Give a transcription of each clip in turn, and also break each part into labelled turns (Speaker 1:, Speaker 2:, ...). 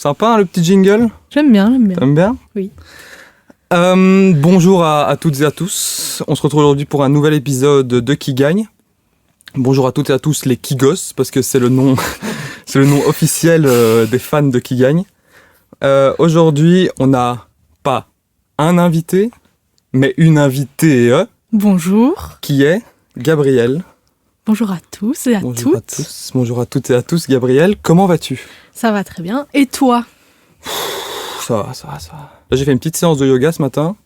Speaker 1: Sympa, hein, le petit jingle?
Speaker 2: J'aime bien.
Speaker 1: T'aimes bien?
Speaker 2: Oui.
Speaker 1: Bonjour à toutes et à tous. On se retrouve aujourd'hui pour un nouvel épisode de Qui gagne. Bonjour à toutes et à tous les Kigos, parce que c'est le nom, c'est le nom officiel des fans de Qui gagne. Aujourd'hui, on n'a pas un invité, mais une invitée.
Speaker 2: Bonjour.
Speaker 1: Qui est Gabrielle.
Speaker 2: Bonjour à tous et à
Speaker 1: Bonjour
Speaker 2: toutes.
Speaker 1: à tous. Bonjour à toutes et à tous. Gabrielle, comment vas-tu?
Speaker 2: Ça va très bien. Et toi?
Speaker 1: Ça va. Là, j'ai fait une petite séance de yoga ce matin.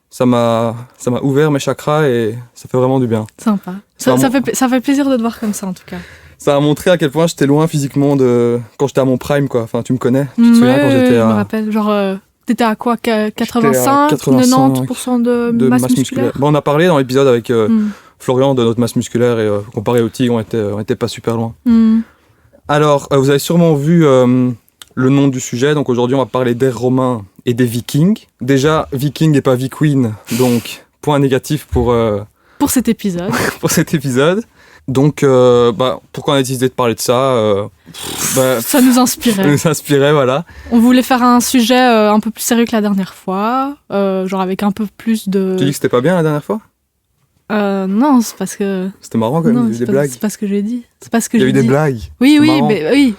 Speaker 1: Ça m'a ouvert mes chakras et ça fait vraiment du bien.
Speaker 2: Sympa. Ça fait plaisir de te voir comme ça, en tout cas.
Speaker 1: Ça a montré à quel point j'étais loin physiquement de quand j'étais à mon prime, quoi. Enfin, tu me connais. Tu te souviens quand j'étais
Speaker 2: je me rappelle. Genre, t'étais à quoi? 85, 90% de masse musculaire.
Speaker 1: Bon, on a parlé dans l'épisode avec Florian de notre masse musculaire et comparé au tigre, on était pas super loin. Alors, vous avez sûrement vu le nom du sujet. Donc aujourd'hui, on va parler des Romains et des Vikings. Déjà, Viking et pas Viqueen, donc point négatif pour
Speaker 2: cet épisode.
Speaker 1: pour cet épisode. Donc, pourquoi on a décidé de parler de ça
Speaker 2: Ça nous inspirait.
Speaker 1: Ça nous inspirait, voilà.
Speaker 2: On voulait faire un sujet un peu plus sérieux que la dernière fois, genre avec un peu plus de...
Speaker 1: Tu dis que c'était pas bien la dernière fois?
Speaker 2: Non, c'est parce que...
Speaker 1: C'était marrant quand même, il y a eu des blagues.
Speaker 2: C'est pas ce que j'ai dit.
Speaker 1: Il y a eu des blagues.
Speaker 2: Oui.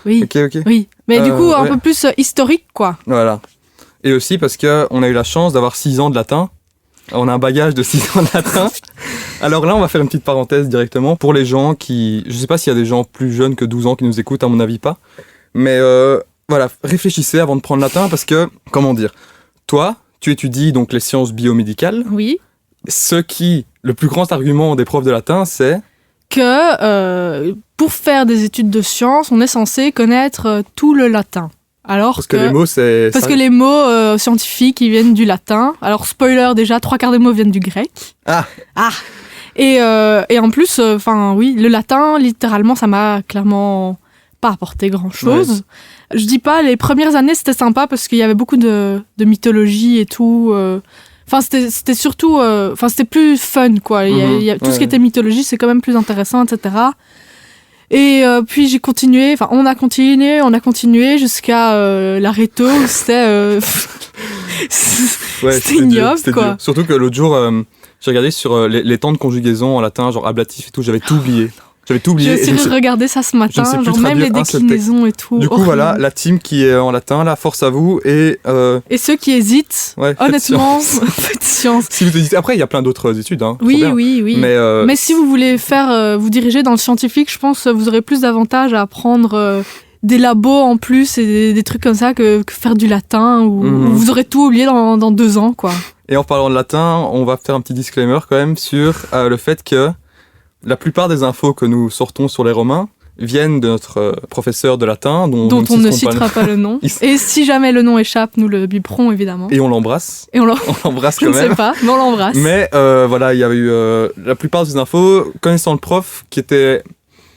Speaker 1: Ok.
Speaker 2: Oui, mais du coup, un
Speaker 1: ouais.
Speaker 2: peu plus historique, quoi.
Speaker 1: Voilà. Et aussi parce qu'on a eu la chance d'avoir 6 ans de latin. On a un bagage de 6 ans de latin. Alors là, on va faire une petite parenthèse directement pour les gens qui... Je sais pas s'il y a des gens plus jeunes que 12 ans qui nous écoutent, à mon avis pas. Mais voilà, réfléchissez avant de prendre latin parce que, comment dire, toi, tu étudies donc les sciences biomédicales.
Speaker 2: Oui.
Speaker 1: Le plus grand argument des profs de latin, c'est...
Speaker 2: que pour faire des études de sciences, on est censé connaître tout le latin.
Speaker 1: Parce que les mots, c'est...
Speaker 2: Parce que les mots scientifiques, ils viennent du latin. Alors, spoiler, déjà, 3/4 des mots viennent du grec.
Speaker 1: Ah.
Speaker 2: Et en plus, oui, le latin, littéralement, ça m'a clairement pas apporté grand-chose. Ouais. Je dis pas, les premières années, c'était sympa parce qu'il y avait beaucoup de mythologie et tout. C'était surtout... c'était plus fun, quoi. Tout ce qui était mythologie, c'est quand même plus intéressant, etc. Et puis j'ai continué, on a continué jusqu'à la réto, où c'était ignoble, quoi.
Speaker 1: Dur. Surtout que l'autre jour, j'ai regardé sur les temps de conjugaison en latin, genre ablatif et tout, j'avais tout oublié. J'ai
Speaker 2: aussi regardé ça ce matin, genre même les déclinaisons et tout.
Speaker 1: Du coup, voilà, la team qui est en latin, là, force à vous. Et
Speaker 2: ceux qui hésitent, honnêtement, faites science.
Speaker 1: Si vous hésitez, après, il y a plein d'autres études. Hein,
Speaker 2: oui. Mais si vous voulez vous diriger dans le scientifique, je pense que vous aurez plus d'avantages à apprendre des labos en plus et des trucs comme ça que faire du latin, où vous aurez tout oublié dans 2 ans, quoi.
Speaker 1: Et en parlant de latin, on va faire un petit disclaimer quand même sur le fait que la plupart des infos que nous sortons sur les Romains viennent de notre professeur de latin, dont
Speaker 2: on ne citera pas le nom. Et si jamais le nom échappe, nous le biperons évidemment.
Speaker 1: Et on l'embrasse. On l'embrasse quand même.
Speaker 2: Je ne sais pas, mais on l'embrasse.
Speaker 1: Mais voilà, il y a eu la plupart des infos, connaissant le prof, qui était...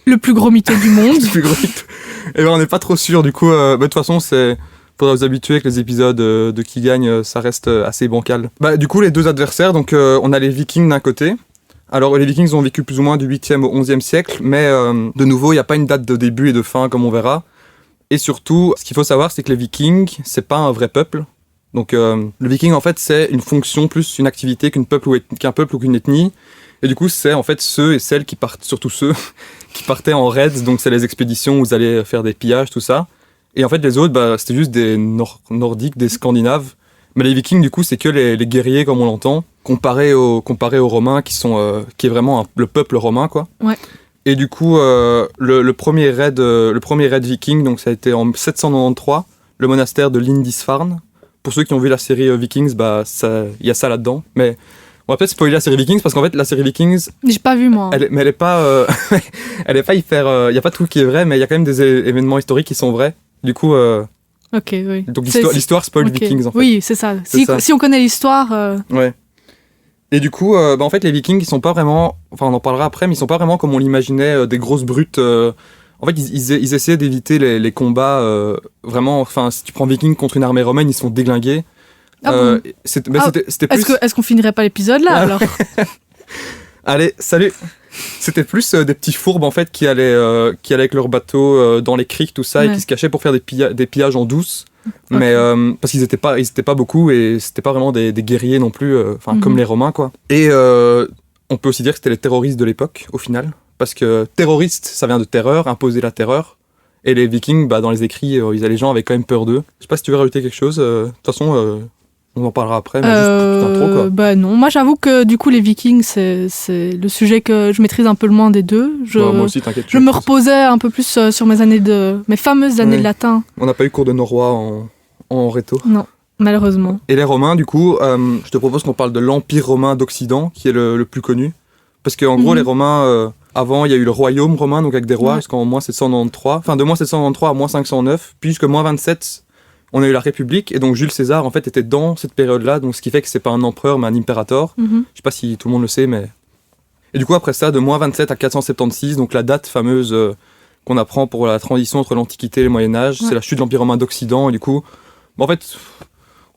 Speaker 2: le plus gros mytho du monde.
Speaker 1: Le plus gros mytho. Et on n'est pas trop sûr, du coup, de toute façon, faudra vous habituer que les épisodes de Qui gagne, ça reste assez bancal. Du coup, les deux adversaires, donc on a les Vikings d'un côté. Alors, les Vikings ont vécu plus ou moins du 8e au 11e siècle, mais de nouveau, il n'y a pas une date de début et de fin, comme on verra. Et surtout, ce qu'il faut savoir, c'est que les Vikings, c'est pas un vrai peuple. Donc, le Viking, en fait, c'est une fonction plus une activité qu'un peuple ou qu'une ethnie. Et du coup, c'est en fait ceux et celles qui partent, surtout ceux qui partaient en raids, donc c'est les expéditions où vous allez faire des pillages, tout ça. Et en fait, les autres, c'était juste des Nordiques, des Scandinaves. Mais les Vikings, du coup, c'est que les guerriers, comme on l'entend, comparé aux Romains, qui est vraiment le peuple romain, quoi.
Speaker 2: Ouais.
Speaker 1: Et du coup, le premier raid viking, donc ça a été en 793, le monastère de Lindisfarne. Pour ceux qui ont vu la série Vikings, il y a ça là-dedans. Mais on va peut-être spoiler la série Vikings, parce qu'en fait, la série Vikings...
Speaker 2: J'ai pas vu, moi.
Speaker 1: Mais elle est pas... elle est pas hyper... Il y a pas tout qui est vrai, mais il y a quand même des événements historiques qui sont vrais. Du coup...
Speaker 2: Ok, oui.
Speaker 1: Donc l'histoire spoil Vikings, en fait.
Speaker 2: Oui, c'est ça. Si on connaît l'histoire...
Speaker 1: Ouais. Et du coup, en fait, les Vikings, ils sont pas vraiment... Enfin, on en parlera après, mais ils sont pas vraiment comme on l'imaginait, des grosses brutes... En fait, ils essayaient d'éviter les combats vraiment... Enfin, si tu prends Vikings contre une armée romaine, ils se font déglinguer.
Speaker 2: Bon
Speaker 1: C'était plus...
Speaker 2: Est-ce qu'on finirait pas l'épisode, là, alors?
Speaker 1: Allez, salut. C'était plus des petits fourbes en fait qui allaient avec leur bateau dans les criques, tout ça, et
Speaker 2: Ouais.
Speaker 1: qui se cachaient pour faire des pillages en douce.
Speaker 2: Ok.
Speaker 1: Mais parce qu'ils étaient pas beaucoup et c'était pas vraiment des guerriers non plus, comme les Romains quoi. Et on peut aussi dire que c'était les terroristes de l'époque au final, parce que terroriste ça vient de terreur, imposer la terreur. Et les Vikings, dans les écrits, les gens avaient quand même peur d'eux. Je sais pas si tu veux rajouter quelque chose. De toute façon, on en parlera après, mais juste petite intro quoi.
Speaker 2: Bah non, moi j'avoue que du coup les Vikings c'est le sujet que je maîtrise un peu le moins des deux.
Speaker 1: Moi aussi, t'inquiète.
Speaker 2: Je me reposais un peu plus sur mes fameuses années
Speaker 1: Ouais.
Speaker 2: de latin.
Speaker 1: On n'a pas eu cours de norrois en réto.
Speaker 2: Non, malheureusement.
Speaker 1: Et les Romains, du coup, je te propose qu'on parle de l'Empire romain d'Occident, qui est le plus connu. Parce qu'en gros,
Speaker 2: Mhm.
Speaker 1: les Romains, avant, il y a eu le royaume romain, donc avec des rois,
Speaker 2: Ouais.
Speaker 1: jusqu'en moins 793. Enfin, de moins 793 à moins 509. Puis jusqu'à moins 27, on a eu la République. Et donc, Jules César, en fait, était dans cette période-là. Donc, ce qui fait que c'est pas un empereur, mais un impérator.
Speaker 2: Mhm.
Speaker 1: Je sais pas si tout le monde le sait, mais... Et du coup, après ça, de moins 27 à 476, donc la date fameuse qu'on apprend pour la transition entre l'Antiquité et le Moyen-Âge,
Speaker 2: Ouais.
Speaker 1: c'est la chute de l'Empire romain d'Occident. Et du coup, en fait,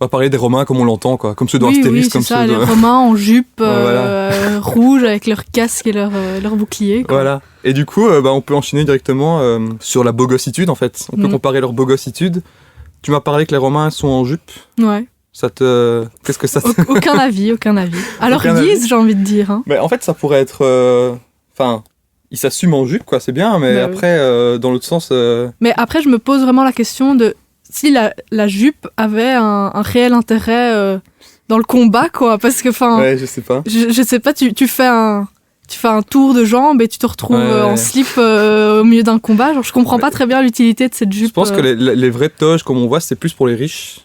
Speaker 1: on va parler des Romains comme on l'entend, quoi. Comme ceux
Speaker 2: Oui,
Speaker 1: d'Astérix,
Speaker 2: c'est
Speaker 1: comme
Speaker 2: ça,
Speaker 1: ceux
Speaker 2: les
Speaker 1: de...
Speaker 2: Romains en jupe
Speaker 1: Voilà.
Speaker 2: rouge avec leur casque et leur bouclier. Quoi.
Speaker 1: Voilà. Et du coup, on peut enchaîner directement sur la bogossitude, en fait. On peut comparer leur bogossitude. Tu m'as parlé que les Romains sont en jupe.
Speaker 2: Ouais.
Speaker 1: Ça te... Qu'est-ce que ça te...
Speaker 2: Aucun avis, aucun avis. Alors
Speaker 1: Aucun
Speaker 2: guise,
Speaker 1: avis.
Speaker 2: j'ai envie de dire. Hein.
Speaker 1: Mais en fait, ça pourrait être... Enfin, ils s'assument en jupe, quoi, c'est bien. Mais
Speaker 2: Bah
Speaker 1: après, dans l'autre sens...
Speaker 2: Mais après, je me pose vraiment la question de si la jupe avait un réel intérêt dans le combat, quoi. Parce que, enfin,
Speaker 1: Ouais, je sais pas.
Speaker 2: je sais pas, tu fais un tour de jambes et tu te retrouves
Speaker 1: Ouais.
Speaker 2: en slip au milieu d'un combat. Genre, je comprends pas très bien l'utilité de cette jupe.
Speaker 1: Je pense que les vraies toges, comme on voit, c'est plus pour les riches.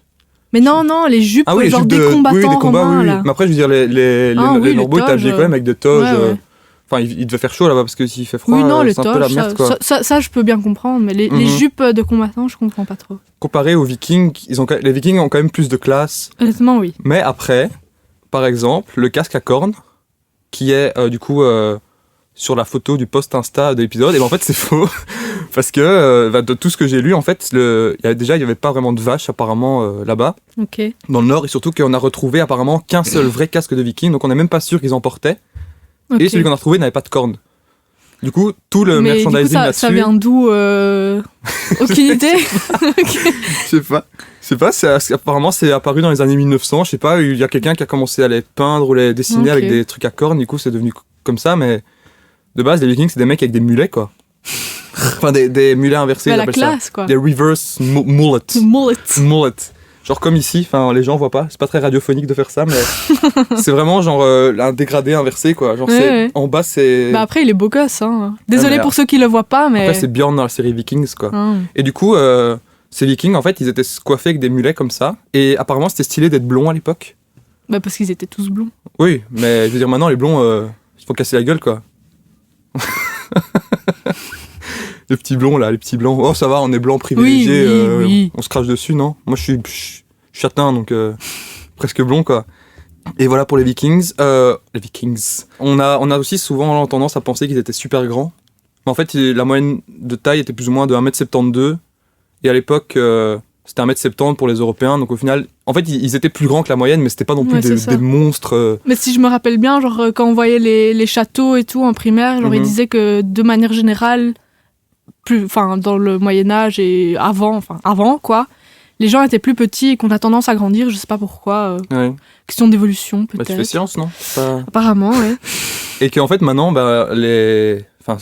Speaker 2: Mais non, les jupes,
Speaker 1: Ah oui, les
Speaker 2: genre
Speaker 1: jupes
Speaker 2: des combattants
Speaker 1: oui, des combats,
Speaker 2: romains,
Speaker 1: oui, oui.
Speaker 2: là.
Speaker 1: Mais après, je veux dire, les Norbeaux étaient habillés quand même avec des toges.
Speaker 2: Ouais, ouais.
Speaker 1: Enfin, il devait faire chaud là-bas parce que s'il fait froid,
Speaker 2: Oui, non, les
Speaker 1: c'est un peu la
Speaker 2: toges,
Speaker 1: merde, quoi.
Speaker 2: ça, je peux bien comprendre. Mais les
Speaker 1: Mhm.
Speaker 2: jupes de combattants, je comprends pas trop.
Speaker 1: Comparé aux Vikings, les Vikings ont quand même plus de classe.
Speaker 2: Honnêtement, oui.
Speaker 1: Mais après, par exemple, le casque à cornes, qui est du coup sur la photo du post Insta de l'épisode, et ben en fait c'est faux. Parce que de tout ce que j'ai lu, en fait, il y avait pas vraiment de vaches apparemment là-bas,
Speaker 2: Ok.
Speaker 1: dans le nord, et surtout qu'on a retrouvé apparemment qu'un seul vrai casque de Viking, donc on n'est même pas sûr qu'ils en portaient.
Speaker 2: Ok.
Speaker 1: Et celui qu'on a retrouvé n'avait pas de cornes. Du coup, tout le
Speaker 2: Mais du coup,
Speaker 1: merchandising
Speaker 2: ça
Speaker 1: là-dessus...
Speaker 2: vient d'où Aucune idée. Ok.
Speaker 1: Je sais pas, apparemment c'est apparu dans les années 1900, je sais pas, il y a quelqu'un qui a commencé à les peindre ou les dessiner
Speaker 2: Ok.
Speaker 1: avec des trucs à cornes, du coup c'est devenu comme ça, mais de base les Vikings c'est des mecs avec des mulets quoi. Enfin des mulets inversés,
Speaker 2: Bah,
Speaker 1: ils
Speaker 2: la
Speaker 1: appellent ça.
Speaker 2: classe, quoi.
Speaker 1: Des reverse mullet.
Speaker 2: Mullet.
Speaker 1: Mullet. Genre comme ici, enfin les gens voient pas, c'est pas très radiophonique de faire ça, mais c'est vraiment genre un dégradé inversé quoi. Genre
Speaker 2: Ouais.
Speaker 1: en bas c'est...
Speaker 2: Bah après, il est beau gosse. Hein. Désolé
Speaker 1: mais
Speaker 2: pour ceux qui le voient pas, mais.
Speaker 1: Après c'est Bjorn dans la série Vikings quoi.
Speaker 2: Hein.
Speaker 1: Et du coup, ces Vikings, en fait, ils étaient coiffés avec des mulets comme ça. Et apparemment, c'était stylé d'être blond à l'époque.
Speaker 2: Bah parce qu'ils étaient tous blonds.
Speaker 1: Oui, mais je veux dire, maintenant, les blonds, ils se font casser la gueule, quoi. Les petits blonds, là, les petits blancs. Oh, ça va, on est blanc privilégié.
Speaker 2: oui.
Speaker 1: On se crache dessus, non? Moi, je suis châtain, donc presque blond, quoi. Et voilà pour les Vikings. Les Vikings. On a aussi souvent tendance à penser qu'ils étaient super grands. Mais en fait, la moyenne de taille était plus ou moins de 1m72. Et à l'époque, c'était 1m70 pour les Européens. Donc au final, en fait, ils étaient plus grands que la moyenne, mais c'était pas non plus
Speaker 2: Ouais, c'est ça.
Speaker 1: des monstres.
Speaker 2: Mais si je me rappelle bien, genre quand on voyait les châteaux et tout en primaire, genre ils
Speaker 1: Mhm.
Speaker 2: disaient que de manière générale, dans le Moyen-Âge et avant quoi, les gens étaient plus petits et qu'on a tendance à grandir, je sais pas pourquoi.
Speaker 1: Ouais.
Speaker 2: Question d'évolution
Speaker 1: Bah, tu fais
Speaker 2: peut-être.
Speaker 1: science, non? Pas-
Speaker 2: Apparemment, ouais.
Speaker 1: Et qu'en fait, maintenant, ça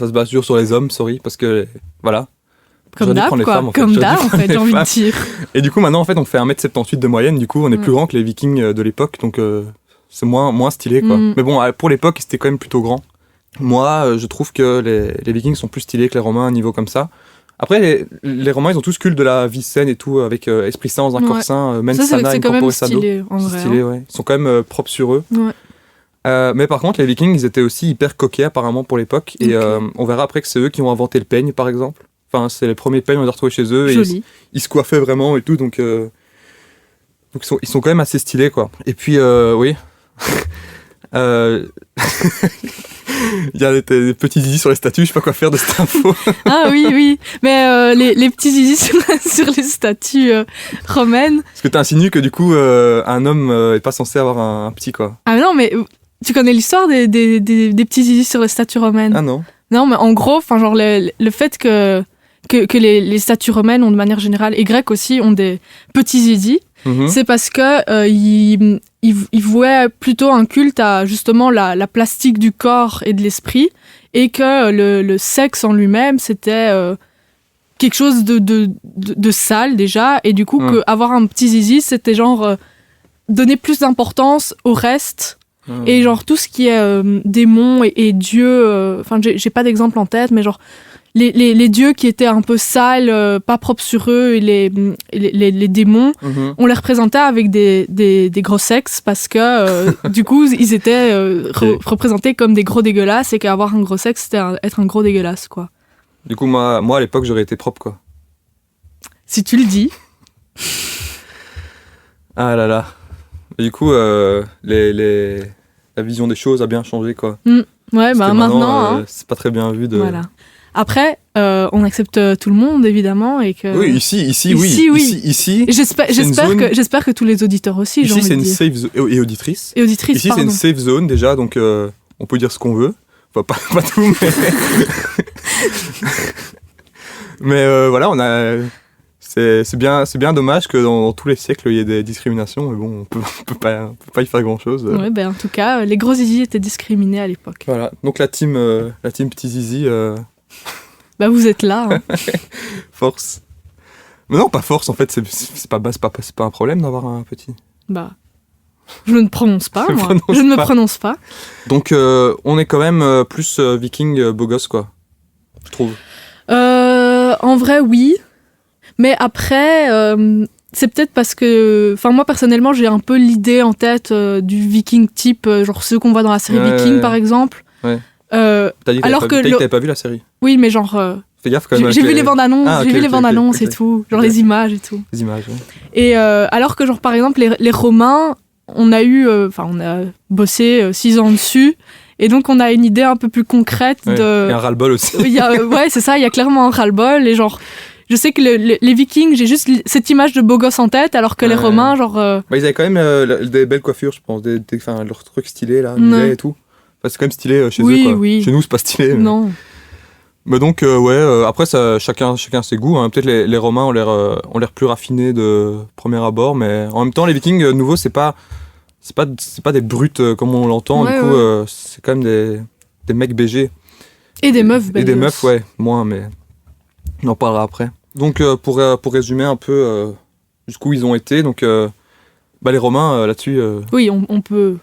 Speaker 1: se base toujours sur les hommes, sorry, parce que, voilà.
Speaker 2: Comme
Speaker 1: J'aurais dû
Speaker 2: d'hab,
Speaker 1: prendre les
Speaker 2: quoi.
Speaker 1: femmes, en fait.
Speaker 2: Comme
Speaker 1: J'aurais dû
Speaker 2: d'hab, en
Speaker 1: prendre
Speaker 2: fait,
Speaker 1: les
Speaker 2: j'ai envie de
Speaker 1: femmes.
Speaker 2: dire.
Speaker 1: Et du coup, maintenant, en fait, on fait 1m78 de moyenne, du coup, on est plus grand que les Vikings de l'époque, donc c'est moins stylé, quoi.
Speaker 2: Mm.
Speaker 1: Mais bon, pour l'époque, c'était quand même plutôt grand. Moi, je trouve que les Vikings sont plus stylés que les Romains à un niveau comme ça. Après, les Romains, ils ont tous culte de la vie saine et tout, avec esprit sain dans un corps
Speaker 2: Ouais.
Speaker 1: sain, mens
Speaker 2: Ça,
Speaker 1: sana
Speaker 2: c'est
Speaker 1: in
Speaker 2: quand même
Speaker 1: corpore sano.
Speaker 2: stylé, en
Speaker 1: C'est
Speaker 2: vrai.
Speaker 1: stylé,
Speaker 2: hein.
Speaker 1: ouais. Ils sont quand même propres sur eux.
Speaker 2: Ouais.
Speaker 1: Mais par contre, les Vikings, ils étaient aussi hyper coquets apparemment pour l'époque. Et
Speaker 2: Ok.
Speaker 1: on verra après que c'est eux qui ont inventé le peigne, par exemple. Enfin, c'est les premiers peignes qu'on a retrouvés chez eux. Et
Speaker 2: Joli.
Speaker 1: ils se coiffaient vraiment et tout, donc ils sont quand même assez stylés, quoi. Et puis, oui. Il y a des petits zizi sur les statues, je sais pas quoi faire de cette info.
Speaker 2: Ah oui. Mais les petits zizi sur les statues romaines.
Speaker 1: Parce que t'insinues que du coup, un homme est pas censé avoir un petit, quoi.
Speaker 2: Ah non, mais Tu connais l'histoire des petits zizi sur les statues romaines?
Speaker 1: Ah non.
Speaker 2: Non, mais en gros, enfin, genre le fait que les statues romaines ont de manière générale, et grecques aussi, ont des petits zizi, c'est parce que ils vouaient plutôt un culte à justement la plastique du corps et de l'esprit, et que le sexe en lui-même, c'était quelque chose de sale déjà, et du coup, qu'avoir un petit zizi, c'était genre donner plus d'importance au reste. Et genre tout ce qui est démons et dieux, enfin j'ai pas d'exemple en tête, mais genre les dieux qui étaient un peu sales, pas propres sur eux, et les démons, on les représentait avec des gros sexes parce que du coup ils étaient représentés comme des gros dégueulasses, et qu'avoir un gros sexe c'était être un gros dégueulasse, quoi.
Speaker 1: Du coup moi à l'époque j'aurais été propre, quoi.
Speaker 2: Si tu le dis.
Speaker 1: Ah là là. Et du coup la vision des choses a bien changé, quoi.
Speaker 2: Ouais, bah maintenant
Speaker 1: c'est pas très bien vu de...
Speaker 2: Voilà. Après, on accepte tout le monde, évidemment, et que...
Speaker 1: Oui, ici, oui. Ici,
Speaker 2: j'espère que tous les auditeurs aussi,
Speaker 1: ici, c'est une safe zone... Et auditrices.
Speaker 2: Et auditrices,
Speaker 1: ici,
Speaker 2: pardon.
Speaker 1: c'est une safe zone, déjà, donc on peut dire ce qu'on veut. Enfin, pas tout, mais... mais voilà, on a... C'est bien dommage que dans tous les siècles, il y ait des discriminations, mais bon, on peut pas y faire grand-chose.
Speaker 2: Ouais, ben en tout cas, les gros zizi étaient discriminés à l'époque.
Speaker 1: Voilà, donc la team petit zizi...
Speaker 2: Bah vous êtes là. Hein.
Speaker 1: Force. Mais non, pas force, en fait, c'est pas un problème d'avoir un petit.
Speaker 2: Bah, je ne prononce pas, moi. Je ne me prononce pas.
Speaker 1: Donc, on est quand même plus viking beau gosse, quoi. Je trouve.
Speaker 2: En vrai, oui. Mais après, c'est peut-être parce que... Enfin, moi, personnellement, j'ai un peu l'idée en tête du viking type, genre ceux qu'on voit dans la série Viking, par exemple.
Speaker 1: Ouais. T'as dit que t'avais pas vu la série.
Speaker 2: Oui, mais genre...
Speaker 1: Fais gaffe quand même.
Speaker 2: J'ai vu les bandes annonces,
Speaker 1: okay.
Speaker 2: et tout. Genre les images et tout.
Speaker 1: Les images, ouais.
Speaker 2: Et alors que, genre, par exemple, les Romains, on a bossé 6 ans dessus. Et donc, on a une idée un peu plus concrète de...
Speaker 1: Et un ras-le-bol aussi.
Speaker 2: Ouais, c'est ça, il y a clairement un ras-le-bol. Et genre, je sais que les Vikings, j'ai juste cette image de beau gosse en tête, alors que les Romains, genre...
Speaker 1: Bah, ils avaient quand même des belles coiffures, je pense. Leurs trucs stylés, là, et tout. Enfin, c'est quand même stylé chez eux, quoi.
Speaker 2: Oui.
Speaker 1: Chez nous, c'est pas stylé.
Speaker 2: Non.
Speaker 1: Mais donc, après, ça, chacun ses goûts. Hein. Peut-être les Romains ont l'air plus raffinés de premier abord, mais en même temps, les Vikings, nouveau, c'est pas des brutes comme on l'entend. Du coup, c'est quand même des mecs BG. Et des meufs BG. Et des meufs, ouais, moins, mais on en parlera après. Donc, pour résumer un peu jusqu'où ils ont été, donc, les Romains, là-dessus...
Speaker 2: Oui, on peut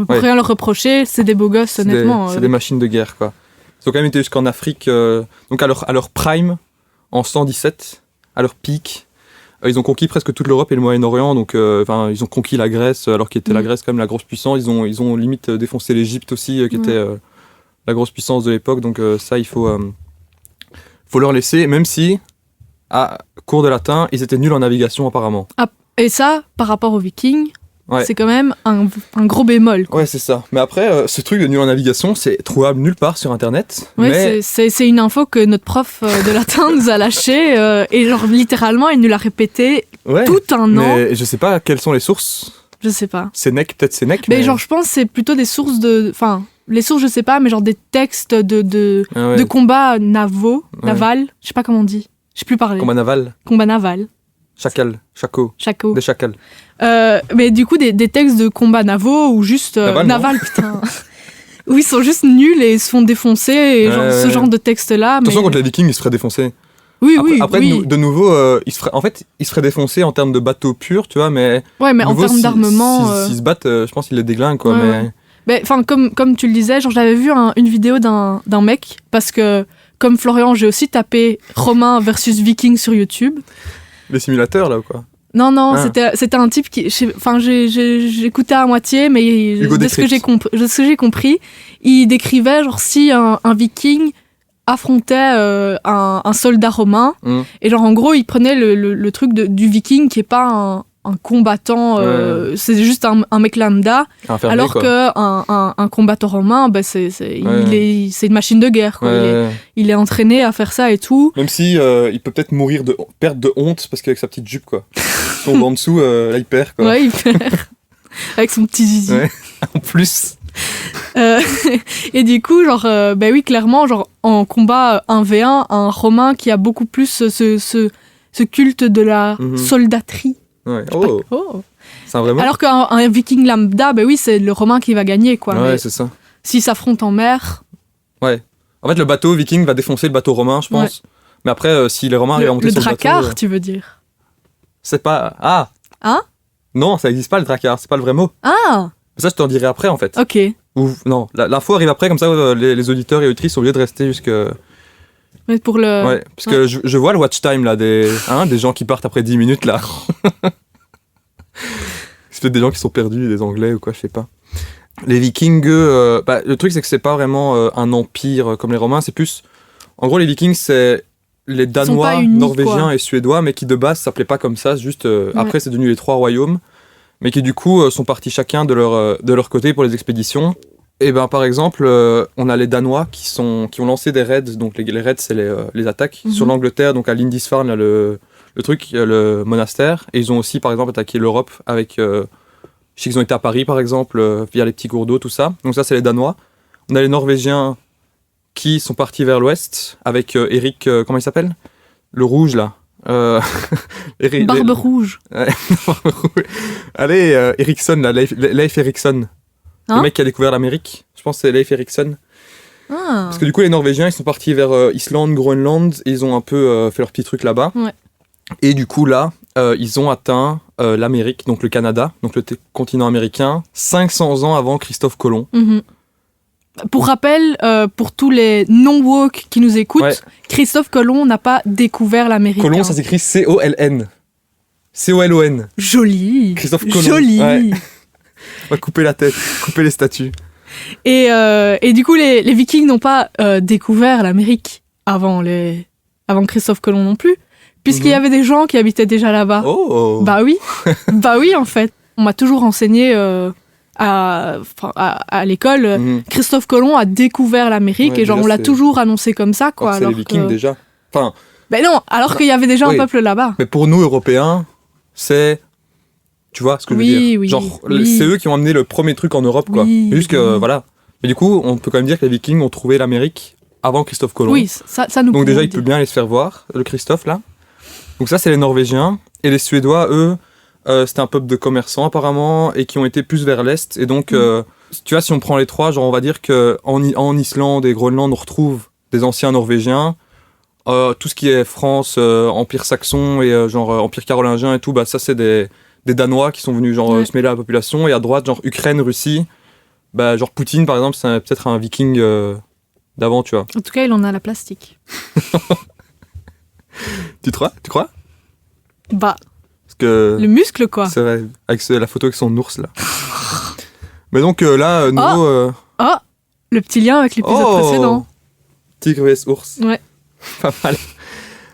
Speaker 2: rien leur reprocher, c'est des beaux gosses, honnêtement.
Speaker 1: C'est des machines de guerre, quoi. Ils ont quand même été jusqu'en Afrique, donc à leur prime, en 117, à leur pic. Ils ont conquis presque toute l'Europe et le Moyen-Orient, donc ils ont conquis la Grèce, alors qu'était la Grèce quand même la grosse puissance. Ils ont limite défoncé l'Égypte aussi, qui était la grosse puissance de l'époque. Donc ça, il faut leur laisser, même si, à cours de latin, ils étaient nuls en navigation apparemment.
Speaker 2: Ah, et ça, par rapport aux Vikings, c'est quand même un gros bémol, quoi.
Speaker 1: Ouais, c'est ça. Mais après, ce truc de nul en navigation, c'est trouvable nulle part sur Internet.
Speaker 2: Ouais,
Speaker 1: mais...
Speaker 2: c'est une info que notre prof de latin nous a lâchée, et genre littéralement, il nous l'a répété tout un an.
Speaker 1: Mais je sais pas quelles sont les sources.
Speaker 2: Je sais pas.
Speaker 1: Sénèque, peut-être Sénèque.
Speaker 2: Mais genre, je pense que c'est plutôt des sources de... Enfin, les sources, je sais pas, mais genre des textes de combats naval, je sais pas comment on dit. Je sais plus parler.
Speaker 1: Combat naval. Chacal. Des chacals.
Speaker 2: Mais du coup, des textes de combats navaux ou juste naval, putain. Où ils sont juste nuls et ils se font défoncer, et genre ce genre de texte-là.
Speaker 1: Attention, contre les Vikings, ils se feraient défoncer. Après, de nouveau, ils se feraient défoncer en termes de bateaux purs, tu vois, mais...
Speaker 2: Ouais, mais en termes d'armement...
Speaker 1: S'ils se battent, je pense qu'ils les déglinguent, quoi,
Speaker 2: mais... Enfin, comme tu le disais, genre j'avais vu une vidéo d'un mec, parce que, comme Florian, j'ai aussi tapé Romain versus Viking sur YouTube.
Speaker 1: Les simulateurs, là, ou quoi?
Speaker 2: Non, c'était un type qui... J'écoutais à moitié, mais de ce que j'ai compris, il décrivait, genre, si un Viking affrontait un soldat romain, et genre, en gros, il prenait le truc du Viking qui est pas un combattant, c'est juste un mec lambda, alors qu'un combattant romain, c'est une machine de guerre, quoi. Il est entraîné à faire ça et tout.
Speaker 1: Même si il peut peut-être mourir de perte de honte, parce qu'avec sa petite jupe, quoi. Son en dessous, là il perd, quoi.
Speaker 2: Ouais, il perd. Avec son petit zizi.
Speaker 1: Ouais. En plus.
Speaker 2: Et du coup, genre, bah oui, clairement, genre, en combat 1v1, un Romain qui a beaucoup plus ce culte de la soldaterie.
Speaker 1: Ouais.
Speaker 2: Je sais pas- oh.
Speaker 1: C'est un vrai mot.
Speaker 2: Alors qu'un Viking lambda, bah oui, c'est le Romain qui va gagner, quoi.
Speaker 1: Ouais,
Speaker 2: Mais
Speaker 1: c'est ça.
Speaker 2: s'ils s'affrontent en mer,
Speaker 1: Ouais. En fait, le bateau viking va défoncer le bateau romain, je pense. Mais après, si les Romains arrivent à monter
Speaker 2: le
Speaker 1: sur
Speaker 2: drakkar,
Speaker 1: le bateau...
Speaker 2: tu veux dire.
Speaker 1: C'est pas... Ah
Speaker 2: Hein?
Speaker 1: Non, ça n'existe pas, le drakkar. C'est pas le vrai mot.
Speaker 2: Ah,
Speaker 1: Ça, je t'en dirai après, en fait.
Speaker 2: ok.
Speaker 1: Ou... Non, l'info arrive après, comme ça, les auditeurs et auditrices sont obligés de rester jusque...
Speaker 2: Mais pour le...
Speaker 1: Ouais, parce que je vois le watch time, là, des gens qui partent après 10 minutes, là. C'est peut-être des gens qui sont perdus, des Anglais ou quoi, je sais pas. Les Vikings, le truc, c'est que c'est pas vraiment un empire comme les Romains, c'est plus... En gros, les Vikings, c'est les Danois,
Speaker 2: pas unis,
Speaker 1: Norvégiens
Speaker 2: quoi.
Speaker 1: et Suédois, mais qui de base s'appelaient pas comme ça, juste... Après, c'est devenu les 3 royaumes, mais qui du coup sont partis chacun de leur côté pour les expéditions. Et ben par exemple, on a les Danois qui ont lancé des raids, donc les raids, c'est les attaques, sur l'Angleterre, donc à Lindisfarne, là, le truc, le monastère, et ils ont aussi par exemple attaqué l'Europe avec... Je sais qu'ils ont été à Paris, par exemple, via les petits cours d'eau, tout ça. Donc ça, c'est les Danois. On a les Norvégiens qui sont partis vers l'ouest avec Eric... comment il s'appelle ? Le rouge, là.
Speaker 2: Barbe rouge.
Speaker 1: Ouais, Barbe rouge. Allez, Ericsson, là, Leif Erikson.
Speaker 2: Hein ?
Speaker 1: Le mec qui a découvert l'Amérique. Je pense que c'est Leif Erikson.
Speaker 2: Ah.
Speaker 1: Parce que du coup, les Norvégiens, ils sont partis vers Islande, Groenland, et ils ont un peu fait leur petit truc là-bas.
Speaker 2: Ouais.
Speaker 1: Et du coup, là, ils ont atteint l'Amérique, donc le Canada, donc le continent américain, 500 ans avant Christophe Colomb.
Speaker 2: Mhm. Pour rappel, pour tous les non-woke qui nous écoutent,
Speaker 1: Ouais.
Speaker 2: Christophe Colomb n'a pas découvert l'Amérique.
Speaker 1: Colomb, ça s'écrit C-O-L-N. C-O-L-O-N.
Speaker 2: Joli.
Speaker 1: Christophe Colomb.
Speaker 2: Joli.
Speaker 1: Ouais. On va couper la tête, couper les statues.
Speaker 2: Et du coup, les Vikings n'ont pas découvert l'Amérique avant Christophe Colomb non plus, puisqu'il y avait des gens qui habitaient déjà là-bas.
Speaker 1: Oh
Speaker 2: Bah oui, bah oui en fait. On m'a toujours enseigné à l'école, Christophe Colomb a découvert l'Amérique
Speaker 1: Ouais,
Speaker 2: et genre
Speaker 1: déjà,
Speaker 2: on l'a
Speaker 1: c'est-
Speaker 2: toujours annoncé comme ça quoi.
Speaker 1: Alors que c'est les Vikings
Speaker 2: que...
Speaker 1: déjà. Enfin,
Speaker 2: Ben non, alors qu'il y avait déjà
Speaker 1: Oui.
Speaker 2: un peuple là-bas.
Speaker 1: mais pour nous, Européens, c'est... Tu vois ce que je veux
Speaker 2: Oui,
Speaker 1: dire
Speaker 2: oui,
Speaker 1: Genre,
Speaker 2: oui.
Speaker 1: c'est eux qui ont amené le premier truc en Europe, quoi.
Speaker 2: Oui,
Speaker 1: Juste que,
Speaker 2: oui.
Speaker 1: voilà. Mais du coup, on peut quand même dire que les Vikings ont trouvé l'Amérique avant Christophe Colomb.
Speaker 2: Oui, ça nous
Speaker 1: Donc déjà,
Speaker 2: pouvons
Speaker 1: il peut
Speaker 2: dire.
Speaker 1: bien aller se faire voir, le Christophe, là. Donc ça, c'est les Norvégiens. Et les Suédois, eux, c'était un peuple de commerçants, apparemment, et qui ont été plus vers l'Est. Et donc, tu vois, si on prend les trois, genre, on va dire qu'en Islande et Groenland, on retrouve des anciens Norvégiens. Tout ce qui est France, Empire saxon et Empire carolingien et tout, bah ça, c'est des Danois qui sont venus
Speaker 2: Ouais.
Speaker 1: se mêler à la population. Et à droite, genre Ukraine, Russie, bah genre Poutine, par exemple, c'est peut-être un viking d'avant, tu vois.
Speaker 2: En tout cas, il en a la plastique.
Speaker 1: Tu crois
Speaker 2: Bah,
Speaker 1: Parce que...
Speaker 2: le muscle quoi.
Speaker 1: C'est vrai, avec la photo avec son ours là. Mais donc là, nouveau.
Speaker 2: Oh, le petit lien avec l'épisode précédent.
Speaker 1: Tigre vs ours.
Speaker 2: Ouais.
Speaker 1: Pas mal.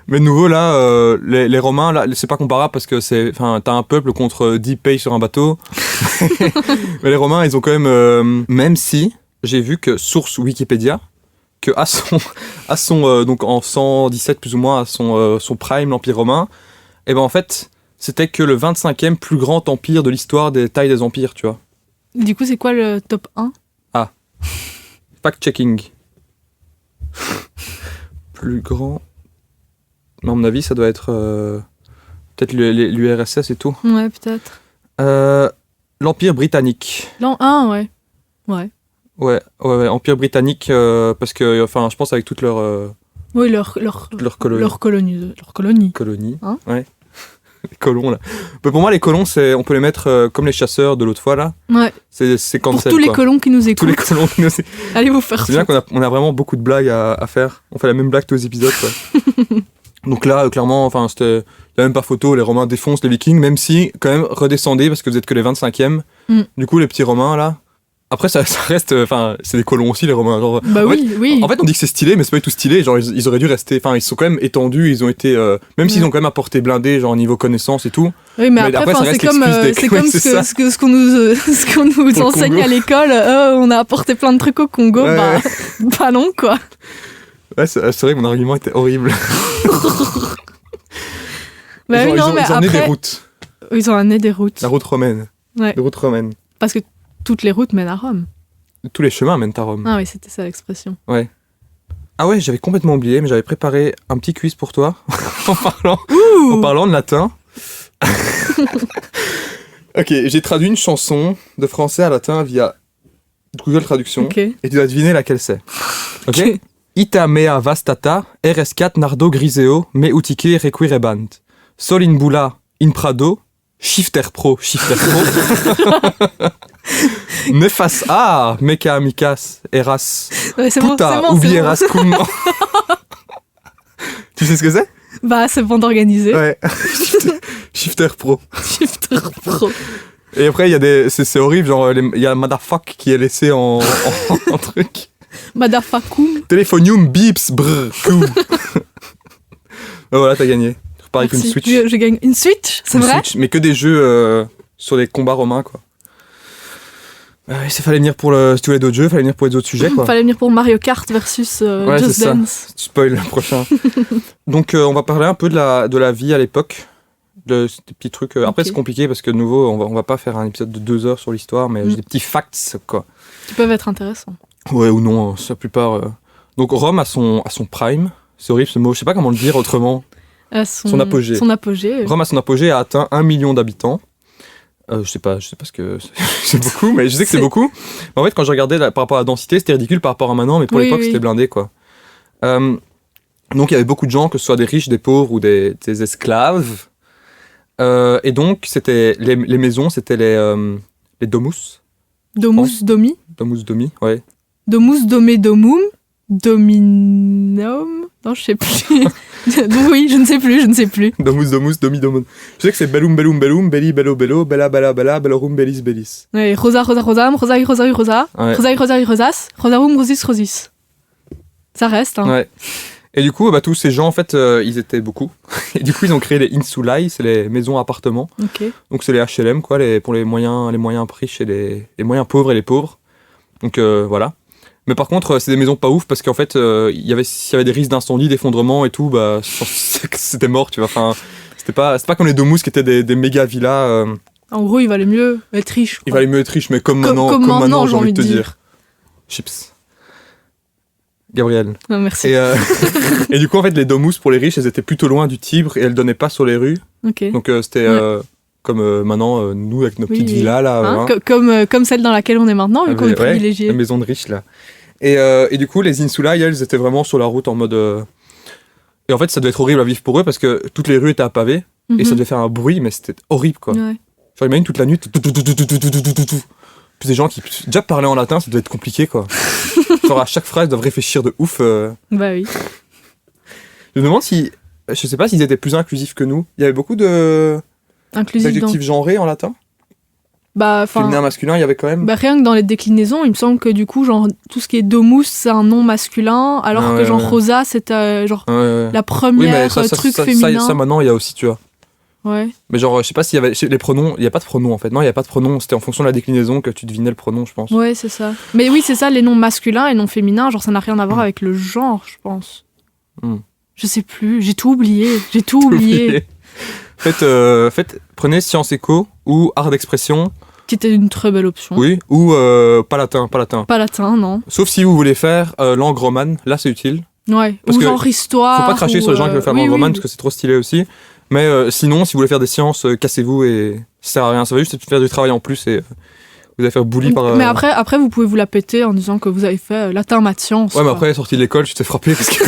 Speaker 1: Mais de nouveau là, les Romains, là, c'est pas comparable parce que t'as un peuple contre 10 pays sur un bateau. Mais les Romains, ils ont quand même, même si j'ai vu que source Wikipédia, que à son donc en 117 plus ou moins à son prime, l'Empire romain, et ben en fait, c'était que le 25e plus grand empire de l'histoire des tailles des empires, tu vois.
Speaker 2: Du coup, c'est quoi le top 1
Speaker 1: Fact-checking. Plus grand. Mais à mon avis, ça doit être peut-être l'URSS et tout.
Speaker 2: Ouais, peut-être.
Speaker 1: L'Empire britannique.
Speaker 2: L'an 1, ouais. Ouais.
Speaker 1: Ouais, Empire britannique, parce que, enfin, je pense avec toutes leurs
Speaker 2: Oui, leur colonie.
Speaker 1: colonies.
Speaker 2: Hein
Speaker 1: Ouais. Les colons, là. Mais pour moi, les colons, on peut les mettre comme les chasseurs de l'autre fois, là.
Speaker 2: Ouais.
Speaker 1: C'est
Speaker 2: Pour
Speaker 1: cancel,
Speaker 2: tous les
Speaker 1: quoi.
Speaker 2: colons qui nous
Speaker 1: Tous les
Speaker 2: écoutent,
Speaker 1: colons qui nous... C'est
Speaker 2: allez vous faire
Speaker 1: bien
Speaker 2: foutre.
Speaker 1: qu'on a vraiment beaucoup de blagues à faire. On fait la même blague tous les épisodes, quoi. Donc là, clairement, enfin, il n'y a même pas photo, les Romains défoncent les Vikings, même si, quand même, redescendez, parce que vous êtes que les 25e. Du coup, les petits Romains, là... Après, ça reste... Enfin, c'est des colons aussi, les Romains. Genre,
Speaker 2: Bah
Speaker 1: en
Speaker 2: oui,
Speaker 1: fait,
Speaker 2: oui.
Speaker 1: En fait, on dit que c'est stylé, mais c'est pas du tout stylé. Genre, ils auraient dû rester... Enfin, ils sont quand même étendus, ils ont été... même s'ils ont quand même apporté blindé, genre, niveau connaissance et tout.
Speaker 2: Oui, mais après,
Speaker 1: ça
Speaker 2: c'est
Speaker 1: reste
Speaker 2: comme,
Speaker 1: l'excuse
Speaker 2: c'est
Speaker 1: des-
Speaker 2: comme
Speaker 1: ouais, c'est ça.
Speaker 2: ce qu'on nous, ce qu'on nous
Speaker 1: Pour le
Speaker 2: enseigne
Speaker 1: Congo.
Speaker 2: à l'école. On a apporté plein de trucs au Congo.
Speaker 1: Ouais,
Speaker 2: Bah, bah non, quoi.
Speaker 1: Ouais, c'est vrai que mon argument était horrible.
Speaker 2: Bah oui,
Speaker 1: Genre,
Speaker 2: non, mais
Speaker 1: ils ont amené des
Speaker 2: après,
Speaker 1: routes.
Speaker 2: ils ont amené des routes.
Speaker 1: La route romaine.
Speaker 2: Ouais.
Speaker 1: Des routes romaines.
Speaker 2: Parce que toutes les routes mènent à Rome.
Speaker 1: tous les chemins mènent à Rome.
Speaker 2: Ah oui, c'était ça l'expression.
Speaker 1: Ah ouais, j'avais complètement oublié, mais j'avais préparé un petit quiz pour toi en parlant de latin. Ok, j'ai traduit une chanson de français à latin via Google Traduction.
Speaker 2: Ok.
Speaker 1: Et tu dois deviner laquelle c'est. Ok. Ita mea vastata, RS4 nardo griseo, me utique requirebant. Sol in bula, in prado, shifter pro. Nefas a, meca amicas, eras,
Speaker 2: Ouais, c'est bon,
Speaker 1: puta,
Speaker 2: c'est bon,
Speaker 1: ubi
Speaker 2: c'est bon.
Speaker 1: eras cum. Tu sais ce que c'est?
Speaker 2: Bah, c'est bon d'organiser.
Speaker 1: Ouais. Shifter pro.
Speaker 2: Shifter Pro.
Speaker 1: Et après, il y a des. C'est horrible, genre, il y a motherfuck qui est laissé en truc.
Speaker 2: Madafakoum.
Speaker 1: Téléphonium, bips, brr, cool. Voilà, t'as gagné. Pareil qu'une
Speaker 2: Merci.
Speaker 1: Switch.
Speaker 2: Je gagne une Switch, c'est
Speaker 1: Une
Speaker 2: vrai?
Speaker 1: Switch, mais que des jeux sur les combats romains, quoi. Il fallait venir pour si tu voulais d'autres jeux, fallait venir pour les autres sujets, quoi.
Speaker 2: Fallait venir pour Mario Kart versus
Speaker 1: Ouais,
Speaker 2: Just
Speaker 1: c'est ça.
Speaker 2: Dance.
Speaker 1: Tu spoil le prochain. Donc, on va parler un peu de la vie à l'époque. De ces petits trucs. Après,
Speaker 2: Ok.
Speaker 1: c'est compliqué parce que, de nouveau, on va pas faire un épisode de 2 heures sur l'histoire, mais j'ai des petits facts, quoi.
Speaker 2: Qui peuvent être intéressants.
Speaker 1: Ouais, ou non, la plupart. Donc, Rome a son prime. C'est horrible ce mot, je sais pas comment le dire autrement. Son apogée.
Speaker 2: Son apogée.
Speaker 1: Rome à son apogée a atteint 1 million d'habitants. Je sais pas ce que c'est beaucoup, mais je sais que c'est beaucoup. Mais en fait, quand je regardais par rapport à la densité, c'était ridicule par rapport à maintenant, mais pour
Speaker 2: Oui,
Speaker 1: l'époque,
Speaker 2: oui.
Speaker 1: c'était blindé, quoi. Donc, il y avait beaucoup de gens, que ce soit des riches, des pauvres ou des esclaves. Et donc, c'était les maisons, c'était les domus.
Speaker 2: Domus Domi.
Speaker 1: Domus domi, ouais.
Speaker 2: Domus Domé Domum. Dominum. Non, je sais plus. Oui, je ne sais plus.
Speaker 1: Domus domi domum. Je sais que c'est bellum belli bello bello, bella bellorum bellis bellis.
Speaker 2: Ouais, Rosa Rosam, Rosai Rosai Rosa.
Speaker 1: Ouais.
Speaker 2: Rosai Rosai Rosas. Rosarum Rosis Rosis. Ça reste, hein.
Speaker 1: Ouais. Et du coup, tous ces gens, en fait, ils étaient beaucoup. Et du coup, ils ont créé les insulae, c'est les maisons appartements.
Speaker 2: Ok.
Speaker 1: Donc c'est les HLM, quoi, pour les moyens riches et les moyens pauvres et les pauvres. Donc voilà. Mais par contre, c'est des maisons pas ouf parce qu'en fait, s'il y avait des risques d'incendie, d'effondrement et tout, c'était mort, tu vois. Enfin, c'était pas comme les domus qui étaient des méga villas.
Speaker 2: En gros, il valait mieux être riche.
Speaker 1: Il
Speaker 2: quoi.
Speaker 1: valait mieux être riche, mais comme
Speaker 2: Comme
Speaker 1: maintenant, j'ai envie de te dire. Chips. Gabriel.
Speaker 2: Non, merci.
Speaker 1: Et du coup, en fait, les domus pour les riches, elles étaient plutôt loin du Tibre et elles donnaient pas sur les rues.
Speaker 2: Ok.
Speaker 1: Donc c'était comme maintenant, nous avec nos
Speaker 2: Oui,
Speaker 1: petites
Speaker 2: oui.
Speaker 1: villas là.
Speaker 2: Hein,
Speaker 1: hein.
Speaker 2: comme celle dans laquelle on est maintenant, vu qu'on est
Speaker 1: Ouais,
Speaker 2: privilégiés.
Speaker 1: la maison de riches là. Et du coup, les insulae, elles étaient vraiment sur la route en mode. Et en fait, ça devait être horrible à vivre pour eux parce que toutes les rues étaient à pavés et ça devait faire un bruit, mais c'était horrible quoi.
Speaker 2: Ouais.
Speaker 1: Genre, imagine toute la nuit. Puis des gens qui déjà parlaient en latin, ça devait être compliqué quoi. Genre à chaque phrase, ils doivent réfléchir de ouf.
Speaker 2: Bah oui.
Speaker 1: Je me demande si. Je sais pas s'ils étaient plus inclusifs que nous. Il y avait beaucoup
Speaker 2: Inclusif dans...
Speaker 1: d'adjectifs genrés en latin.
Speaker 2: Bah, enfin...
Speaker 1: Féminin, masculin, il y avait quand même.
Speaker 2: Bah, rien que dans les déclinaisons, il me semble que du coup, genre, tout ce qui est domus, c'est un nom masculin, alors
Speaker 1: Ah
Speaker 2: que
Speaker 1: ouais,
Speaker 2: genre
Speaker 1: ouais.
Speaker 2: rosa, c'est genre
Speaker 1: Ouais.
Speaker 2: la
Speaker 1: Oui,
Speaker 2: première
Speaker 1: mais
Speaker 2: truc féminin.
Speaker 1: ça, maintenant, il y a aussi, tu vois.
Speaker 2: Ouais.
Speaker 1: Mais genre, je sais pas s'il y avait les pronoms. Il y a pas de pronoms en fait. Non, il y a pas de pronoms. C'était en fonction de la déclinaison que tu devinais le pronom, je pense.
Speaker 2: Ouais, c'est ça. Mais oui, c'est ça, les noms masculins et noms féminins, genre, ça n'a rien à voir avec le genre, je pense.
Speaker 1: Mm.
Speaker 2: Je sais plus, j'ai tout oublié. J'ai tout oublié.
Speaker 1: Faites, prenez sciences éco ou art d'expression.
Speaker 2: Qui était une très belle option.
Speaker 1: Oui. Ou pas latin.
Speaker 2: Pas latin, non.
Speaker 1: Sauf si vous voulez faire langue romane. Là, c'est utile.
Speaker 2: Ouais.
Speaker 1: Parce
Speaker 2: Ou
Speaker 1: que
Speaker 2: genre histoire.
Speaker 1: Faut pas cracher
Speaker 2: ou,
Speaker 1: sur les gens qui veulent faire
Speaker 2: oui,
Speaker 1: langue
Speaker 2: oui,
Speaker 1: romane
Speaker 2: oui.
Speaker 1: parce que c'est trop stylé aussi. Mais sinon, si vous voulez faire des sciences, cassez-vous et ça sert à rien. Ça va juste faire du travail en plus et vous allez faire bully par.
Speaker 2: Mais après, vous pouvez vous la péter en disant que vous avez fait latin, maths, sciences.
Speaker 1: Ouais, mais
Speaker 2: quoi.
Speaker 1: après, sortie de l'école, tu te fais frapper parce que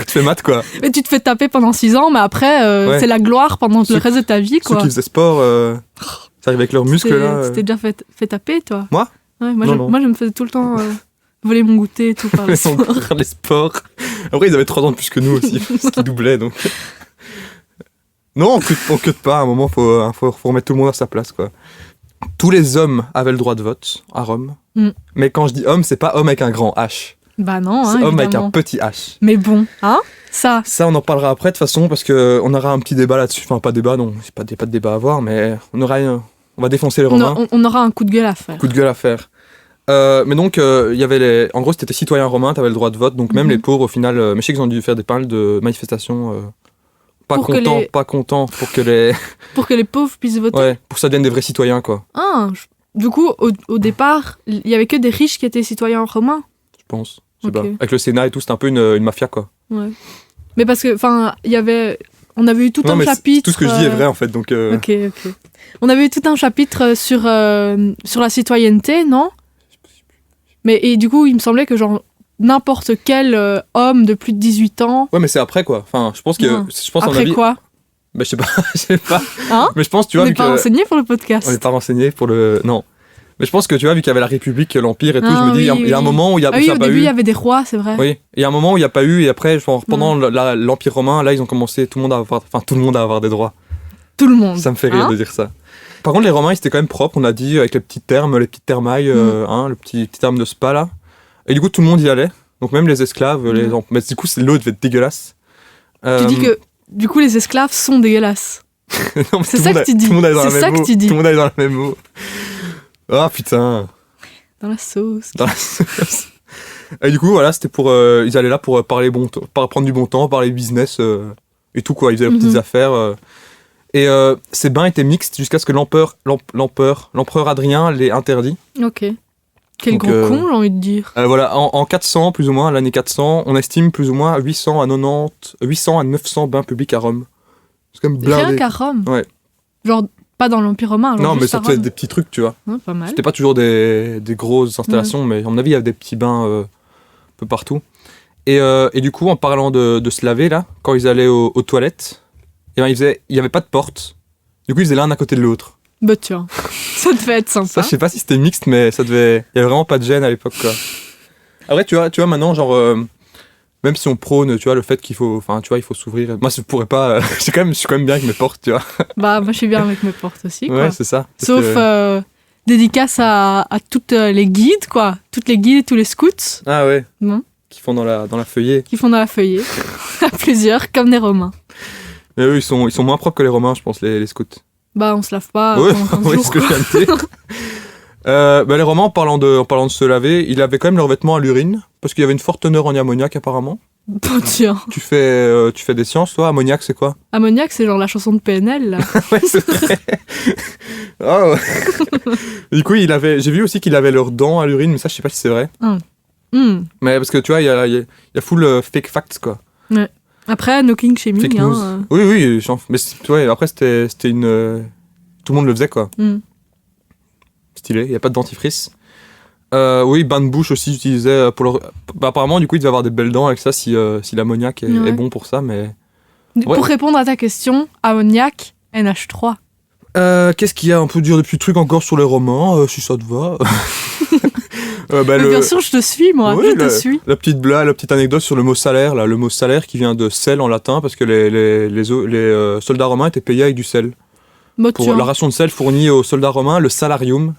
Speaker 1: tu fais maths, quoi.
Speaker 2: Mais tu te fais taper pendant 6 ans, mais après,
Speaker 1: Ouais.
Speaker 2: c'est la gloire pendant le reste de ta vie,
Speaker 1: Ceux
Speaker 2: quoi.
Speaker 1: qui faisaient sport, ça arrive avec leurs muscles, là.
Speaker 2: Tu t'es déjà fait taper, toi?
Speaker 1: Moi
Speaker 2: Ouais,
Speaker 1: Non.
Speaker 2: moi, je me faisais tout le temps voler mon goûter et tout par le
Speaker 1: Les
Speaker 2: sport.
Speaker 1: les sports. Après, ils avaient 3 ans de plus que nous aussi, ce qui doublait, donc. Non, on cut pas. À un moment, faut remettre tout le monde à sa place, quoi. Tous les hommes avaient le droit de vote à Rome.
Speaker 2: Mm.
Speaker 1: Mais quand je dis homme, c'est pas homme avec un grand H.
Speaker 2: Bah non,
Speaker 1: C'est
Speaker 2: hein,
Speaker 1: homme avec
Speaker 2: évidemment.
Speaker 1: un petit H.
Speaker 2: Mais bon, hein, ça.
Speaker 1: Ça, on en parlera après, de toute façon, parce qu'on aura un petit débat là-dessus. Enfin, pas débat, non. C'est pas de débat à avoir, mais on va défoncer les Romains.
Speaker 2: On aura un coup de gueule à faire.
Speaker 1: Coup de gueule à faire. Mais donc, il y avait en gros, si t'étais citoyen romain, t'avais le droit de vote, donc même
Speaker 2: Mhm.
Speaker 1: les pauvres, au final, mais je sais qu'ils ont dû faire pas mal de manifestations, pas
Speaker 2: Pour que
Speaker 1: contents pour que les,
Speaker 2: Pour que les pauvres puissent voter.
Speaker 1: ouais, pour que ça devienne des vrais citoyens, quoi.
Speaker 2: Ah, du coup, au départ, il y avait que des riches qui étaient citoyens romains.
Speaker 1: Je pense. Je sais
Speaker 2: Ok.
Speaker 1: pas. Avec le Sénat et tout, c'était un peu une mafia, quoi.
Speaker 2: Ouais. Mais parce que, enfin, on avait eu tout
Speaker 1: Non,
Speaker 2: un
Speaker 1: mais
Speaker 2: chapitre.
Speaker 1: tout ce que je dis est vrai, en fait, donc...
Speaker 2: Ok. On avait eu tout un chapitre sur la citoyenneté, non? Mais et du coup, il me semblait que genre n'importe quel homme de plus de 18 ans.
Speaker 1: Ouais, mais c'est après, quoi. Enfin, je pense que...
Speaker 2: Non.
Speaker 1: Je pense, à mon
Speaker 2: Après
Speaker 1: avis...
Speaker 2: quoi?
Speaker 1: Bah, je sais pas, je sais pas.
Speaker 2: Hein?
Speaker 1: Mais je pense, tu
Speaker 2: On
Speaker 1: vois,
Speaker 2: n'est
Speaker 1: vu
Speaker 2: pas
Speaker 1: que...
Speaker 2: renseigné pour le podcast.
Speaker 1: On n'est pas renseigné pour le... Non. Mais je pense que, tu vois, vu qu'il y avait la République, l'Empire et tout,
Speaker 2: Ah,
Speaker 1: je me dis,
Speaker 2: oui,
Speaker 1: il y a un
Speaker 2: oui.
Speaker 1: moment où il y a,
Speaker 2: Ah
Speaker 1: où
Speaker 2: oui,
Speaker 1: ça a
Speaker 2: au
Speaker 1: pas
Speaker 2: début,
Speaker 1: eu...
Speaker 2: il y avait des rois, c'est vrai.
Speaker 1: Oui, il y a un moment où il n'y a pas eu, et après, genre, pendant l'Empire romain, là, ils ont commencé, tout le monde à avoir des droits.
Speaker 2: Tout le monde.
Speaker 1: Ça me fait rire
Speaker 2: Hein?
Speaker 1: de dire ça. Par contre, les Romains, ils étaient quand même propres, on a dit, avec les petites petites thermailles, le petit terme de spa, là. Et du coup, tout le monde y allait. Donc même les esclaves, mais du coup, l'eau devait être dégueulasse.
Speaker 2: Tu dis que, du coup, les esclaves sont dégueulasses.
Speaker 1: Non, mais
Speaker 2: C'est
Speaker 1: tout
Speaker 2: ça
Speaker 1: le monde
Speaker 2: que tu dis.
Speaker 1: Tout le monde allait dans
Speaker 2: C'est
Speaker 1: la même
Speaker 2: ça que
Speaker 1: eau.
Speaker 2: tu dis.
Speaker 1: Tout le monde allait dans la même eau. Ah, putain.
Speaker 2: Dans la sauce.
Speaker 1: Dans la sauce. Et du coup, voilà, c'était pour... ils allaient là pour parler prendre du bon temps, parler business et tout, quoi. Ils faisaient leurs petites affaires. Et ces bains étaient mixtes jusqu'à ce que l'empereur Adrien les interdit.
Speaker 2: Ok. Quel
Speaker 1: Donc,
Speaker 2: gros con, j'ai envie de dire.
Speaker 1: Voilà, en 400, plus ou moins, l'année 400, on estime plus ou moins 800 à 900 bains publics à Rome. C'est quand même blindé.
Speaker 2: Rien qu'à Rome.
Speaker 1: Ouais.
Speaker 2: Genre, pas dans l'Empire romain. Genre
Speaker 1: Non, mais
Speaker 2: juste
Speaker 1: ça
Speaker 2: à
Speaker 1: te fait
Speaker 2: Rome.
Speaker 1: des petits trucs, tu vois.
Speaker 2: Ouais, pas mal.
Speaker 1: C'était pas toujours des grosses installations, mais à mon avis, il y avait des petits bains un peu partout. Et du coup, en parlant de se laver, là, quand ils allaient aux toilettes, eh ben, il y avait pas de porte. Du coup, ils faisaient l'un à côté de l'autre.
Speaker 2: Bah tiens, ça devait être sympa.
Speaker 1: Ça, je sais pas si c'était mixte, mais ça devait... Il y avait vraiment pas de gêne à l'époque, quoi. Après, tu vois maintenant, genre... même si on prône, tu vois, le fait qu'il faut... Enfin, tu vois, il faut s'ouvrir. Moi, je pourrais pas... je suis quand même bien avec mes portes, tu vois.
Speaker 2: Bah, moi, je suis bien avec mes portes aussi, quoi.
Speaker 1: Ouais, c'est ça. Parce
Speaker 2: Sauf
Speaker 1: que-
Speaker 2: dédicace à toutes les guides, quoi. Toutes les guides et tous les scouts
Speaker 1: Ah ouais.
Speaker 2: Non.
Speaker 1: Qui font dans la feuillée.
Speaker 2: qui font dans la feuillée. À plusieurs, comme des Romains.
Speaker 1: Mais eux, ils sont moins propres que les Romains, je pense, les scouts.
Speaker 2: Bah, on se lave pas
Speaker 1: Ouais,
Speaker 2: pendant 15
Speaker 1: ouais,
Speaker 2: jours.
Speaker 1: c'est ce que je viens de dire. Les Romains, en parlant de se laver, ils avaient quand même leurs vêtements à l'urine, parce qu'il y avait une forte teneur en ammoniac, apparemment.
Speaker 2: Bon, tiens.
Speaker 1: Tu fais des sciences, toi? Ammoniac, c'est quoi?
Speaker 2: Ammoniac, c'est genre la chanson de PNL, là.
Speaker 1: Ouais, c'est vrai. Ah ouais. Du coup, j'ai vu aussi qu'il avait leurs dents à l'urine, mais ça, je sais pas si c'est vrai.
Speaker 2: Hmm.
Speaker 1: Mais parce que tu vois, il y a full fake facts, quoi.
Speaker 2: Après, no king shaming,
Speaker 1: Fake news.
Speaker 2: hein.
Speaker 1: Oui, mais tu vois, après, c'était une... Tout le monde le faisait, quoi. Stylé, il n'y a pas de dentifrice. Oui, bain de bouche aussi, j'utilisais pour leur... Bah, apparemment, du coup, il devait avoir des belles dents avec ça si l'ammoniac est bon pour ça, mais... Ouais.
Speaker 2: Pour répondre à ta question, ammoniac, NH3.
Speaker 1: Qu'est-ce qu'il y a un peu dire des petits trucs encore sur les romans, si ça te va?
Speaker 2: Mais bien sûr, je te suis, moi.
Speaker 1: Oui,
Speaker 2: je te suis.
Speaker 1: La petite blague, la petite anecdote sur le mot salaire, là, le mot salaire qui vient de sel en latin, parce que les soldats romains étaient payés avec du sel.
Speaker 2: Bah,
Speaker 1: Pour
Speaker 2: tiens.
Speaker 1: la ration de sel fournie aux soldats romains, le salarium,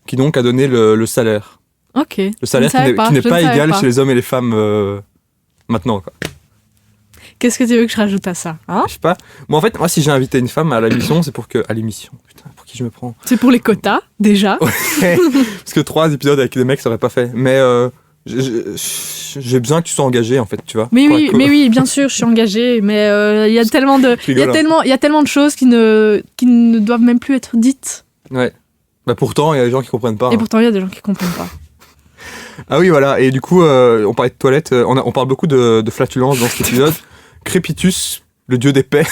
Speaker 1: qui donc a donné le salaire.
Speaker 2: Ok.
Speaker 1: Le salaire
Speaker 2: Je ne savais
Speaker 1: qui n'est
Speaker 2: je ne
Speaker 1: pas
Speaker 2: savais
Speaker 1: égal
Speaker 2: pas.
Speaker 1: chez les hommes et les femmes maintenant, quoi.
Speaker 2: Qu'est-ce que tu veux que je rajoute à ça, hein?
Speaker 1: Je sais pas. Moi, si j'ai invité une femme à l'émission, c'est pour que... À l'émission, putain, pour qui je me prends?
Speaker 2: C'est pour les quotas, déjà.
Speaker 1: Parce que 3 épisodes avec des mecs, ça aurait pas fait. Mais j'ai besoin que tu sois engagé, en fait, tu vois.
Speaker 2: Mais
Speaker 1: pour
Speaker 2: oui, mais oui, bien sûr, je suis engagée, mais il y a tellement de, il y a tellement de choses qui ne doivent même plus être dites.
Speaker 1: Ouais. Bah pourtant, il y a des gens qui comprennent pas.
Speaker 2: Et
Speaker 1: hein.
Speaker 2: pourtant, il y a des gens qui comprennent pas.
Speaker 1: Ah oui, voilà. Et du coup, on parlait de toilettes. On parle beaucoup de flatulences dans cet épisode. Crépitus, le dieu des paix.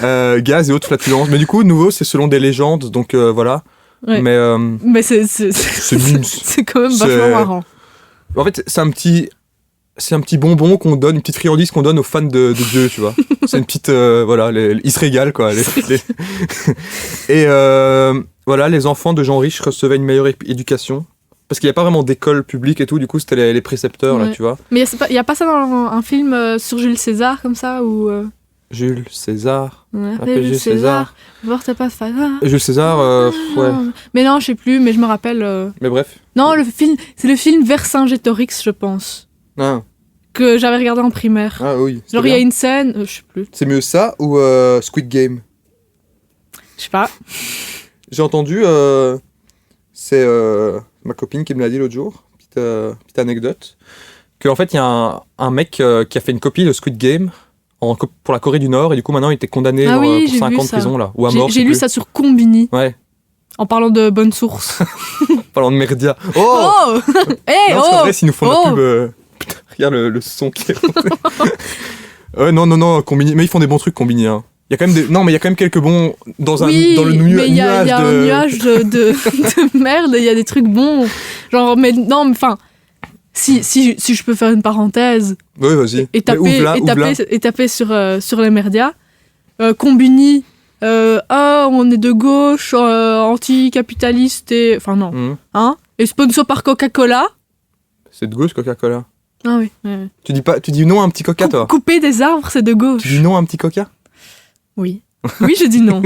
Speaker 1: Gaz et autres flatulences. Mais du coup, nouveau, c'est selon des légendes. Donc voilà.
Speaker 2: Ouais.
Speaker 1: Mais
Speaker 2: c'est
Speaker 1: nul.
Speaker 2: c'est quand même
Speaker 1: C'est-
Speaker 2: vachement marrant.
Speaker 1: En fait, c'est un petit bonbon qu'on donne, une petite friandise qu'on donne aux fans de Dieu, tu vois. C'est une petite... voilà, ils se régalent, quoi. Et voilà, les enfants de gens riches recevaient une meilleure éducation. Parce qu'il n'y a pas vraiment d'école publique et tout, du coup, c'était les précepteurs, là,
Speaker 2: Ouais.
Speaker 1: tu vois.
Speaker 2: Mais il y a pas ça dans un film sur Jules César, comme ça, où...
Speaker 1: Jules César.
Speaker 2: Ouais,
Speaker 1: Appelez Jules César.
Speaker 2: Porte pas Fada.
Speaker 1: Jules César, ouais.
Speaker 2: Mais non, je sais plus, mais je me rappelle...
Speaker 1: Mais bref.
Speaker 2: Non, c'est le film Vercingétorix, je pense,
Speaker 1: Ah,
Speaker 2: que j'avais regardé en primaire.
Speaker 1: oui.
Speaker 2: Genre, il y a une scène... je sais plus.
Speaker 1: C'est mieux ça ou Squid Game?
Speaker 2: Je sais pas.
Speaker 1: J'ai entendu, c'est ma copine qui me l'a dit l'autre jour, petite anecdote, qu'en fait il y a un mec qui a fait une copie de Squid Game pour la Corée du Nord et du coup maintenant il était condamné
Speaker 2: Ah oui,
Speaker 1: pour
Speaker 2: j'ai
Speaker 1: 5
Speaker 2: vu
Speaker 1: ans de
Speaker 2: ça.
Speaker 1: prison là, ou à mort.
Speaker 2: J'ai lu ça sur Combini.
Speaker 1: Ouais.
Speaker 2: En parlant de bonnes sources.
Speaker 1: Parlant de Merdia.
Speaker 2: Oh Hey,
Speaker 1: non,
Speaker 2: oh
Speaker 1: c'est vrai, s'ils nous font
Speaker 2: Oh
Speaker 1: la pub... Putain, regarde le son qui est monté. Non, Combini. Mais ils font des bons trucs, Combini. Hein. Il y a quand même non, mais il y a quand même quelques bons dans le
Speaker 2: mais il y a
Speaker 1: nuage
Speaker 2: un nuage de merde, il y a des trucs bons. Genre, mais non, mais enfin, si je peux faire une parenthèse
Speaker 1: Oui, vas-y.
Speaker 2: et
Speaker 1: Mais
Speaker 2: taper sur les merdias, Combini, on est de gauche, anticapitaliste et... Enfin non, hein, et sponsor par Coca-Cola.
Speaker 1: C'est de gauche, Coca-Cola.
Speaker 2: Ah oui. Ouais.
Speaker 1: Tu dis non à un petit Coca, toi.
Speaker 2: Couper des arbres, c'est de gauche.
Speaker 1: Tu dis non à un petit Coca.
Speaker 2: Oui. Oui, je dis non.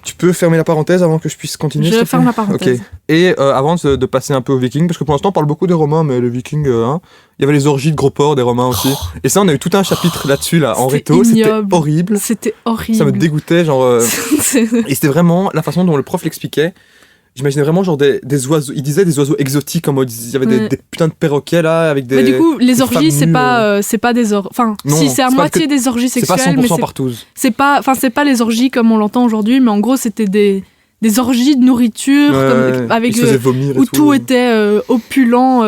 Speaker 1: Tu peux fermer la parenthèse avant que je puisse continuer?
Speaker 2: Je ferme la parenthèse.
Speaker 1: Ok. Et avant de passer un peu aux Vikings, parce que pour l'instant on parle beaucoup des Romains, mais les Vikings, il y avait les orgies de gros porcs des Romains aussi. Et ça, on a eu tout un chapitre là-dessus, là, en réto. C'était horrible.
Speaker 2: C'était horrible.
Speaker 1: Ça me dégoûtait, genre. Et c'était vraiment la façon dont le prof l'expliquait. J'imaginais vraiment genre des oiseaux. Il disait des oiseaux exotiques, en mode il y avait des putains de perroquets là avec des.
Speaker 2: Mais du coup, les orgies, c'est pas des orgies. Enfin,
Speaker 1: non,
Speaker 2: si c'est à moitié des orgies sexuelles,
Speaker 1: c'est pas 100%
Speaker 2: mais
Speaker 1: partout.
Speaker 2: C'est pas les orgies comme on l'entend aujourd'hui, mais en gros, c'était des orgies de nourriture avec
Speaker 1: ils se faisaient vomir et
Speaker 2: où tout était opulent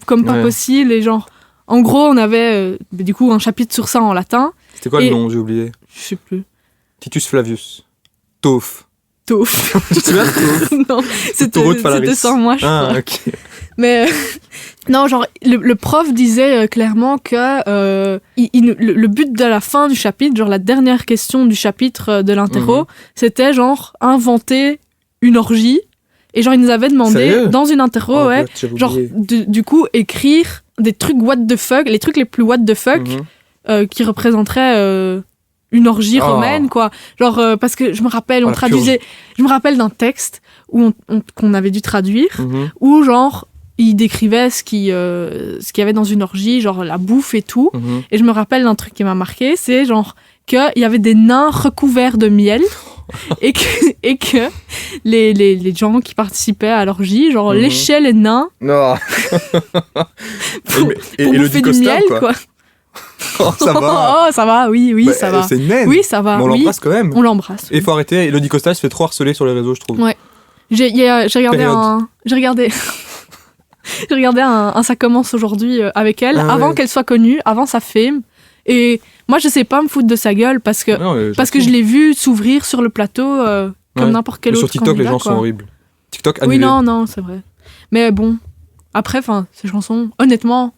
Speaker 2: comme pas possible et genre. En gros, on avait du coup un chapitre sur ça en latin.
Speaker 1: C'était quoi le nom? J'ai oublié.
Speaker 2: Je sais plus.
Speaker 1: Titus Flavius. Tauf.
Speaker 2: Tu te souviens? Non, c'était sans moi, je crois.
Speaker 1: Ok.
Speaker 2: Mais non, genre le prof disait clairement que le but de la fin du chapitre, genre la dernière question du chapitre de l'interro, c'était genre inventer une orgie. Et genre il nous avait demandé dans une interro, genre du coup écrire des trucs what the fuck, les trucs les plus what the fuck qui représenteraient une orgie romaine, quoi. Genre, parce que je me rappelle, je me rappelle d'un texte qu'on avait dû traduire, où genre, il décrivait ce qu'il y avait dans une orgie, genre la bouffe et tout. Et je me rappelle d'un truc qui m'a marqué, c'est genre qu'il y avait des nains recouverts de miel et que les gens qui participaient à l'orgie, genre, léchaient les nains pour bouffer du miel, quoi.
Speaker 1: Oh, ça va.
Speaker 2: Oh, ça va, oui, bah, ça va.
Speaker 1: C'est une naine.
Speaker 2: Oui, ça va.
Speaker 1: Mais on l'embrasse quand même.
Speaker 2: On l'embrasse.
Speaker 1: Et il faut arrêter. Elodie Costa se fait trop harceler sur les réseaux, je trouve.
Speaker 2: Ouais. J'ai regardé un Ça commence aujourd'hui avec elle, avant qu'elle soit connue, avant sa fame. Et moi, je sais pas me foutre de sa gueule parce que je l'ai vue s'ouvrir sur le plateau comme n'importe quel autre
Speaker 1: candidat. Sur TikTok, les gens sont horribles. TikTok annulé.
Speaker 2: Oui, non, c'est vrai. Mais bon, après, ces chansons, honnêtement,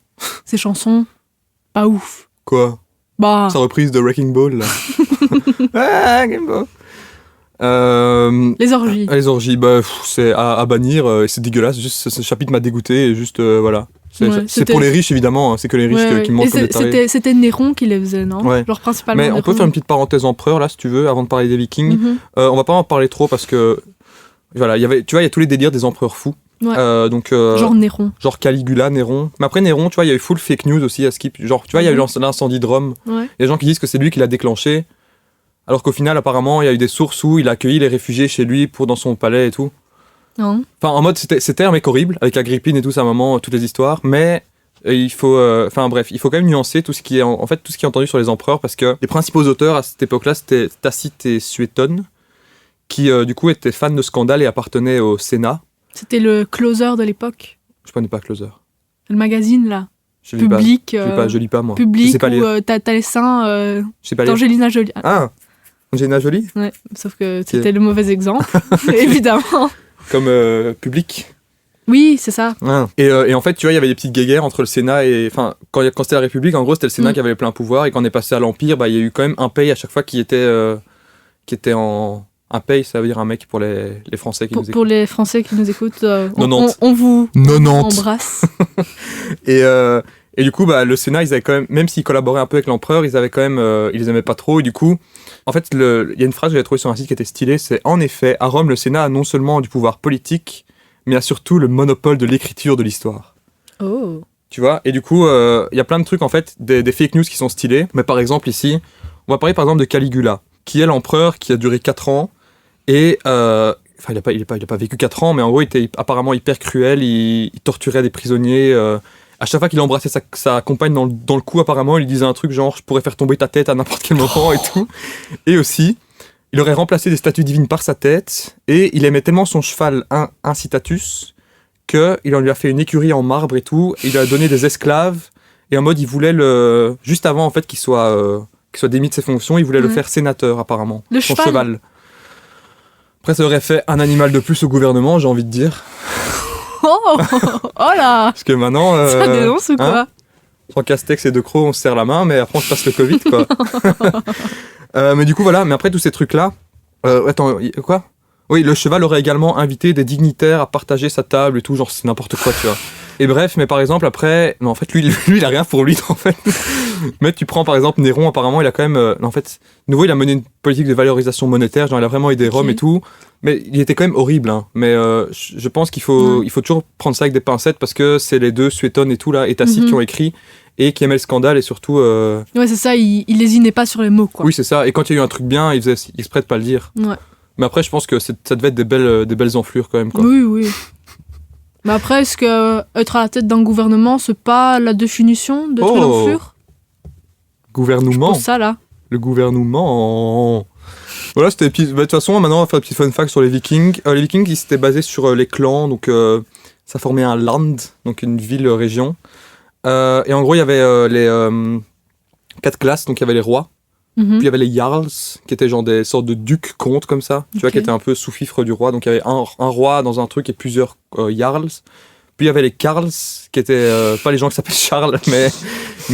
Speaker 2: ces chansons, pas ouf.
Speaker 1: Quoi?
Speaker 2: Bah.
Speaker 1: Sa reprise de Wrecking Ball, là. Wrecking Ball.
Speaker 2: Les orgies.
Speaker 1: Les orgies, c'est à bannir, c'est dégueulasse. Juste, ce chapitre m'a dégoûté, et juste, voilà. C'est pour les riches, évidemment, c'est que les riches qui mangent comme des tarés.
Speaker 2: C'était Néron qui les faisait, non? Genre principalement.
Speaker 1: Mais on peut faire une petite parenthèse empereur, là, si tu veux, avant de parler des Vikings. On va pas en parler trop, parce que, voilà, il y a tous les délires des empereurs fous.
Speaker 2: Ouais. Genre Néron.
Speaker 1: Genre Caligula, Néron. Mais après Néron, tu vois, il y a eu full fake news aussi à Skip. Genre, tu vois, il y a eu l'incendie de Rome. Il y a des gens qui disent que c'est lui qui l'a déclenché. Alors qu'au final, apparemment, il y a eu des sources où il a accueilli les réfugiés chez lui dans son palais et tout.
Speaker 2: Non.
Speaker 1: Enfin, en mode, c'était un mec horrible, avec Agrippine et tout, sa maman, toutes les histoires. Mais il faut... bref, il faut quand même nuancer tout ce qui est tout ce qui est entendu sur les empereurs, parce que les principaux auteurs à cette époque-là, c'était Tacite et Suétone, qui du coup étaient fans de Scandale et appartenaient au Sénat.
Speaker 2: C'était le closer de l'époque.
Speaker 1: Je connais pas Closer.
Speaker 2: Le magazine, là.
Speaker 1: Je lis pas, moi.
Speaker 2: Public, où t'as les seins d'Angelina Jolie.
Speaker 1: Ah, Angelina Jolie?
Speaker 2: Ouais, sauf que c'était le mauvais exemple, évidemment.
Speaker 1: Comme Public?
Speaker 2: Oui, c'est ça.
Speaker 1: Ah. Et en fait, tu vois, il y avait des petites guéguerres entre le Sénat et... Enfin, quand c'était la République, en gros, c'était le Sénat qui avait les pleins pouvoirs, et quand on est passé à l'Empire, il y a eu quand même un pays à chaque fois qui était en... Un paye, ça veut dire un mec pour les Français qui nous écoutent.
Speaker 2: Pour les Français qui nous écoutent,
Speaker 1: on
Speaker 2: vous embrasse.
Speaker 1: Et du coup, le Sénat, ils avaient quand même s'ils collaboraient un peu avec l'empereur, ils avaient quand même, ils les aimaient pas trop. Et du coup, en fait, il y a une phrase que j'avais trouvée sur un site qui était stylée, c'est « En effet, à Rome, le Sénat a non seulement du pouvoir politique, mais a surtout le monopole de l'écriture de l'histoire. »
Speaker 2: Oh.
Speaker 1: Tu vois? Et du coup, il y a plein de trucs, en fait, des fake news qui sont stylés. Mais par exemple, ici, on va parler par exemple de Caligula, qui est l'empereur qui a duré 4 ans. Et il a pas vécu 4 ans, mais en gros, il était apparemment hyper cruel. Il torturait des prisonniers. À chaque fois qu'il embrassait sa compagne dans le cou, apparemment, il disait un truc genre « Je pourrais faire tomber ta tête à n'importe quel moment » et tout. Et aussi, Il aurait remplacé des statues divines par sa tête, et il aimait tellement son cheval Incitatus qu'il en lui a fait une écurie en marbre et tout, et il lui a donné des esclaves, et en mode il voulait juste avant en fait qu'il soit démis de ses fonctions, il voulait le faire sénateur apparemment.
Speaker 2: Le
Speaker 1: son
Speaker 2: cheval.
Speaker 1: cheval. Après ça aurait fait un animal de plus au gouvernement, j'ai envie de dire.
Speaker 2: Oh là.
Speaker 1: Parce que maintenant...
Speaker 2: Ça dénonce ou quoi?
Speaker 1: Sans Castex et De Croo, on se serre la main, mais après on se passe le Covid, quoi. Mais du coup, voilà. Mais après, tous ces trucs-là... attends, quoi? Oui, le cheval aurait également invité des dignitaires à partager sa table et tout, genre c'est n'importe quoi, tu vois. Et bref, mais par exemple, après... Non, en fait, lui il a rien pour lui, en fait. Mais tu prends, par exemple, Néron, apparemment, il a quand même... en fait, de nouveau, il a mené une politique de valorisation monétaire, genre il a vraiment aidé Rome et tout. Mais il était quand même horrible, hein. Mais je pense qu'il faut toujours prendre ça avec des pincettes, parce que c'est les deux, Suétone et tout, là, et Tacite qui ont écrit, et qui aimaient le scandale, et surtout...
Speaker 2: Ouais, c'est ça, il lésinait pas sur les mots, quoi.
Speaker 1: Oui, c'est ça. Et quand il y a eu un truc bien, il faisait exprès de pas le dire.
Speaker 2: Ouais.
Speaker 1: Mais après, je pense que ça devait être des belles enflures, quand même, quoi.
Speaker 2: Oui. Mais après, est-ce que être à la tête d'un gouvernement, c'est pas la définition d'être une enflure?
Speaker 1: Gouvernement.
Speaker 2: C'est ça, là.
Speaker 1: Le gouvernement. Voilà, c'était... De toute façon, maintenant, on va faire un petit fun fact sur les Vikings. Les Vikings, ils s'étaient basés sur les clans, donc ça formait un land, donc une ville-région. Et en gros, il y avait les 4 classes, donc il y avait les rois, puis il y avait les jarls, qui étaient genre des sortes de ducs comtes comme ça, tu vois, qui étaient un peu sous-fifres du roi. Donc il y avait un roi dans un truc et plusieurs jarls. Puis il y avait les carls, qui étaient pas les gens qui s'appellent Charles, mais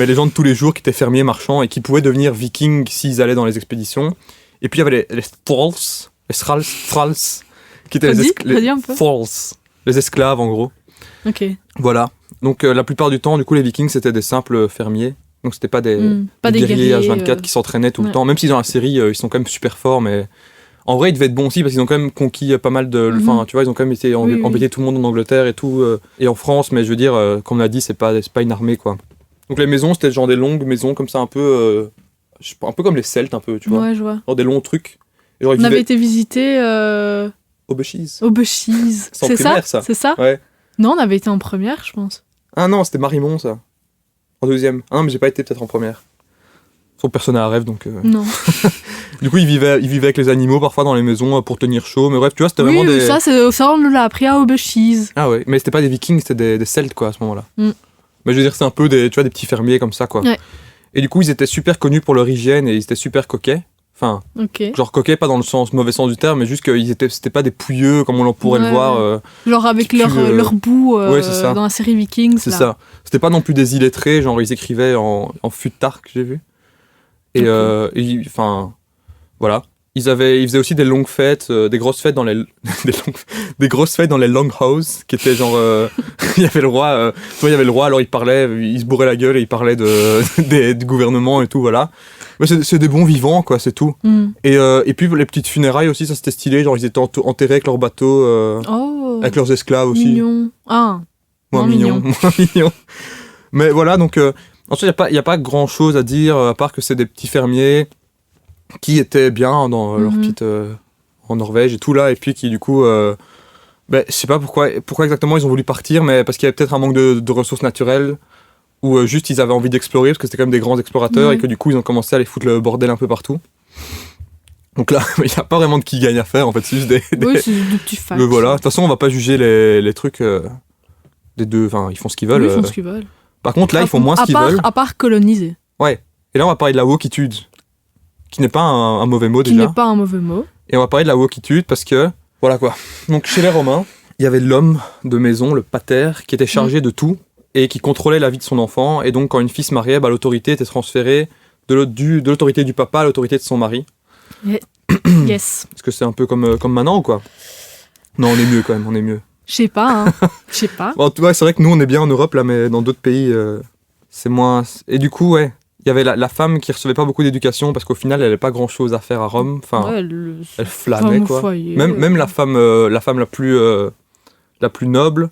Speaker 1: les gens de tous les jours qui étaient fermiers, marchands, et qui pouvaient devenir vikings s'ils allaient dans les expéditions. Et puis il y avait les thralls, qui étaient les esclaves en gros.
Speaker 2: Ok.
Speaker 1: Voilà. Donc la plupart du temps, du coup, les vikings, c'était des simples fermiers. Donc c'était pas des guerriers H24 qui s'entraînaient tout le temps. Même si dans la série, ils sont quand même super forts, mais en vrai, ils devaient être bons aussi parce qu'ils ont quand même conquis pas mal de... Enfin, tu vois, ils ont quand même été embêtés tout le monde en Angleterre et tout, et en France, mais je veux dire, comme on a dit, c'est pas une armée, quoi. Donc les maisons, c'était genre des longues maisons comme ça, un peu comme les Celtes, un peu, tu vois.
Speaker 2: Ouais, je vois.
Speaker 1: Genre des longs trucs. Et genre,
Speaker 2: on avait été visiter...
Speaker 1: Aubechies.
Speaker 2: C'est
Speaker 1: en primaire, ça.
Speaker 2: C'est ça?
Speaker 1: Ouais.
Speaker 2: Non, on avait été en première, je pense.
Speaker 1: Ah non, c'était Marimont, ça. En deuxième. Ah non, mais j'ai pas été peut-être en première. Son personne à rêve, donc...
Speaker 2: Non.
Speaker 1: Du coup, ils vivaient avec les animaux, parfois dans les maisons, pour tenir chaud. Mais bref, tu vois, c'était vraiment des...
Speaker 2: ça, on nous l'a appris à Aubechies.
Speaker 1: Ah ouais, mais c'était pas des Vikings, c'était des Celtes, quoi, à ce moment-là. Mais je veux dire, c'est un peu des petits fermiers comme ça, quoi.
Speaker 2: Ouais.
Speaker 1: Et du coup, ils étaient super connus pour leur hygiène et ils étaient super coquets. Enfin, genre coquets, pas dans le mauvais sens du terme, mais juste que c'était pas des pouilleux comme on pourrait le voir.
Speaker 2: Genre avec leur boue
Speaker 1: ça.
Speaker 2: dans la série Vikings.
Speaker 1: C'est ça. C'était pas non plus des illettrés, genre ils écrivaient en futark, j'ai vu. Et enfin, voilà. Ils faisaient aussi des longues fêtes, des grosses fêtes dans les des grosses fêtes dans les longhouses, qui étaient genre il y avait le roi, alors il parlait, il se bourrait la gueule et il parlait du gouvernement et tout, voilà. Mais c'est des bons vivants, quoi, c'est tout. Et puis les petites funérailles aussi, ça c'était stylé, genre ils étaient enterrés avec leur bateau, avec leurs esclaves aussi.
Speaker 2: Mignon. Ah.
Speaker 1: Moins mignon. Mais voilà, donc ensuite il y a pas grand chose à dire à part que c'est des petits fermiers qui étaient bien dans leur petite en Norvège et tout là, et puis qui du coup je sais pas pourquoi exactement ils ont voulu partir, mais parce qu'il y avait peut-être un manque de ressources naturelles, ou juste ils avaient envie d'explorer parce que c'était quand même des grands explorateurs, et que du coup ils ont commencé à aller foutre le bordel un peu partout. Donc là il n'y a pas vraiment de qui gagne à faire en fait, c'est juste des
Speaker 2: oui, c'est des petits facts.
Speaker 1: Voilà, de toute façon on va pas juger les trucs des deux, enfin ils font ce qu'ils veulent.
Speaker 2: Oui, ils font ce qu'ils veulent.
Speaker 1: Par contre là ils font moins ce qu'ils veulent.
Speaker 2: À part coloniser.
Speaker 1: Ouais. Et là on va parler de la wokitude, qui n'est pas un mauvais mot déjà.
Speaker 2: Qui n'est pas un mauvais mot.
Speaker 1: Et on va parler de la wokitude parce que, voilà quoi. Donc chez les Romains, il y avait l'homme de maison, le pater, qui était chargé de tout et qui contrôlait la vie de son enfant. Et donc quand une fille se mariait, l'autorité était transférée de l'autorité du papa à l'autorité de son mari.
Speaker 2: Yes.
Speaker 1: Est-ce que c'est un peu comme maintenant ou quoi? Non, on est mieux quand même, on est mieux.
Speaker 2: Je sais pas, hein. Je sais pas.
Speaker 1: Bon, c'est vrai que nous on est bien en Europe là, mais dans d'autres pays, c'est moins... Et du coup, ouais. Il y avait la femme qui recevait pas beaucoup d'éducation parce qu'au final, elle n'avait pas grand-chose à faire à Rome. Enfin, elle flânait, quoi.
Speaker 2: Foyer,
Speaker 1: même la femme la plus noble,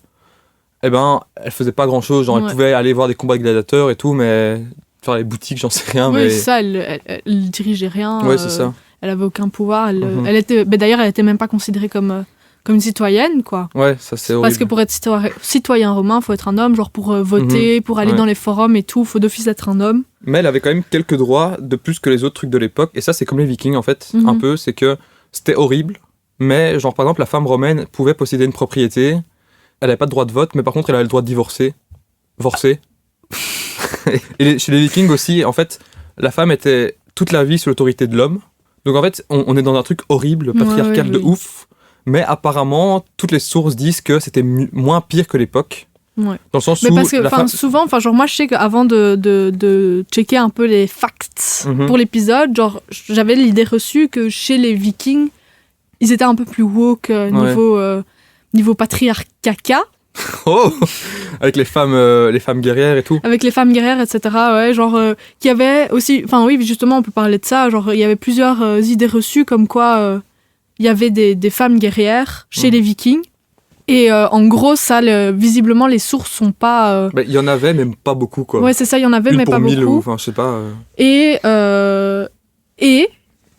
Speaker 1: eh ben, elle faisait pas grand-chose. Genre, elle pouvait aller voir des combats de gladiateurs et tout, mais faire les boutiques, j'en sais rien.
Speaker 2: Oui,
Speaker 1: mais...
Speaker 2: c'est ça, elle dirigeait rien.
Speaker 1: Ouais, c'est ça.
Speaker 2: Elle avait aucun pouvoir. D'ailleurs, elle était même pas considérée comme comme une citoyenne, quoi.
Speaker 1: Ouais, ça c'est horrible.
Speaker 2: Parce que pour être citoyen romain, faut être un homme, genre pour voter, pour aller dans les forums et tout, faut d'office être un homme.
Speaker 1: Mais elle avait quand même quelques droits de plus que les autres trucs de l'époque. Et ça, c'est comme les Vikings, en fait, un peu. C'est que c'était horrible. Mais, genre, par exemple, la femme romaine pouvait posséder une propriété. Elle n'avait pas de droit de vote, mais par contre, elle avait le droit de divorcer. Et chez les Vikings aussi, en fait, la femme était toute la vie sous l'autorité de l'homme. Donc, en fait, on est dans un truc horrible, patriarcal de ouf. Mais apparemment, toutes les sources disent que c'était moins pire que l'époque.
Speaker 2: Ouais.
Speaker 1: Dans le sens
Speaker 2: mais
Speaker 1: où
Speaker 2: parce que souvent, genre moi je sais qu'avant de checker un peu les facts pour l'épisode, genre j'avais l'idée reçue que chez les Vikings, ils étaient un peu plus woke niveau patriarcat.
Speaker 1: Oh, avec les femmes guerrières et tout.
Speaker 2: Avec les femmes guerrières, etc. Ouais, genre qu'il y avait aussi, enfin oui, justement on peut parler de ça. Genre il y avait plusieurs idées reçues comme quoi il y avait des femmes guerrières chez les Vikings. Et en gros, ça, visiblement, les sources sont pas...
Speaker 1: Il y en avait, mais pas beaucoup, quoi.
Speaker 2: Ouais, c'est ça, il y en avait, mais pas beaucoup.
Speaker 1: 1000 ou, enfin, je sais pas.
Speaker 2: Et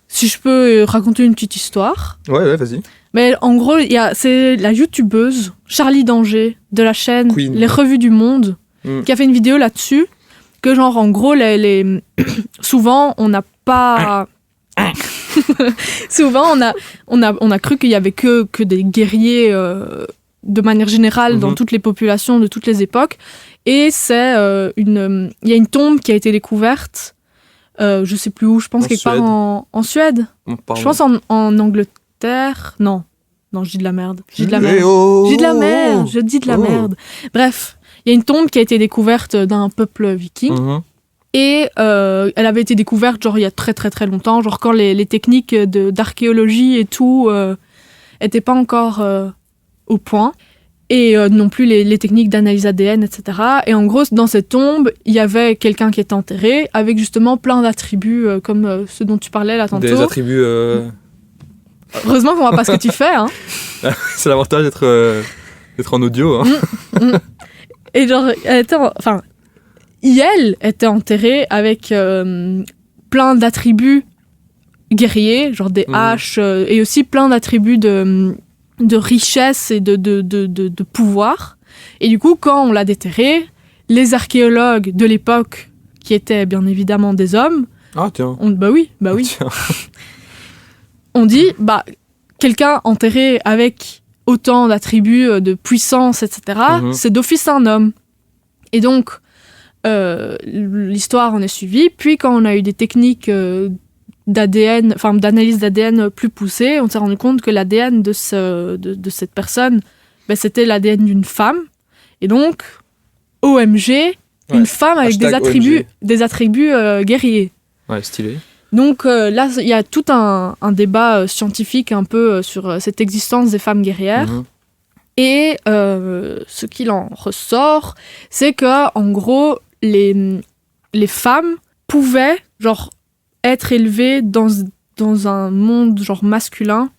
Speaker 2: si je peux raconter une petite histoire...
Speaker 1: Ouais, vas-y.
Speaker 2: Mais en gros, c'est la youtubeuse Charlie Danger, de la chaîne
Speaker 1: Queen.
Speaker 2: Les Revues du Monde, qui a fait une vidéo là-dessus, que genre, en gros, souvent, on n'a pas... Souvent, on a cru qu'il y avait que des guerriers de manière générale dans toutes les populations de toutes les époques. Et c'est il y a une tombe qui a été découverte, je sais plus où, je pense quelque part en Suède. Je pense en Angleterre. Non, je dis de la merde. Je dis de la merde. Bref, il y a une tombe qui a été découverte d'un peuple viking. Et elle avait été découverte genre il y a très très très longtemps, genre quand les techniques d'archéologie et tout étaient pas encore au point, et non plus les techniques d'analyse ADN, etc. Et en gros, dans cette tombe, il y avait quelqu'un qui était enterré avec justement plein d'attributs comme ceux dont tu parlais là tantôt.
Speaker 1: Des attributs...
Speaker 2: Heureusement qu'on voit pas ce que tu fais, hein.
Speaker 1: C'est l'avantage d'être en audio, hein.
Speaker 2: Et genre, elle était enterrée avec plein d'attributs guerriers, genre des haches, et aussi plein d'attributs de richesse et de pouvoir. Et du coup, quand on l'a déterrée, les archéologues de l'époque, qui étaient bien évidemment des hommes, bah oui, on dit, quelqu'un enterré avec autant d'attributs de puissance, etc., c'est d'office un homme. Et donc, l'histoire en est suivie. Puis quand on a eu des techniques d'analyse d'ADN plus poussées, on s'est rendu compte que l'ADN de cette personne, c'était l'ADN d'une femme. Et donc, OMG, une femme avec des attributs guerriers.
Speaker 1: Ouais, stylé.
Speaker 2: Donc là, il y a tout un débat scientifique un peu sur cette existence des femmes guerrières. Et ce qu'il en ressort, c'est que en gros, les femmes pouvaient genre être élevées dans un monde genre masculin,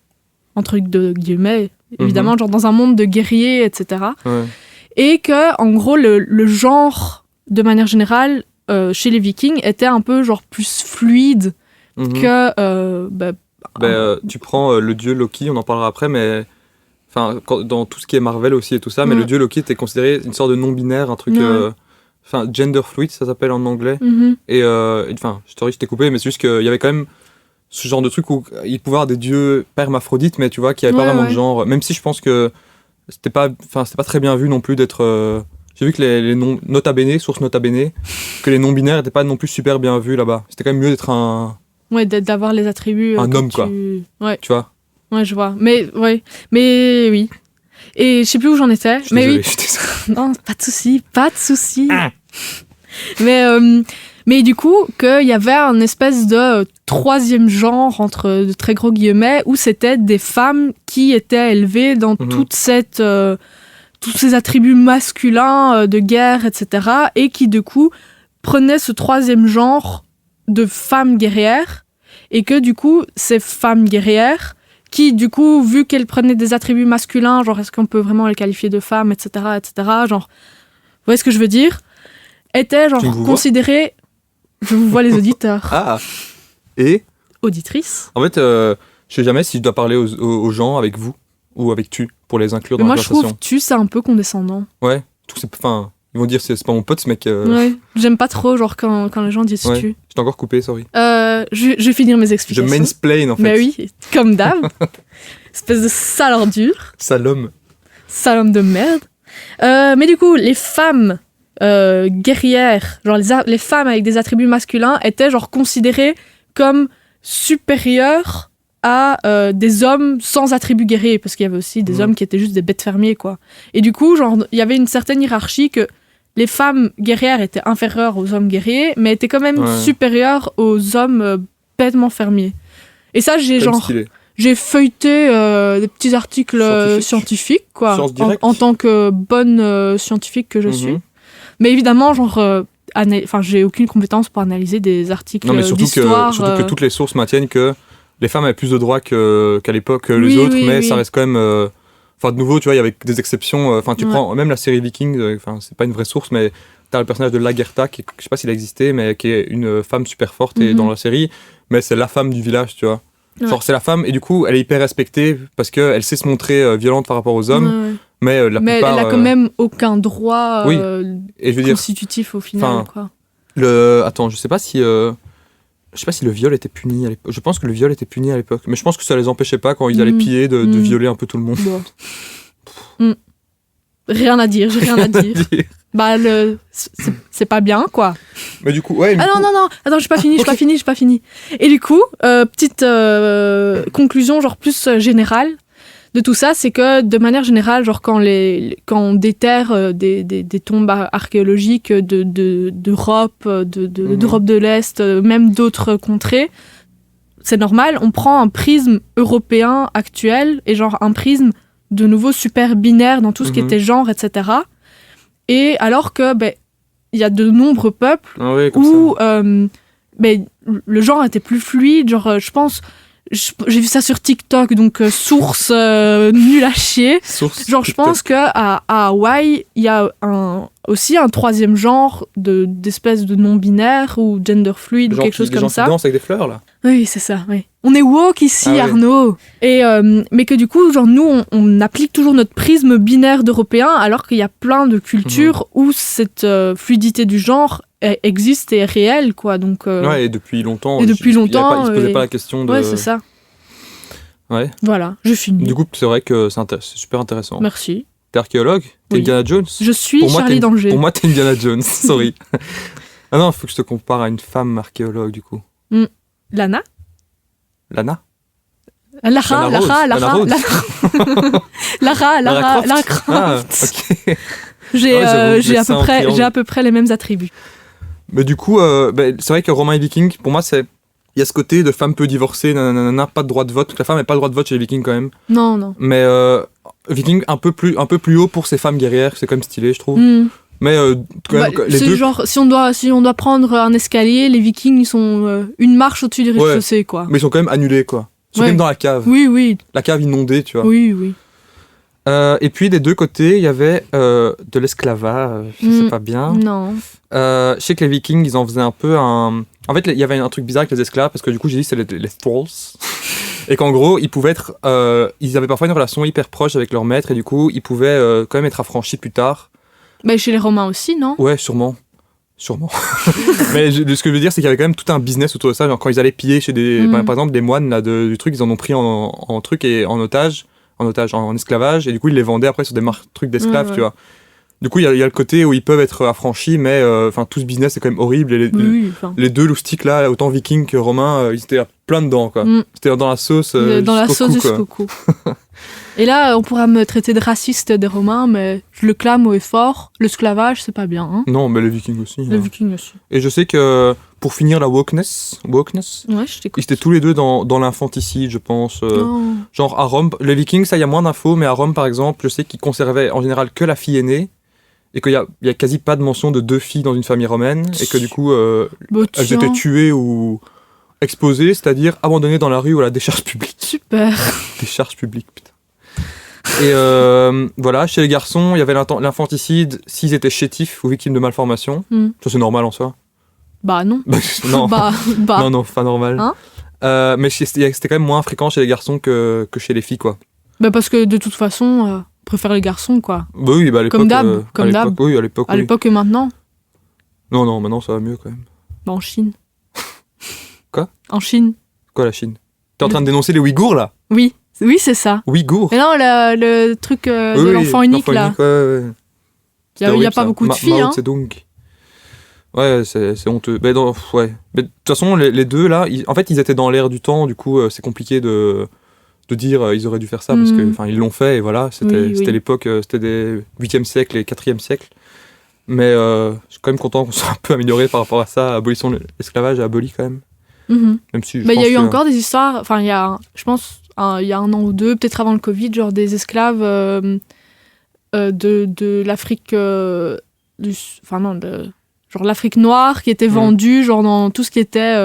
Speaker 2: entre guillemets, évidemment, genre dans un monde de guerriers, etc. Ouais. Et que en gros, le genre, de manière générale, chez les Vikings, était un peu genre plus fluide que...
Speaker 1: tu prends le dieu Loki, on en parlera après, mais... Enfin, dans tout ce qui est Marvel aussi et tout ça, mais le dieu Loki était considéré une sorte de non-binaire, un truc... gender fluid, ça s'appelle en anglais. Et je t'ai coupé, mais c'est juste qu'il y avait quand même ce genre de truc où il pouvait avoir des dieux permaphrodites, mais tu vois, qui n'avaient pas vraiment de genre. Même si je pense que c'était pas très bien vu non plus d'être... J'ai vu que les noms nota bene, source nota bene, que les non-binaires n'étaient pas non plus super bien vus là-bas. C'était quand même mieux d'être un...
Speaker 2: Ouais, d'avoir les attributs...
Speaker 1: un homme, quoi.
Speaker 2: Ouais.
Speaker 1: Tu vois.
Speaker 2: Ouais, je vois. Mais oui. Et je sais plus où j'en étais.
Speaker 1: Je suis désolé.
Speaker 2: Non, pas de souci. Mais du coup, qu'il y avait un espèce de troisième genre, entre de très gros guillemets, où c'était des femmes qui étaient élevées dans tous ces attributs masculins de guerre, etc. Et qui, du coup, prenaient ce troisième genre de femmes guerrières. Et que, du coup, ces femmes guerrières... qui, du coup, vu qu'elles prenaient des attributs masculins, genre, est-ce qu'on peut vraiment les qualifier de femmes, etc., genre, vous voyez ce que je veux dire, étaient, genre, considérées... Je vous vois les auditeurs.
Speaker 1: Ah. Et
Speaker 2: auditrices.
Speaker 1: En fait, je sais jamais si je dois parler aux gens avec vous, ou avec tu pour les inclure
Speaker 2: Mais
Speaker 1: dans
Speaker 2: moi,
Speaker 1: la
Speaker 2: je trouve
Speaker 1: conversation.
Speaker 2: tu, c'est un peu condescendant.
Speaker 1: Ouais, enfin, ils vont dire c'est pas mon pote ce mec.
Speaker 2: Ouais. J'aime pas trop, genre, quand les gens disent
Speaker 1: Ouais.
Speaker 2: tu.
Speaker 1: Je t'ai encore coupé, sorry.
Speaker 2: Je vais finir mes
Speaker 1: Je
Speaker 2: explications.
Speaker 1: mansplain en fait.
Speaker 2: Mais oui, comme d'hab. Espèce de sale ordure.
Speaker 1: Salom.
Speaker 2: Sale homme de merde. Mais du coup, les femmes guerrières, genre les femmes avec des attributs masculins, étaient genre considérées comme supérieures à des hommes sans attributs guerriers, parce qu'il y avait aussi des hommes qui étaient juste des bêtes fermiers, quoi. Et du coup, genre, il y avait une certaine hiérarchie que les femmes guerrières étaient inférieures aux hommes guerriers, mais étaient quand même supérieures aux hommes bêtement fermiers. Et ça, j'ai feuilleté des petits articles scientifiques, quoi, en tant que bonne scientifique que je suis. Mais évidemment, genre, j'ai aucune compétence pour analyser des articles d'histoire.
Speaker 1: Surtout que toutes les sources maintiennent que les femmes avaient plus de droits qu'à l'époque les autres, mais ça reste quand même... Enfin, de nouveau, tu vois, il y avait des exceptions. Enfin, tu prends même la série Viking, enfin, c'est pas une vraie source, mais t'as le personnage de Lagertha, qui, je sais pas s'il a existé, mais qui est une femme super forte et dans la série, mais c'est la femme du village, tu vois. Genre, c'est la femme, et du coup, elle est hyper respectée parce qu'elle sait se montrer violente par rapport aux hommes, mais la plupart...
Speaker 2: elle a quand même aucun droit
Speaker 1: et je veux
Speaker 2: constitutif au final, quoi.
Speaker 1: Attends, je sais pas si le viol était puni à l'époque. Je pense que le viol était puni à l'époque, mais je pense que ça les empêchait pas quand ils allaient piller de violer un peu tout le monde.
Speaker 2: Rien à dire, j'ai rien à dire. Bah, c'est pas bien, quoi.
Speaker 1: Mais du coup, ouais.
Speaker 2: Non, attends, j'ai pas fini. Et du coup, petite conclusion, genre plus générale de tout ça, c'est que de manière générale, genre quand on déterre des tombes archéologiques d'Europe, d'Europe de l'Est, même d'autres contrées, c'est normal, on prend un prisme européen actuel et genre un prisme de nouveau super binaire dans tout ce qui était genre, etc. Et alors que y a de nombreux peuples où le genre était plus fluide, genre je pense... J'ai vu ça sur TikTok, donc source nulle à chier. Genre, je pense qu'à Hawaï, il y a aussi un troisième genre d'espèce de non-binaire ou gender fluide ou quelque chose comme ça.
Speaker 1: Les gens qui dansent avec des fleurs, là.
Speaker 2: Oui, c'est ça, oui. On est woke ici, Arnaud. Et, mais que du coup, genre, nous, on applique toujours notre prisme binaire d'Européens, alors qu'il y a plein de cultures où cette fluidité du genre existe et est réelle, quoi. Donc,
Speaker 1: ouais, et depuis longtemps.
Speaker 2: Ils se
Speaker 1: posaient pas la question de...
Speaker 2: Ouais, c'est ça.
Speaker 1: Ouais.
Speaker 2: Voilà, je finis.
Speaker 1: Du coup, c'est vrai que c'est super intéressant.
Speaker 2: Merci.
Speaker 1: T'es archéologue? T'es Indiana Jones?
Speaker 2: Je suis Charlie Danger.
Speaker 1: Pour moi, t'es Indiana Jones, sorry. Ah non, il faut que je te compare à une femme archéologue, du coup.
Speaker 2: Lana?
Speaker 1: Lara. Ah, ok.
Speaker 2: J'ai à peu près les mêmes attributs.
Speaker 1: Mais du coup, c'est vrai que Romains et Vikings, pour moi, il y a ce côté de femme peu divorcée, pas de droit de vote, parce que la femme n'a pas le droit de vote chez les Vikings quand même.
Speaker 2: Non.
Speaker 1: Mais Vikings un peu plus haut pour ces femmes guerrières, c'est quand même stylé, je trouve. Mais quand même, les deux...
Speaker 2: genre, si on doit prendre un escalier, les Vikings, ils sont une marche au-dessus du rez-de-chaussée, quoi.
Speaker 1: Mais ils sont quand même annulés, quoi. Ils sont quand même dans la cave.
Speaker 2: Oui.
Speaker 1: La cave inondée, tu vois.
Speaker 2: Oui.
Speaker 1: Et puis des deux côtés, il y avait de l'esclavage, c'est pas bien.
Speaker 2: Non.
Speaker 1: Je sais que les Vikings, ils en faisaient un peu un... En fait, il y avait un truc bizarre avec les esclaves, parce que du coup, j'ai dit que c'était les thralls. Et qu'en gros, ils pouvaient être... ils avaient parfois une relation hyper proche avec leur maître, et du coup, ils pouvaient quand même être affranchis plus tard.
Speaker 2: Chez les Romains aussi, non?
Speaker 1: Ouais, sûrement. Mais ce que je veux dire, c'est qu'il y avait quand même tout un business autour de ça. Genre, quand ils allaient piller chez par exemple, des moines là, du truc, ils en ont pris en truc et en otage, en esclavage, et du coup, ils les vendaient après sur des trucs d'esclaves, tu vois. Du coup, il y a le côté où ils peuvent être affranchis, mais tout ce business est quand même horrible. Et les deux loustiques là, autant vikings que romains, ils étaient plein dedans, quoi. C'était dans la sauce.
Speaker 2: Dans la sauce du coco. Et là, on pourra me traiter de raciste des Romains, mais je le clame haut et fort. L'esclavage, c'est pas bien. Hein.
Speaker 1: Non, mais les Vikings aussi.
Speaker 2: Les Vikings aussi.
Speaker 1: Et je sais que pour finir la wokeness,
Speaker 2: ouais, je t'écoute.
Speaker 1: ils étaient tous les deux dans l'infanticide, je pense. Genre à Rome, les Vikings, ça, il y a moins d'infos, mais à Rome, par exemple, je sais qu'ils conservaient en général que la fille aînée. Et qu'il y a quasi pas de mention de deux filles dans une famille romaine. Et que du coup, elles étaient tuées ou exposées, c'est-à-dire abandonnées dans la rue ou à la décharge publique.
Speaker 2: Super.
Speaker 1: Décharge publique, putain. Et voilà, chez les garçons, il y avait l'infanticide s'ils étaient chétifs ou victimes de malformations. Ça, c'est normal en soi.
Speaker 2: Bah non.
Speaker 1: Non.
Speaker 2: Non,
Speaker 1: pas normal.
Speaker 2: Hein
Speaker 1: mais c'était quand même moins fréquent chez les garçons que chez les filles, quoi.
Speaker 2: Bah parce que de toute façon, on préfère les garçons, quoi.
Speaker 1: Bah oui, bah à l'époque.
Speaker 2: Comme d'hab, comme d'hab.
Speaker 1: Oui, à l'époque.
Speaker 2: À
Speaker 1: Oui.
Speaker 2: l'époque et maintenant,
Speaker 1: Non, maintenant ça va mieux quand même.
Speaker 2: bah en Chine.
Speaker 1: Quoi ?
Speaker 2: En Chine.
Speaker 1: Quoi, la Chine ? T'es en train de dénoncer les Ouïghours là ?
Speaker 2: Oui, c'est ça.
Speaker 1: Ouïghours ?
Speaker 2: Mais non, le truc de l'enfant unique, là.
Speaker 1: Unique, ouais.
Speaker 2: Il n'y a pas beaucoup de filles, hein.
Speaker 1: C'est donc. Ouais, c'est honteux. Mais ouais. Mais de toute façon, les deux là, en fait, ils étaient dans l'air du temps, du coup, c'est compliqué de dire ils auraient dû faire ça parce que ils l'ont fait et voilà, c'était l'époque, c'était des 8e siècle et 4e siècle. Mais je suis quand même content qu'on soit un peu amélioré par rapport à ça. Abolition de l'esclavage a aboli quand même. Même si
Speaker 2: il y a eu encore des histoires, enfin, je pense, il y a 1 an ou 2, peut-être avant le Covid, genre des esclaves de l'Afrique genre l'Afrique noire qui était vendue genre dans tout ce qui était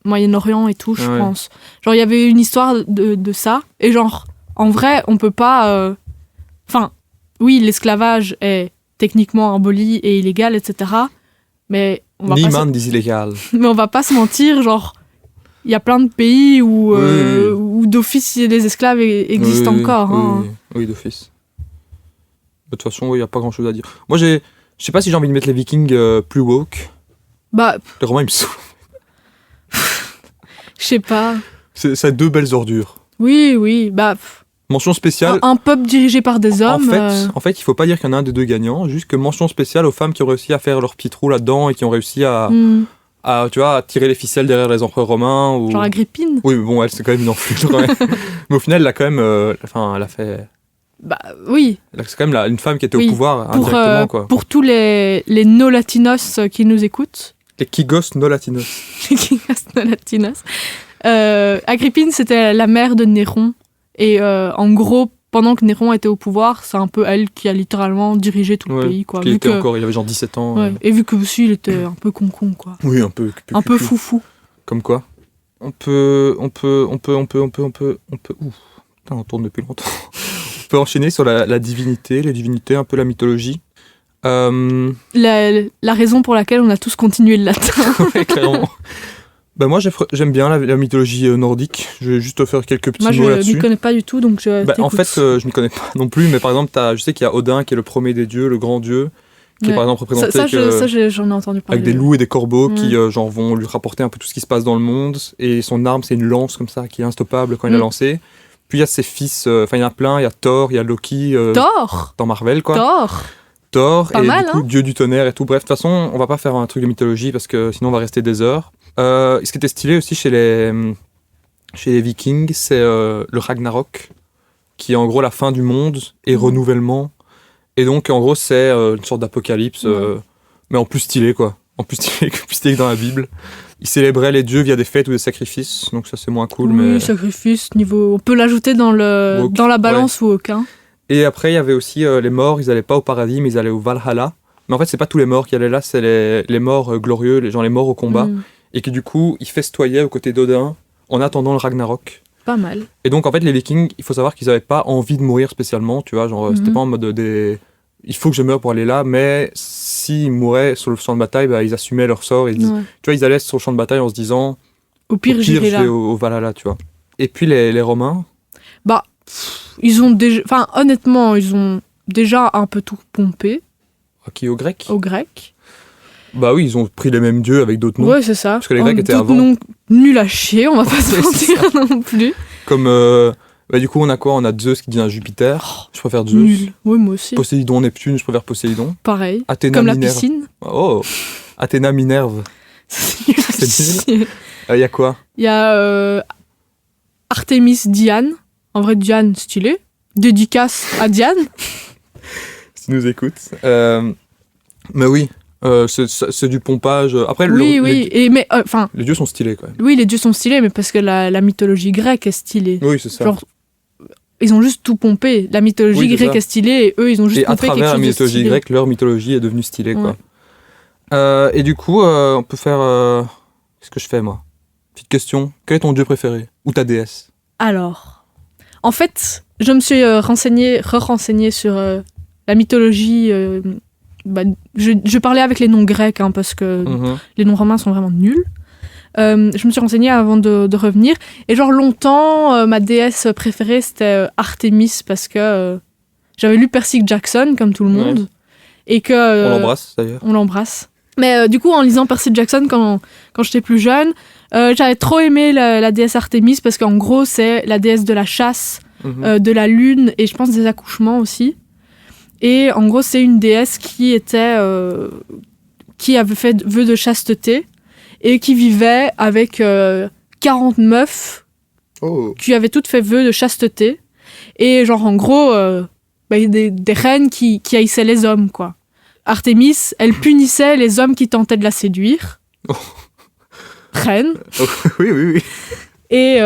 Speaker 2: Moyen-Orient et tout, je pense. Genre il y avait une histoire de ça et genre en vrai on peut pas oui, l'esclavage est techniquement aboli et illégal, etc. Mais on va mais on va pas se mentir, genre il y a plein de pays où d'office les esclaves existent encore.
Speaker 1: Oui, d'office. De toute façon, il n'y a pas grand chose à dire. Moi, je sais pas si j'ai envie de mettre les Vikings plus woke.
Speaker 2: Bah.
Speaker 1: Les Romains, ils me saoulent.
Speaker 2: Je sais pas.
Speaker 1: Ça a 2 belles ordures.
Speaker 2: Oui, bah.
Speaker 1: Mention spéciale.
Speaker 2: Un peuple dirigé par des hommes.
Speaker 1: En fait, il faut pas dire qu'il y en a un des 2 gagnants, juste que mention spéciale aux femmes qui ont réussi à faire leur petit trou là-dedans et qui ont réussi à tirer les ficelles derrière les empereurs romains. Ou...
Speaker 2: Genre Agrippine.
Speaker 1: Oui, mais bon, elle, c'est quand même une enflure. Mais au final, elle a quand même. Elle a fait.
Speaker 2: Bah oui.
Speaker 1: C'est quand même une femme qui était au pouvoir indirectement, quoi.
Speaker 2: Pour tous les no-latinos qui nous écoutent.
Speaker 1: Les Kigos no-latinos.
Speaker 2: Les Kigos no-latinos. Agrippine, c'était la mère de Néron. Et en gros, pendant que Néron était au pouvoir, c'est un peu elle qui a littéralement dirigé tout le pays, quoi.
Speaker 1: Il avait genre 17 ans.
Speaker 2: Ouais. Et vu que aussi, il était un peu con-con, quoi.
Speaker 1: Oui, un peu.
Speaker 2: Un peu foufou.
Speaker 1: Comme quoi. On peut. Ouh. Putain, on tourne depuis longtemps. On peut enchaîner sur la divinité, les divinités, un peu la mythologie.
Speaker 2: La raison pour laquelle on a tous continué le latin.
Speaker 1: Ouais, clairement. Bah moi j'aime bien la mythologie nordique. Je vais juste faire quelques petits mots là-dessus.
Speaker 2: Moi je m'y connais pas du tout, donc
Speaker 1: en fait je m'y connais pas non plus, mais par exemple je sais qu'il y a Odin qui est le premier des dieux, le grand dieu, qui est par exemple représenté
Speaker 2: j'en ai entendu parler.
Speaker 1: Avec des loups et des corbeaux qui genre vont lui rapporter un peu tout ce qui se passe dans le monde, et son arme c'est une lance comme ça qui est instoppable quand il a lancé. Puis il y a ses fils, il y en a plein, il y a Thor, il y a Loki.
Speaker 2: Thor
Speaker 1: dans Marvel, quoi.
Speaker 2: Thor
Speaker 1: pas et mal, du coup, dieu du tonnerre et tout. Bref, de toute façon, on va pas faire un truc de mythologie parce que sinon on va rester des heures. Ce qui était stylé aussi chez les Vikings, c'est le Ragnarok, qui est en gros la fin du monde et renouvellement. Et donc, en gros, c'est une sorte d'apocalypse, mais en plus stylé, quoi. En plus stylé que dans la Bible. Ils célébraient les dieux via des fêtes ou des sacrifices, donc ça c'est moins cool.
Speaker 2: Oui,
Speaker 1: mais...
Speaker 2: sacrifice, niveau... on peut l'ajouter dans la balance ou aucun.
Speaker 1: Et après, il y avait aussi les morts, ils allaient pas au paradis, mais ils allaient au Valhalla. Mais en fait, c'est pas tous les morts qui allaient là, c'est les morts glorieux, les morts au combat. Et que du coup, ils festoyaient aux côtés d'Odin en attendant le Ragnarok.
Speaker 2: Pas mal.
Speaker 1: Et donc, en fait, les Vikings, il faut savoir qu'ils avaient pas envie de mourir spécialement, tu vois, genre, c'était pas en mode il faut que je meure pour aller là, mais s'ils mouraient sur le champ de bataille, bah, ils assumaient leur sort. Et tu vois, ils allaient sur le champ de bataille en se disant
Speaker 2: au pire je vais
Speaker 1: au Valhalla, tu vois. Et puis les Romains,
Speaker 2: bah, ils ont déjà, enfin, honnêtement, ils ont déjà un peu tout pompé.
Speaker 1: Qui aux Grecs.
Speaker 2: Aux Grecs.
Speaker 1: Bah oui, ils ont pris les mêmes dieux avec d'autres noms.
Speaker 2: Ouais, c'est ça.
Speaker 1: Parce que les Grecs étaient avant.
Speaker 2: D'autres noms nuls à chier, on va pas se mentir non plus.
Speaker 1: Comme bah, du coup, on a quoi ? On a Zeus qui devient Jupiter. Je préfère Zeus.
Speaker 2: Nul. Oui, moi aussi.
Speaker 1: Poséidon, Neptune, je préfère Poséidon.
Speaker 2: Pareil.
Speaker 1: Athéna,
Speaker 2: comme
Speaker 1: Minerve.
Speaker 2: La piscine.
Speaker 1: Oh, Athéna, Minerve.
Speaker 2: C'est nul.
Speaker 1: Il y a quoi ?
Speaker 2: Il y a Artémis, Diane. En vrai, Diane, stylé. Dédicace à Diane.
Speaker 1: Si nous écoute. Mais oui, c'est du pompage. Après,
Speaker 2: oui. Mais
Speaker 1: les dieux sont stylés quand même.
Speaker 2: Oui, les dieux sont stylés, mais parce que la mythologie grecque est stylée.
Speaker 1: Oui, c'est ça.
Speaker 2: Genre, ils ont juste tout pompé. La mythologie grecque est stylée et eux, ils ont juste pompé quelque chose de stylé. Et à travers la
Speaker 1: mythologie grecque, leur mythologie est devenue stylée, quoi. Et du coup, on peut faire... Qu'est-ce que je fais, moi ? Petite question. Quel est ton dieu préféré ? Ou ta déesse ?
Speaker 2: Alors, en fait, je me suis renseignée sur la mythologie... je parlais avec les noms grecs, hein, parce que les noms romains sont vraiment nuls. Je me suis renseignée avant de revenir. Et genre longtemps, ma déesse préférée, c'était Artémis, parce que j'avais lu Percy Jackson, comme tout le monde.
Speaker 1: Ouais.
Speaker 2: Et que,
Speaker 1: On l'embrasse d'ailleurs.
Speaker 2: on l'embrasse. Mais du coup, en lisant Percy Jackson quand j'étais plus jeune, j'avais trop aimé la déesse Artémis, parce qu'en gros, c'est la déesse de la chasse, de la lune, et je pense des accouchements aussi. Et en gros, c'est une déesse qui avait fait vœu de chasteté et qui vivait avec 40 meufs
Speaker 1: Oh.
Speaker 2: qui avaient toutes fait vœu de chasteté. Et genre, en gros, des reines qui haïssaient les hommes, quoi. Artémis, elle punissait les hommes qui tentaient de la séduire.
Speaker 1: Oh.
Speaker 2: Reine.
Speaker 1: Oh, oui.
Speaker 2: Et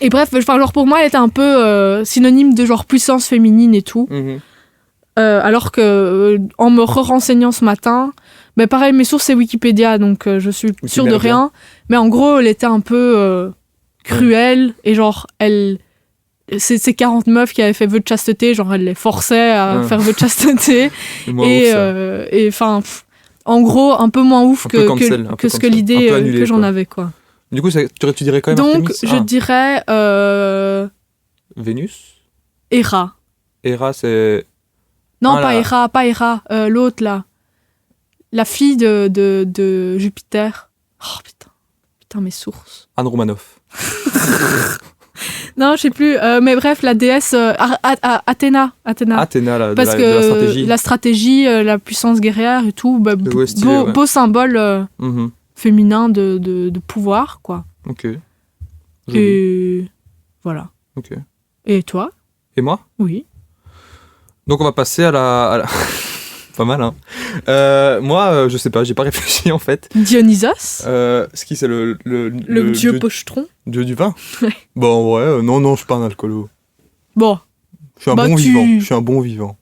Speaker 2: bref, genre pour moi, elle était un peu synonyme de genre puissance féminine et tout. Alors que en me renseignant ce matin, pareil, mes sources c'est Wikipédia, donc je suis sûre de rien. Mais en gros, elle était un peu cruelle et genre ces 40 meufs qui avaient fait vœu de chasteté, genre elle les forçait à faire vœu de chasteté. Et enfin, en gros, un peu moins ouf que ce que l'idée que j'en avais, quoi.
Speaker 1: Du coup, tu dirais quand même
Speaker 2: donc
Speaker 1: Artémis.
Speaker 2: je dirais
Speaker 1: Vénus.
Speaker 2: Héra.
Speaker 1: Héra, c'est...
Speaker 2: Non, pas Héra, l'autre là. La fille de Jupiter. Oh putain, mes sources.
Speaker 1: Anne Romanoff.
Speaker 2: Non, je sais plus. Mais bref, la déesse Athéna.
Speaker 1: Athéna, de
Speaker 2: Parce
Speaker 1: la
Speaker 2: que
Speaker 1: stratégie.
Speaker 2: la stratégie, la puissance guerrière et tout, beau symbole féminin de pouvoir, quoi.
Speaker 1: Ok.
Speaker 2: Et voilà.
Speaker 1: Ok.
Speaker 2: Et toi?
Speaker 1: Et moi?
Speaker 2: Oui.
Speaker 1: Donc on va passer à la... Pas mal, hein. Moi, je sais pas, j'ai pas réfléchi en fait.
Speaker 2: Dionysos?
Speaker 1: Ce qui c'est le
Speaker 2: dieu pochetron?
Speaker 1: Dieu du vin?
Speaker 2: Ouais.
Speaker 1: Bon, ouais, non, je suis pas un alcoolo.
Speaker 2: Bon.
Speaker 1: Je suis un bon vivant. Je suis un bon vivant.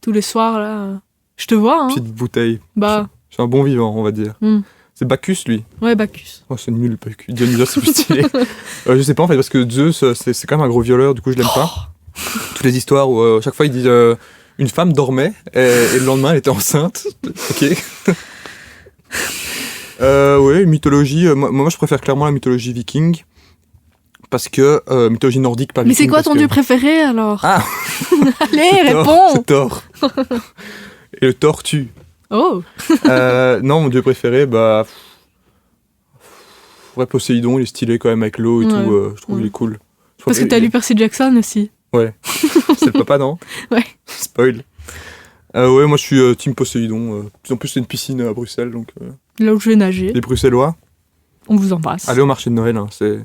Speaker 2: Tous les soirs, là, je te vois, hein.
Speaker 1: Petite bouteille.
Speaker 2: Je
Speaker 1: suis un bon vivant, on va dire. C'est Bacchus, lui.
Speaker 2: Ouais, Bacchus.
Speaker 1: Oh, c'est nul, Bacchus. Dionysos, c'est plus stylé. Je sais pas, en fait, parce que Zeus, c'est quand même un gros violeur, du coup, je l'aime pas. Toutes les histoires où, chaque fois, il dit... une femme dormait et le lendemain elle était enceinte. Ok. Ouais, mythologie. Moi je préfère clairement la mythologie viking. Parce que mythologie nordique, pas viking.
Speaker 2: Mais c'est quoi ton dieu préféré alors?
Speaker 1: Ah.
Speaker 2: Allez, réponds.
Speaker 1: C'est Thor. Et le tortue.
Speaker 2: Oh.
Speaker 1: Non, mon dieu préféré, ouais, Poséidon, il est stylé quand même avec l'eau et tout. Je trouve qu'il est cool.
Speaker 2: Parce que t'as lu Percy Jackson aussi.
Speaker 1: Ouais. C'est le papa, non?
Speaker 2: Ouais.
Speaker 1: Spoil. Ouais, moi je suis team Poséidon. En plus, c'est une piscine à Bruxelles, donc...
Speaker 2: Là où je vais nager.
Speaker 1: Les Bruxellois.
Speaker 2: On vous embrasse.
Speaker 1: Allez au marché de Noël, hein, c'est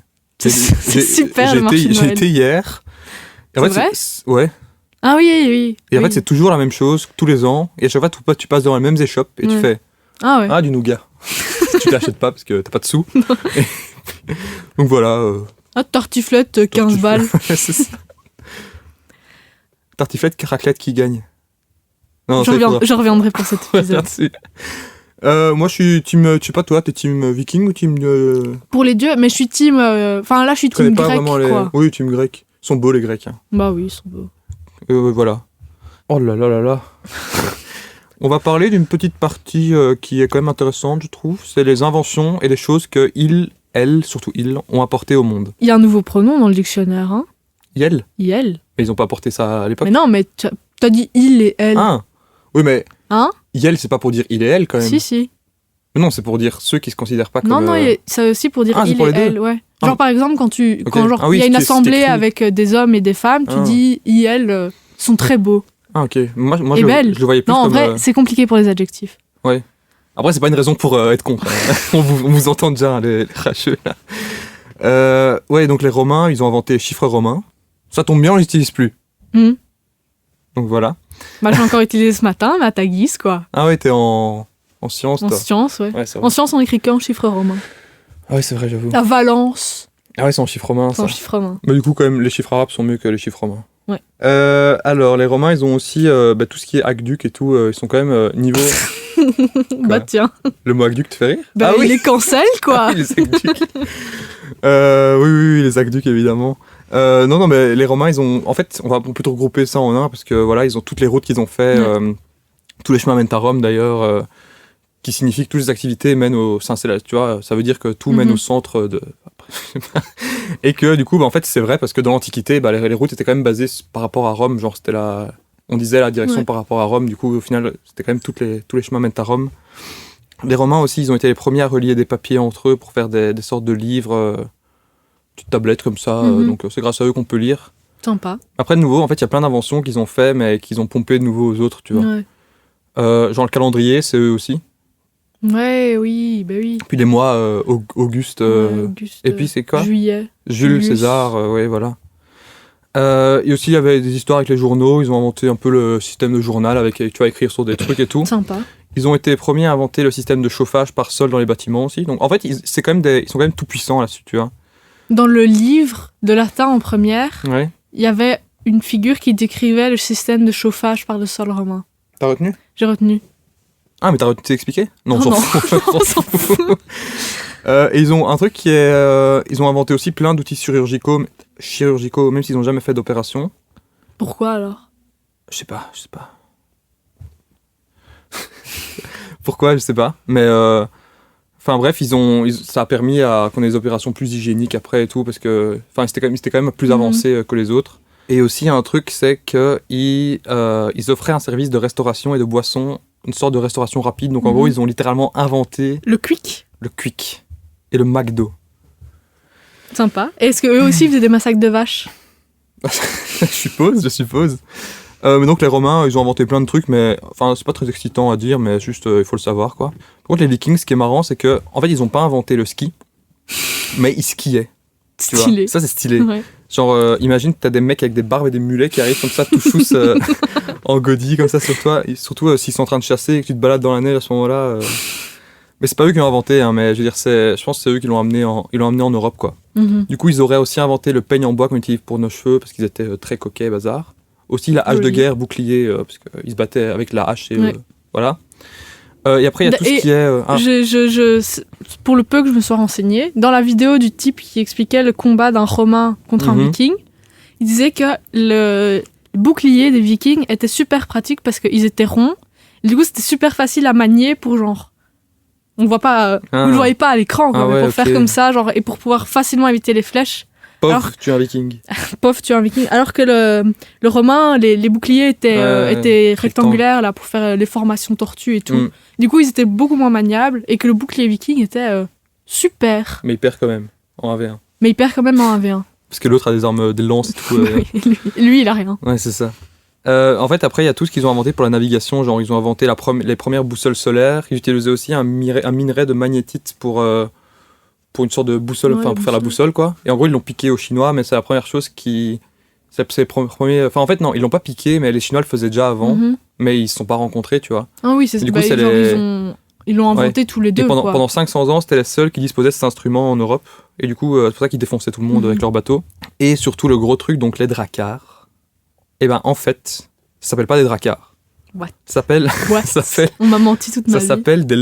Speaker 2: super, le marché de Noël.
Speaker 1: J'ai été hier.
Speaker 2: C'est vrai?
Speaker 1: Ouais.
Speaker 2: Ah oui.
Speaker 1: Et en fait, c'est toujours la même chose, tous les ans. Et à chaque fois, tu passes dans les mêmes échoppes et tu fais...
Speaker 2: Ah ouais.
Speaker 1: Ah, du nougat. Tu t'achètes pas parce que t'as pas de sous. Donc voilà.
Speaker 2: Tartiflette, 15 balles.
Speaker 1: C'est ça. Tartiflette, raclette, qui gagne? Non,
Speaker 2: je reviendrai pour cet épisode.
Speaker 1: Merci. Moi, je suis team... Tu sais pas, toi, t'es team viking ou team...
Speaker 2: Pour les dieux, mais je suis team... Enfin, là, je suis team grec, quoi.
Speaker 1: Oui, team grec. Ils sont beaux, les grecs. Hein.
Speaker 2: Bah oui, ils sont beaux.
Speaker 1: Voilà. Oh là là là là. On va parler d'une petite partie qui est quand même intéressante, je trouve. C'est les inventions et les choses que elles, surtout ils, ont apportées au monde.
Speaker 2: Il y a un nouveau pronom dans le dictionnaire, hein.
Speaker 1: Yel.
Speaker 2: Yel.
Speaker 1: Mais ils ont pas apporté ça à l'époque.
Speaker 2: Mais non, mais t'as dit il et elle.
Speaker 1: Ah. Oui, mais...
Speaker 2: Hein?
Speaker 1: Yel, c'est pas pour dire il et elle, quand même.
Speaker 2: Si.
Speaker 1: Mais non, c'est pour dire ceux qui se considèrent pas comme...
Speaker 2: Non, c'est aussi pour dire il et elle, ouais. Genre, par exemple, quand il y a une assemblée avec des hommes et des femmes, tu dis il, elle sont très beaux.
Speaker 1: Ah, ok. Moi
Speaker 2: et
Speaker 1: je
Speaker 2: belle.
Speaker 1: le voyais plus
Speaker 2: non,
Speaker 1: comme...
Speaker 2: Non, en vrai, c'est compliqué pour les adjectifs.
Speaker 1: Ouais. Après, c'est pas une raison pour être contre. On vous entend déjà, les racheux, là. Ouais, donc les Romains, ils ont inventé les chiffres romains. Ça tombe bien, on les utilise plus. Donc voilà.
Speaker 2: J'ai encore utilisé ce matin, mais à ta guise, quoi.
Speaker 1: Ah ouais, t'es en sciences, toi.
Speaker 2: En sciences, ouais.
Speaker 1: Ouais,
Speaker 2: en sciences, on écrit qu'en chiffres romains.
Speaker 1: Ah ouais, c'est vrai, j'avoue.
Speaker 2: La Valence.
Speaker 1: Ah ouais, c'est en chiffres romains, ça.
Speaker 2: C'est en chiffres romains.
Speaker 1: Mais du coup, quand même, les chiffres arabes sont mieux que les chiffres romains.
Speaker 2: Ouais.
Speaker 1: Alors, les Romains, ils ont aussi tout ce qui est aqueduc et tout. Ils sont quand même niveau...
Speaker 2: Bah tiens.
Speaker 1: Le mot aqueduc te fait rire?
Speaker 2: Bah oui, les cancels, quoi.
Speaker 1: Oui, les aqueducs. Oui, les aqueducs, évidemment. Non, mais les Romains, ils ont... En fait, on va plutôt regrouper ça en un, parce que voilà, ils ont toutes les routes qu'ils ont fait. Tous les chemins mènent à Rome, d'ailleurs. qui signifie que toutes les activités mènent au Saint-Céleste, tu vois, ça veut dire que tout mène au centre de... Et que du coup, en fait, c'est vrai, parce que dans l'Antiquité, les routes étaient quand même basées par rapport à Rome, genre c'était on disait la direction par rapport à Rome, du coup, au final, c'était quand même tous les chemins mènent à Rome. Les Romains aussi, ils ont été les premiers à relier des papiers entre eux pour faire des sortes de livres, petites tablettes comme ça, donc c'est grâce à eux qu'on peut lire.
Speaker 2: Sympa.
Speaker 1: Après, de nouveau, en fait, il y a plein d'inventions qu'ils ont fait, mais qu'ils ont pompé de nouveau aux autres, tu vois.
Speaker 2: Ouais.
Speaker 1: Genre le calendrier, c'est eux aussi.
Speaker 2: Ouais, oui, bah oui.
Speaker 1: Puis les mois, Auguste,
Speaker 2: Auguste,
Speaker 1: et puis c'est quoi
Speaker 2: Juillet.
Speaker 1: Jules
Speaker 2: Julius.
Speaker 1: César, ouais, voilà. Et aussi, il y avait des histoires avec les journaux. Ils ont inventé un peu le système de journal avec, tu vois, écrire sur des trucs et tout.
Speaker 2: Sympa.
Speaker 1: Ils ont été les premiers à inventer le système de chauffage par sol dans les bâtiments aussi. Donc, en fait, ils sont quand même tout puissants là-dessus, tu vois.
Speaker 2: Dans le livre de latin en première,
Speaker 1: Ouais.
Speaker 2: il y avait une figure qui décrivait le système de chauffage par le sol romain.
Speaker 1: T'as retenu
Speaker 2: J'ai retenu.
Speaker 1: Ah, mais t'as retenu t'expliquer Non,
Speaker 2: Oh
Speaker 1: on s'en
Speaker 2: non.
Speaker 1: fout.
Speaker 2: On s'en fout.
Speaker 1: Et ils ont un truc qui est... ils ont inventé aussi plein d'outils chirurgicaux, même s'ils n'ont jamais fait d'opération.
Speaker 2: Pourquoi alors?
Speaker 1: Je sais pas. Pourquoi, je sais pas. Mais enfin bref, ça a permis qu'on ait des opérations plus hygiéniques après et tout, parce que c'était quand même plus avancé que les autres. Et aussi un truc, c'est qu'ils offraient un service de restauration et de boisson, une sorte de restauration rapide. Donc en gros, ils ont littéralement inventé
Speaker 2: Le quick.
Speaker 1: le Quick et le McDo.
Speaker 2: Sympa. Et est-ce qu'eux aussi faisaient des massacres de vaches?
Speaker 1: Je suppose. Mais donc les Romains, ils ont inventé plein de trucs, mais enfin c'est pas très excitant à dire, mais juste il faut le savoir quoi. Par contre les Vikings, ce qui est marrant, c'est que en fait ils ont pas inventé le ski, mais ils skiaient. Tu vois.
Speaker 2: Stylé.
Speaker 1: Ça c'est stylé.
Speaker 2: Ouais.
Speaker 1: Genre imagine t'as des mecs avec des barbes et des mulets qui arrivent comme ça tout chousse en godille comme ça sur toi, et surtout s'ils sont en train de chasser et que tu te balades dans la neige à ce moment-là. Mais c'est pas eux qui l'ont inventé, hein, mais je veux dire je pense que c'est eux qui l'ont amené en Europe quoi. Du coup ils auraient aussi inventé le peigne en bois qu'on utilise pour nos cheveux parce qu'ils étaient très coquets bazar. Aussi la hache de guerre, bouclier, parce qu'ils se battaient avec la hache et voilà. Et après il y a tout ce qui est...
Speaker 2: pour le peu que je me sois renseignée, dans la vidéo du type qui expliquait le combat d'un Romain contre un Viking, il disait que le bouclier des Vikings était super pratique parce qu'ils étaient ronds. Et du coup c'était super facile à manier pour genre... On voit pas, vous le voyez pas à l'écran, quoi, mais pour faire comme ça, genre, et pour pouvoir facilement éviter les flèches.
Speaker 1: Tu es un Viking.
Speaker 2: Tu es un Viking. Alors que le Romain, les boucliers étaient rectangulaires là, pour faire les formations tortues et tout. Du coup, ils étaient beaucoup moins maniables et que le bouclier Viking était super.
Speaker 1: Mais il perd quand même en 1v1.
Speaker 2: Mais il perd quand même en 1v1.
Speaker 1: Parce que l'autre a des armes, des lances et tout.
Speaker 2: lui, il a rien.
Speaker 1: Ouais, c'est ça. En fait, après, il y a tout ce qu'ils ont inventé pour la navigation. Genre, ils ont inventé les premières boussoles solaires. Ils utilisaient aussi un minerai de magnétite pour une sorte de boussole, pour faire la boussole, quoi. Et en gros, ils l'ont piqué aux Chinois, mais c'est la première chose qui... Enfin, en fait, non, ils l'ont pas piqué, mais les Chinois le faisaient déjà avant. Mais ils se sont pas rencontrés, tu vois.
Speaker 2: Ah oui, c'est ça. Ils l'ont inventé tous les deux, quoi.
Speaker 1: Pendant 500 ans, c'était les seuls qui disposaient de cet instrument en Europe. Et du coup, c'est pour ça qu'ils défonçaient tout le monde avec leurs bateaux. Et surtout, le gros truc, donc les dracars. Et ben en fait, ça s'appelle pas des dracars.
Speaker 2: What?
Speaker 1: On
Speaker 2: m'a menti toute ma vie.
Speaker 1: Ça s'appelle des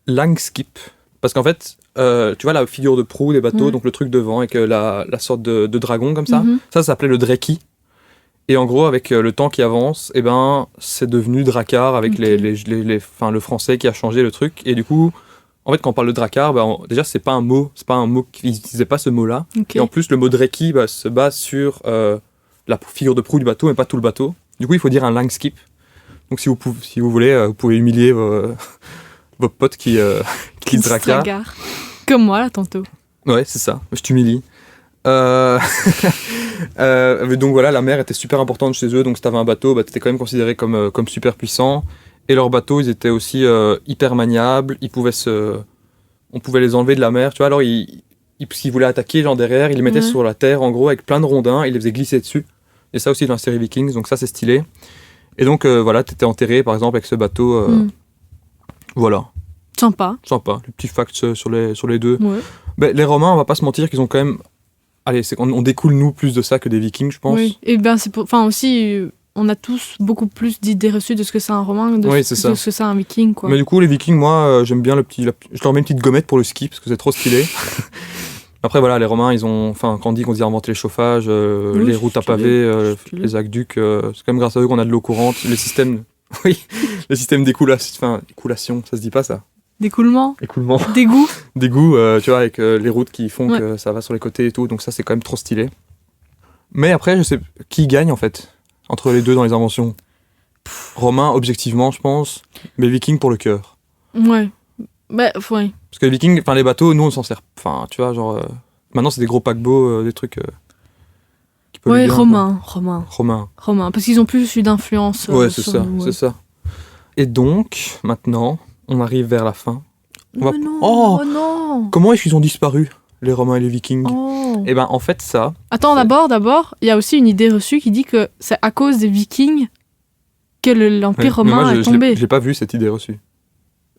Speaker 1: langskip. Parce qu'en fait, tu vois la figure de proue des bateaux, donc le truc devant avec la sorte de dragon comme ça, ça s'appelait le dreki. Et en gros, avec le temps qui avance, et ben c'est devenu dracar avec le français qui a changé le truc. Et du coup, en fait, quand on parle de dracar, déjà c'est pas un mot qu'ils n'utilisaient pas ce mot-là. Et en plus, le mot dreki se base sur la figure de proue du bateau, mais pas tout le bateau. Du coup, il faut dire un langskip. Donc, si vous voulez, vous pouvez humilier vos potes qui se dracarent.
Speaker 2: Comme moi, là, tantôt.
Speaker 1: Ouais, c'est ça. Je t'humilie. Donc voilà, la mer était super importante chez eux. Donc, si t'avais un bateau, t'étais quand même considéré comme super puissant. Et leurs bateaux, ils étaient aussi hyper maniables. On pouvait les enlever de la mer. Tu vois, alors, s'ils voulaient attaquer, genre derrière, ils les mettaient sur la terre, en gros, avec plein de rondins. Ils les faisaient glisser dessus. Et ça aussi dans la série Vikings, donc ça c'est stylé. Et donc voilà, t'étais enterré par exemple avec ce bateau. Voilà.
Speaker 2: Sympa.
Speaker 1: Le petit fact sur les deux.
Speaker 2: Ouais.
Speaker 1: Ben, les Romains, on va pas se mentir qu'ils ont quand même... Allez, on découle nous plus de ça que des Vikings, je pense.
Speaker 2: Oui, et ben aussi, on a tous beaucoup plus d'idées reçues de ce que c'est un Romain de ce que c'est un Viking, quoi.
Speaker 1: Mais du coup, les Vikings, moi, j'aime bien je leur mets une petite gommette pour le ski, parce que c'est trop stylé. Après, voilà, les Romains, ils ont... Enfin, quand on dit qu'on a inventé les chauffages, les routes à pavés, les aqueducs, c'est quand même grâce à eux qu'on a de l'eau courante. Les systèmes les systèmes d'écoulation, ça se dit pas ça.
Speaker 2: D'écoulement,
Speaker 1: Écoulement.
Speaker 2: d'égout.
Speaker 1: D'égout, tu vois, avec les routes qui font
Speaker 2: Ouais.
Speaker 1: que ça va sur les côtés et tout, donc ça c'est quand même trop stylé. Mais après, je sais qui gagne en fait, entre les deux dans les inventions. Romain, objectivement, je pense, mais Viking pour le cœur.
Speaker 2: Ouais. Bah, ouais.
Speaker 1: Parce que les Vikings, les bateaux, nous on s'en sert. Enfin, tu vois, genre. Maintenant c'est des gros paquebots, des trucs. Qui polluent
Speaker 2: Ouais,
Speaker 1: bien,
Speaker 2: Romain.
Speaker 1: quoi. Romain.
Speaker 2: Parce qu'ils ont plus eu d'influence.
Speaker 1: Ouais, c'est
Speaker 2: sur
Speaker 1: ça,
Speaker 2: nous, ouais.
Speaker 1: c'est ça. Et donc, maintenant, on arrive vers la fin. On va-
Speaker 2: Mais non,
Speaker 1: Oh
Speaker 2: oh non.
Speaker 1: Comment est-ce qu'ils ont disparu, les Romains et les Vikings?
Speaker 2: Oh.
Speaker 1: Eh ben, en fait, ça.
Speaker 2: Attends, d'abord, il y a aussi une idée reçue qui dit que c'est à cause des Vikings que l'Empire
Speaker 1: Ouais, mais
Speaker 2: romain
Speaker 1: moi,
Speaker 2: est tombé.
Speaker 1: je l'ai pas vu cette idée reçue.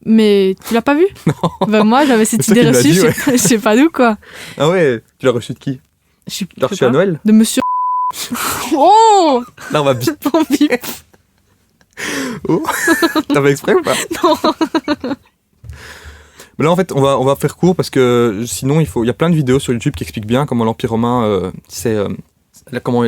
Speaker 2: Mais tu l'as pas vu? Non. Bah moi, j'avais cette
Speaker 1: C'est toi
Speaker 2: idée
Speaker 1: qui me l'as
Speaker 2: reçue,
Speaker 1: dit,
Speaker 2: je sais pas d'où, quoi.
Speaker 1: Ah ouais, tu l'as reçu de qui?
Speaker 2: Je
Speaker 1: Tu l'as reçu à Noël?
Speaker 2: De monsieur... Oh.
Speaker 1: Là, on va bip.
Speaker 2: On bip.
Speaker 1: Oh T'as fait exprès ou pas?
Speaker 2: Non.
Speaker 1: Mais là, en fait, on va faire court parce que sinon, il y a plein de vidéos sur YouTube qui expliquent bien comment l'Empire romain, comment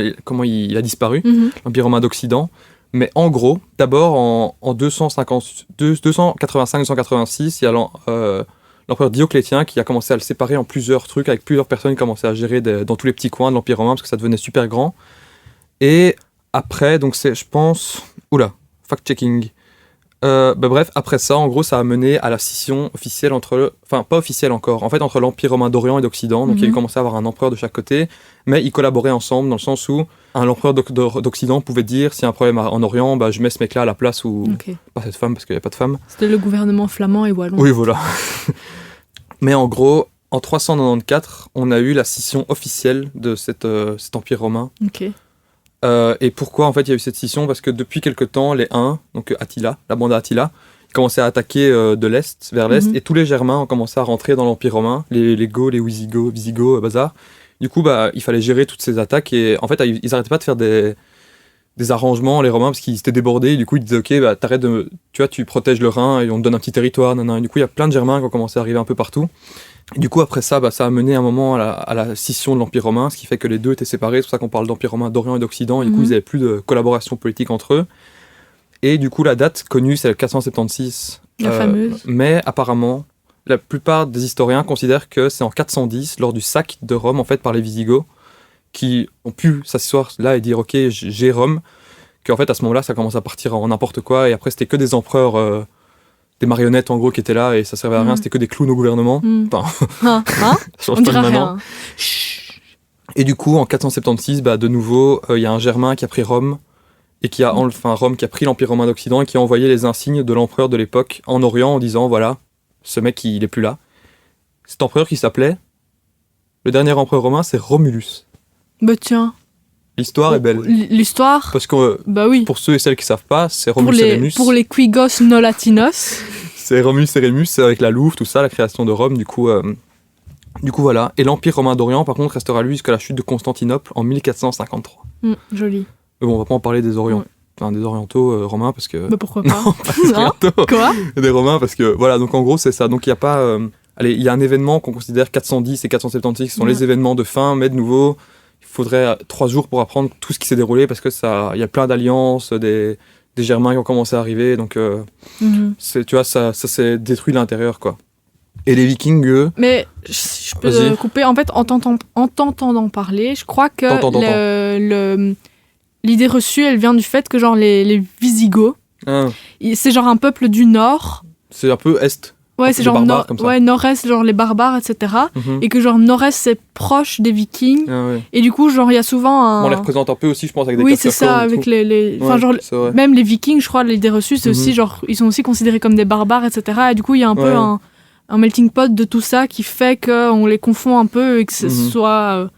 Speaker 1: il a disparu,
Speaker 2: Mhm.
Speaker 1: l'Empire romain d'Occident. Mais en gros, d'abord, en 285-286, il y a l'empereur Dioclétien qui a commencé à le séparer en plusieurs trucs, avec plusieurs personnes qui commençaient à gérer dans tous les petits coins de l'Empire romain parce que ça devenait super grand. Et après, donc c'est, je pense... Oula, fact-checking. Bref, après ça, en gros, ça a mené à la scission officielle enfin, pas officielle encore, en fait, entre l'Empire romain d'Orient et d'Occident. Donc, il y a eu commencé à avoir un empereur de chaque côté, mais ils collaboraient ensemble dans le sens où l'empereur d'Occident pouvait dire s'il y a un problème en Orient, bah, je mets ce mec-là à la place ou
Speaker 2: Ok.
Speaker 1: pas cette femme parce qu'il n'y a pas de femme.
Speaker 2: C'était le gouvernement flamand et wallon.
Speaker 1: Oui, voilà. Mais en gros, en 394, on a eu la scission officielle de cet empire romain.
Speaker 2: Ok.
Speaker 1: Et pourquoi en fait il y a eu cette scission? Parce que depuis quelque temps, les Huns, donc Attila, la bande Attila, ils commençaient à attaquer de l'est vers l'est,
Speaker 2: Mhm.
Speaker 1: et tous les Germains ont commencé à rentrer dans l'Empire romain, les Goths, les Visigoths, bazar. Du coup, bah, il fallait gérer toutes ces attaques, et en fait, ils arrêtaient pas de faire des arrangements, les Romains, parce qu'ils étaient débordés, et du coup, ils disaient, ok, bah, tu protèges le Rhin, et on te donne un petit territoire, nanana. Et du coup, il y a plein de Germains qui ont commencé à arriver un peu partout. Et du coup, après ça, bah, ça a mené un moment à la scission de l'Empire romain, ce qui fait que les deux étaient séparés. C'est pour ça qu'on parle d'Empire romain d'Orient et d'Occident. Et du coup,
Speaker 2: Mhm.
Speaker 1: ils n'avaient plus de collaboration politique entre eux. Et du coup, la date connue, c'est le 476.
Speaker 2: La fameuse.
Speaker 1: Mais apparemment, la plupart des historiens considèrent que c'est en 410, lors du sac de Rome, en fait, par les Visigoths, qui ont pu s'asseoir là et dire, ok, j'ai Rome, qu'en fait, à ce moment-là, ça commence à partir en n'importe quoi. Et après, c'était que des empereurs... des marionnettes en gros qui étaient là et ça servait à rien, c'était que des clowns au gouvernement. Enfin,
Speaker 2: Hein
Speaker 1: ça change
Speaker 2: On
Speaker 1: pas de
Speaker 2: dira
Speaker 1: maintenant.
Speaker 2: rien.
Speaker 1: Et du coup, en 476, bah, de nouveau, il y a un Germain qui a pris Rome et Rome qui a pris l'Empire romain d'Occident et qui a envoyé les insignes de l'empereur de l'époque en Orient en disant voilà, ce mec il est plus là. Cet empereur qui s'appelait, le dernier empereur romain, c'est Romulus.
Speaker 2: Bah tiens.
Speaker 1: L'histoire est belle.
Speaker 2: L'histoire.
Speaker 1: Parce que
Speaker 2: Bah oui.
Speaker 1: pour ceux et celles qui savent pas, c'est
Speaker 2: Pour
Speaker 1: Romulus et Rémus.
Speaker 2: les quigos no latinos.
Speaker 1: C'est Romulus et Rémus, c'est avec la Louve, tout ça, la création de Rome, du coup voilà. Et l'Empire romain d'Orient, par contre, restera lui jusqu'à la chute de Constantinople en 1453.
Speaker 2: Joli.
Speaker 1: Mais bon, on va pas en parler des orientaux romains parce que...
Speaker 2: Bah pourquoi pas.
Speaker 1: Non, pas des
Speaker 2: Non.
Speaker 1: orientaux,
Speaker 2: Quoi?
Speaker 1: des romains parce que... Voilà, donc en gros, c'est ça. Donc il y a pas... il y a un événement qu'on considère 410 et 476 qui sont les événements de fin, mais de nouveau, il faudrait 3 jours pour apprendre tout ce qui s'est déroulé parce que il y a plein d'alliances, des Germains qui ont commencé à arriver, donc tu vois, ça s'est détruit de l'intérieur, quoi. Et les Vikings, eux...
Speaker 2: Mais je peux
Speaker 1: Vas-y.
Speaker 2: couper. En fait, en t'entendant parler, je crois que l'idée reçue, elle vient du fait que genre les Visigoths, c'est genre un peuple du Nord.
Speaker 1: c'est un peu Est.
Speaker 2: Ouais, c'est
Speaker 1: des
Speaker 2: genre
Speaker 1: barbares, comme ça.
Speaker 2: Nord-Est, genre les barbares, etc.
Speaker 1: Mhm.
Speaker 2: Et que genre Nord-Est, c'est proche des Vikings.
Speaker 1: Ah ouais.
Speaker 2: Et du coup, genre, il y a souvent un...
Speaker 1: On les représente un peu aussi, je pense, avec des
Speaker 2: Oui,
Speaker 1: casques
Speaker 2: c'est
Speaker 1: à
Speaker 2: ça,
Speaker 1: cornes et
Speaker 2: avec
Speaker 1: tout.
Speaker 2: les... Enfin,
Speaker 1: Ouais,
Speaker 2: genre,
Speaker 1: c'est vrai.
Speaker 2: même les Vikings, je crois, l'idée reçue, c'est aussi genre, ils sont aussi considérés comme des barbares, etc. Et du coup, il y a un peu
Speaker 1: Ouais.
Speaker 2: un melting pot de tout ça qui fait qu'on les confond un peu et que ce soit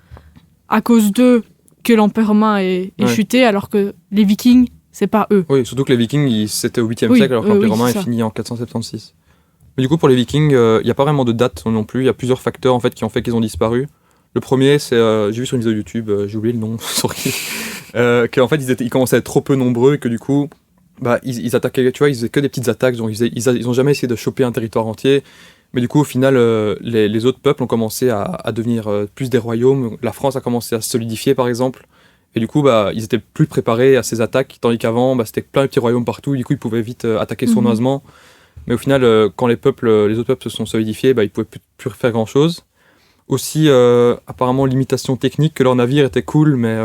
Speaker 2: à cause d'eux que l'Empire romain est
Speaker 1: Ouais.
Speaker 2: chuté, alors que les Vikings, c'est pas eux.
Speaker 1: Oui, surtout que les Vikings, c'était au 8e
Speaker 2: Oui,
Speaker 1: siècle, alors que l'Empire
Speaker 2: oui,
Speaker 1: romain
Speaker 2: c'est
Speaker 1: est
Speaker 2: ça.
Speaker 1: fini en 476. Mais du coup, pour les Vikings, il n'y a pas vraiment de date non plus. Il y a plusieurs facteurs en fait, qui ont fait qu'ils ont disparu. Le premier, c'est, j'ai vu sur une vidéo YouTube, j'ai oublié le nom, sorry, qu'en fait, ils commençaient à être trop peu nombreux et que du coup, bah, ils attaquaient, tu vois, ils faisaient que des petites attaques, genre, ils ont jamais essayé de choper un territoire entier. Mais du coup, au final, les autres peuples ont commencé à devenir plus des royaumes. La France a commencé à se solidifier, par exemple. Et du coup, bah, ils étaient plus préparés à ces attaques, tandis qu'avant, bah, c'était plein de petits royaumes partout, du coup, ils pouvaient vite attaquer sournoisement. Mais au final, quand les autres peuples se sont solidifiés, bah, ils pouvaient plus faire grand-chose. Aussi, apparemment, limitation technique, que leurs navires étaient cool, mais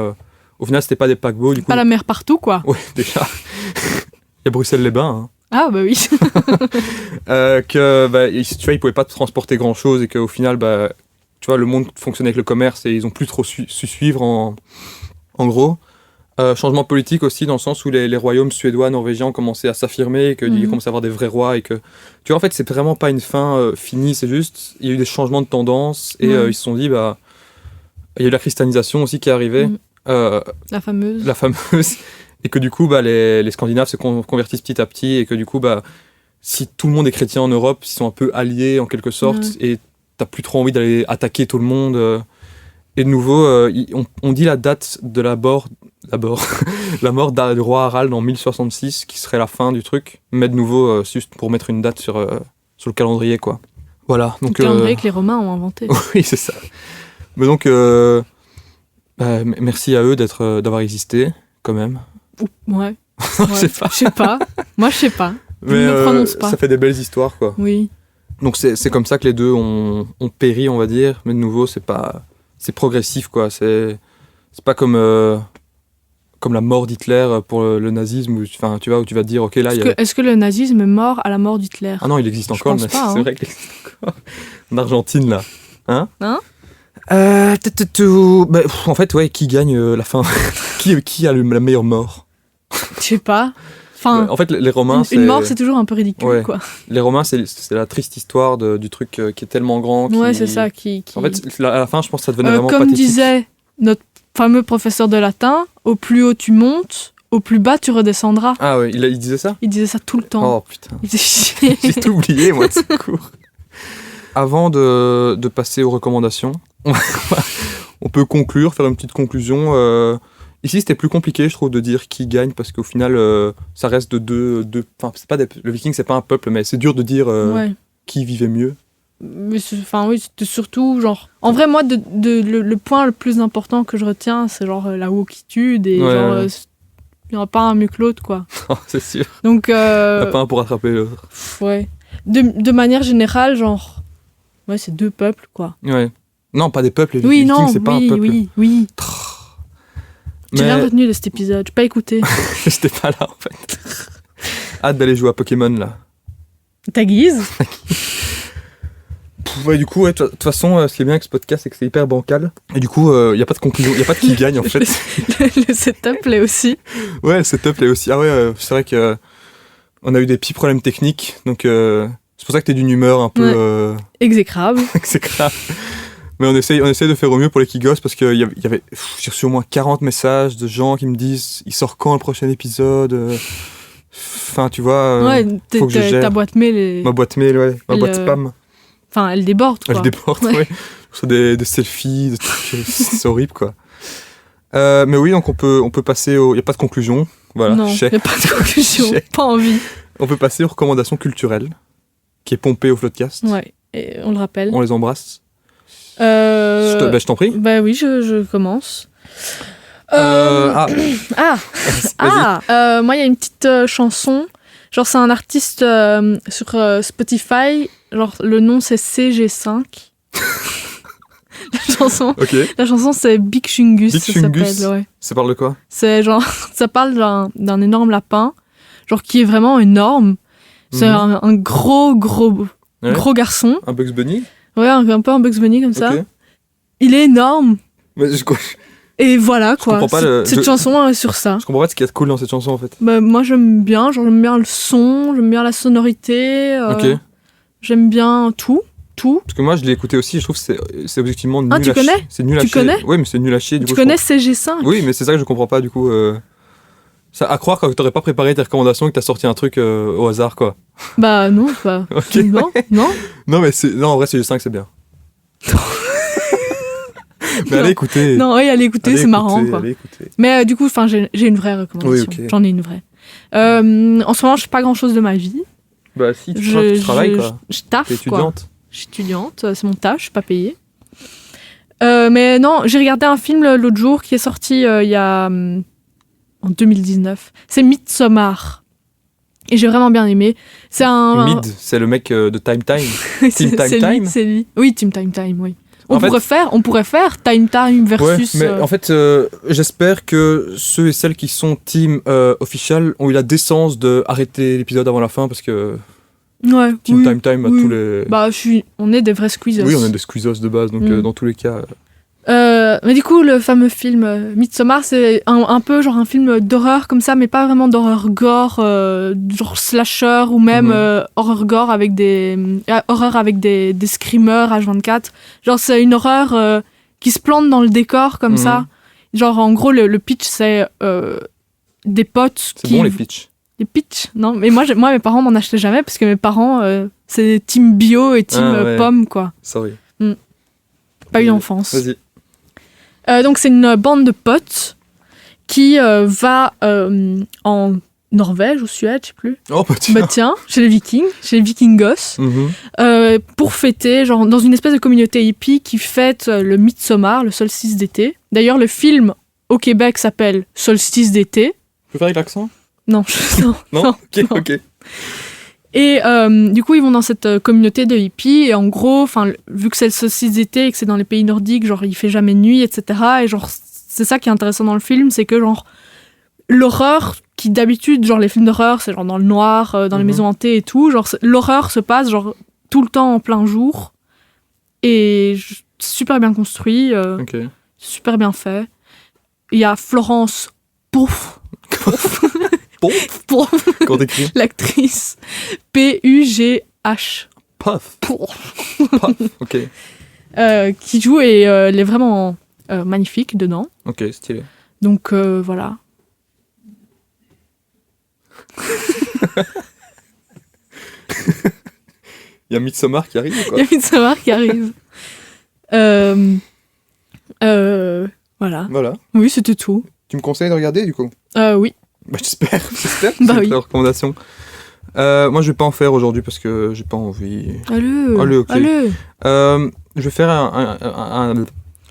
Speaker 1: au final, c'était pas des paquebots. Du coup,
Speaker 2: Pas la mer partout, quoi.
Speaker 1: ouais, déjà. Il y a Bruxelles-les-Bains.
Speaker 2: Ah, bah oui.
Speaker 1: Que, bah, tu vois, ils pouvaient pas transporter grand-chose et qu'au final, bah, tu vois, le monde fonctionnait avec le commerce et ils ont plus trop su suivre en gros. Changement politique aussi, dans le sens où les royaumes suédois, norvégiens ont commencé à s'affirmer, qu'ils commencent à avoir des vrais rois et que... Tu vois, en fait, c'est vraiment pas une fin finie, c'est juste... Il y a eu des changements de tendance et ils se sont dit, bah... Il y a eu la christianisation aussi qui est arrivée.
Speaker 2: La fameuse.
Speaker 1: La fameuse. Et que du coup, bah, les Scandinaves se convertissent petit à petit et que du coup, bah, si tout le monde est chrétien en Europe, ils sont un peu alliés en quelque sorte et t'as plus trop envie d'aller attaquer tout le monde. Et de nouveau, on dit la date de la mort du roi Harald en 1066, qui serait la fin du truc, mais de nouveau, juste pour mettre une date sur le calendrier, quoi. Voilà. Donc,
Speaker 2: le calendrier que les Romains ont inventé.
Speaker 1: Oui, c'est ça. Mais donc, merci à eux d'avoir existé, quand même.
Speaker 2: Ouais.
Speaker 1: Je sais pas.
Speaker 2: Moi, je sais pas.
Speaker 1: Mais
Speaker 2: Je ne prononce pas.
Speaker 1: ça fait des belles histoires, quoi.
Speaker 2: Oui.
Speaker 1: Donc, c'est comme ça que les deux ont péri, on va dire, mais de nouveau, c'est progressif, quoi. C'est pas comme la mort d'Hitler pour le nazisme, où tu vois, où tu vas te dire, ok, là,
Speaker 2: Est-ce que le nazisme est mort à la mort d'Hitler?
Speaker 1: Ah non, il existe encore, le nazisme, c'est vrai qu'il existe encore. En Argentine, là. Hein bah, en fait, ouais, qui gagne la fin? Qui a la meilleure mort?
Speaker 2: Je sais pas. Enfin,
Speaker 1: en fait, les Romains,
Speaker 2: une mort, c'est toujours un peu ridicule, quoi.
Speaker 1: Les Romains, c'est la triste histoire du truc qui est tellement grand.
Speaker 2: Ouais, c'est ça.
Speaker 1: En fait, à la fin, je pense que ça devenait vraiment
Speaker 2: comme
Speaker 1: pathétique.
Speaker 2: disait notre fameux professeur de latin, au plus haut tu montes, au plus bas tu redescendras.
Speaker 1: Ah ouais, il disait ça?
Speaker 2: Il disait ça tout le temps.
Speaker 1: Oh putain. J'ai tout oublié, moi, de ce cours. Avant de passer aux recommandations, on peut conclure, faire une petite conclusion. Ici, c'était plus compliqué, je trouve, de dire qui gagne, parce qu'au final, ça reste de deux... Enfin, le Viking, c'est pas un peuple, mais c'est dur de dire qui vivait mieux.
Speaker 2: Mais oui, c'était surtout, genre... En vrai, moi, le point le plus important que je retiens, c'est genre la wokitude, et genre... Il n'y aura pas un mieux que l'autre, quoi.
Speaker 1: Non, c'est sûr.
Speaker 2: Donc...
Speaker 1: Il n'y a pas un pour attraper l'autre.
Speaker 2: Ouais. De manière générale, genre... Ouais, c'est deux peuples, quoi.
Speaker 1: Ouais. Non, pas des peuples, les Vikings, c'est pas un peuple.
Speaker 2: Oui. J'ai rien retenu de cet épisode, j'ai pas écouté.
Speaker 1: J'étais pas là, en fait. Hâte d'aller jouer à Pokémon, là.
Speaker 2: Ta guise.
Speaker 1: Ouais, du coup, de toute façon, ce qui est bien avec ce podcast, c'est que c'est hyper bancal. Et du coup, il n'y a pas de conclusion, il n'y a pas de qui gagne, en fait.
Speaker 2: Le setup l'est aussi.
Speaker 1: Ouais, le setup l'est aussi. Ah ouais, c'est vrai que on a eu des petits problèmes techniques, donc c'est pour ça que t'es d'une humeur un peu...
Speaker 2: Exécrable.
Speaker 1: Exécrable. Mais on essaye de faire au mieux pour les Kigos, parce que j'ai reçu au moins 40 messages de gens qui me disent il sort quand le prochain épisode. Enfin, tu vois, faut que je gère.
Speaker 2: Ta boîte mail
Speaker 1: ma boîte mail, ouais, ma boîte spam.
Speaker 2: Enfin, elle déborde, quoi.
Speaker 1: Elle déborde, ouais. Je reçois des selfies, des trucs, c'est horrible, quoi. Mais oui, donc on peut passer il n'y a pas de conclusion. Voilà,
Speaker 2: non, il n'y a pas de conclusion, pas envie.
Speaker 1: On peut passer aux recommandations culturelles, qui est pompée au Floodcast.
Speaker 2: Ouais, et on le rappelle.
Speaker 1: On les embrasse. Je t'en prie.
Speaker 2: Bah oui, je commence.
Speaker 1: Vas-y.
Speaker 2: Moi, il y a une petite chanson. Genre, c'est un artiste sur Spotify. Genre, le nom, c'est CG5. La chanson, c'est Big Chungus.
Speaker 1: Big Chungus.
Speaker 2: Ouais.
Speaker 1: Ça parle de quoi?
Speaker 2: C'est genre, ça parle d'un énorme lapin. Genre, qui est vraiment énorme. C'est un gros garçon.
Speaker 1: Un Bugs Bunny?
Speaker 2: Ouais, un peu un Bugs Bunny comme ça. Il est énorme.
Speaker 1: Mais
Speaker 2: et voilà, quoi.
Speaker 1: Je comprends pas
Speaker 2: cette chanson est sur ça.
Speaker 1: Je comprends pas ce qu'il y a de cool dans cette chanson, en fait.
Speaker 2: Bah, moi, j'aime bien. Genre, j'aime bien le son, j'aime bien la sonorité. J'aime bien tout.
Speaker 1: Parce que moi, je l'ai écouté aussi, je trouve que c'est objectivement nul à chier.
Speaker 2: Tu connais?
Speaker 1: C'est nul à chier.
Speaker 2: Tu connais?
Speaker 1: Oui, mais c'est nul à chier.
Speaker 2: Tu connais CG5?
Speaker 1: Oui, mais c'est ça que je comprends pas, du coup. Ça, à croire que t'aurais pas préparé tes recommandations et que t'as sorti un truc au hasard, quoi.
Speaker 2: Bah non, pas.
Speaker 1: Okay.
Speaker 2: Non.
Speaker 1: Non, en vrai, CG5, c'est bien. Mais allez écouter.
Speaker 2: Non, oui, allez écouter, c'est marrant, quoi. Mais du coup, j'ai une vraie recommandation.
Speaker 1: Oui, okay.
Speaker 2: J'en ai une vraie. En ce moment, je fais pas grand-chose de ma vie.
Speaker 1: Bah si, tu travailles, quoi.
Speaker 2: Je taffe,
Speaker 1: T'es étudiante.
Speaker 2: Je suis étudiante, c'est mon taf, je suis pas payée. Mais non, j'ai regardé un film l'autre jour qui est sorti il y a en 2019. C'est Midsommar. Et j'ai vraiment bien aimé. C'est
Speaker 1: c'est le mec de Time Time. Team Time Time.
Speaker 2: C'est lui. Oui, Team Time Time, oui.
Speaker 1: En
Speaker 2: On pourrait faire Time Time versus...
Speaker 1: Ouais, mais en fait, j'espère que ceux et celles qui sont team official ont eu la décence d'arrêter l'épisode avant la fin parce que
Speaker 2: ouais,
Speaker 1: Team Time Time a tous les...
Speaker 2: Bah, on est des vrais squeezers.
Speaker 1: Oui, on est des squeezers de base, donc dans tous les cas...
Speaker 2: Mais du coup, le fameux film Midsommar, c'est un peu genre un film d'horreur comme ça, mais pas vraiment d'horreur gore, genre slasher ou même horreur gore avec horreur avec des screamers H24. Genre c'est une horreur qui se plante dans le décor comme ça. Genre en gros le pitch c'est des potes
Speaker 1: C'est bon les pitchs.
Speaker 2: Les pitchs, non, mais moi mes parents m'en achetaient jamais parce que mes parents c'est team bio et team pomme quoi.
Speaker 1: Sorry.
Speaker 2: Pas eu d'enfance.
Speaker 1: Vas-y.
Speaker 2: Donc c'est une bande de potes qui va en Norvège ou Suède, je sais plus.
Speaker 1: Oh
Speaker 2: bah tiens, chez les Vikingos, pour fêter, genre dans une espèce de communauté hippie qui fête le Midsommar, le solstice d'été. D'ailleurs, le film au Québec s'appelle Solstice d'été.
Speaker 1: Tu peux faire avec l'accent ?
Speaker 2: Non, non.
Speaker 1: Ok.
Speaker 2: Et du coup, ils vont dans cette communauté de hippies et en gros, vu que c'est le solstice d'été et que c'est dans les pays nordiques, genre il fait jamais nuit, etc. Et genre c'est ça qui est intéressant dans le film, c'est que genre l'horreur qui d'habitude, genre les films d'horreur, c'est genre dans le noir, dans les maisons hantées et tout, genre l'horreur se passe genre tout le temps en plein jour et super bien construit, super bien fait. Il y a Florence Pouf.
Speaker 1: Quand t'écris
Speaker 2: l'actrice P-U-G-H.
Speaker 1: Puff. Ok.
Speaker 2: Qui joue et elle est vraiment magnifique dedans.
Speaker 1: Ok, stylé.
Speaker 2: Donc voilà.
Speaker 1: Il y a Midsommar qui arrive ou quoi ?
Speaker 2: Il y a Midsommar qui arrive. Voilà. Oui, c'était tout.
Speaker 1: Tu me conseilles de regarder du coup ?
Speaker 2: Oui.
Speaker 1: Bah j'espère. C'est
Speaker 2: oui.
Speaker 1: la recommandation. Moi je vais pas en faire aujourd'hui parce que j'ai pas envie.
Speaker 2: Allez,
Speaker 1: ok. Je vais faire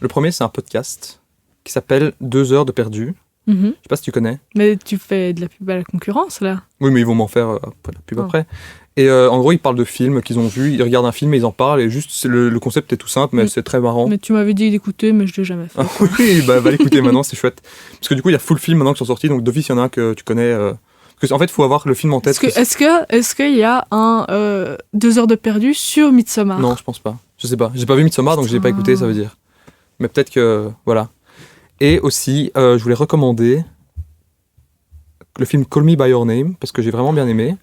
Speaker 1: le premier, c'est un podcast qui s'appelle 2 heures de perdu. Je sais pas si tu connais.
Speaker 2: Mais tu fais de la pub à la concurrence là.
Speaker 1: Oui, mais ils vont m'en faire la pub après. Et en gros, ils parlent de films qu'ils ont vus, ils regardent un film et ils en parlent. Et juste, le concept est tout simple, mais c'est très marrant.
Speaker 2: Mais tu m'avais dit d'écouter, mais je l'ai jamais fait.
Speaker 1: Ah, oui, bah va l'écouter maintenant, c'est chouette. Parce que du coup, il y a full film maintenant qui sont sortis, donc d'office, il y en a un que tu connais. Parce qu'en fait, il faut avoir le film en tête.
Speaker 2: Est-ce qu'il y a un 2 heures de perdu sur Midsommar ?
Speaker 1: Non, je pense pas. Je sais pas. J'ai pas vu Midsommar, donc je l'ai pas écouté, ça veut dire. Mais peut-être que. Voilà. Et aussi, je voulais recommander le film Call Me By Your Name, parce que j'ai vraiment bien aimé.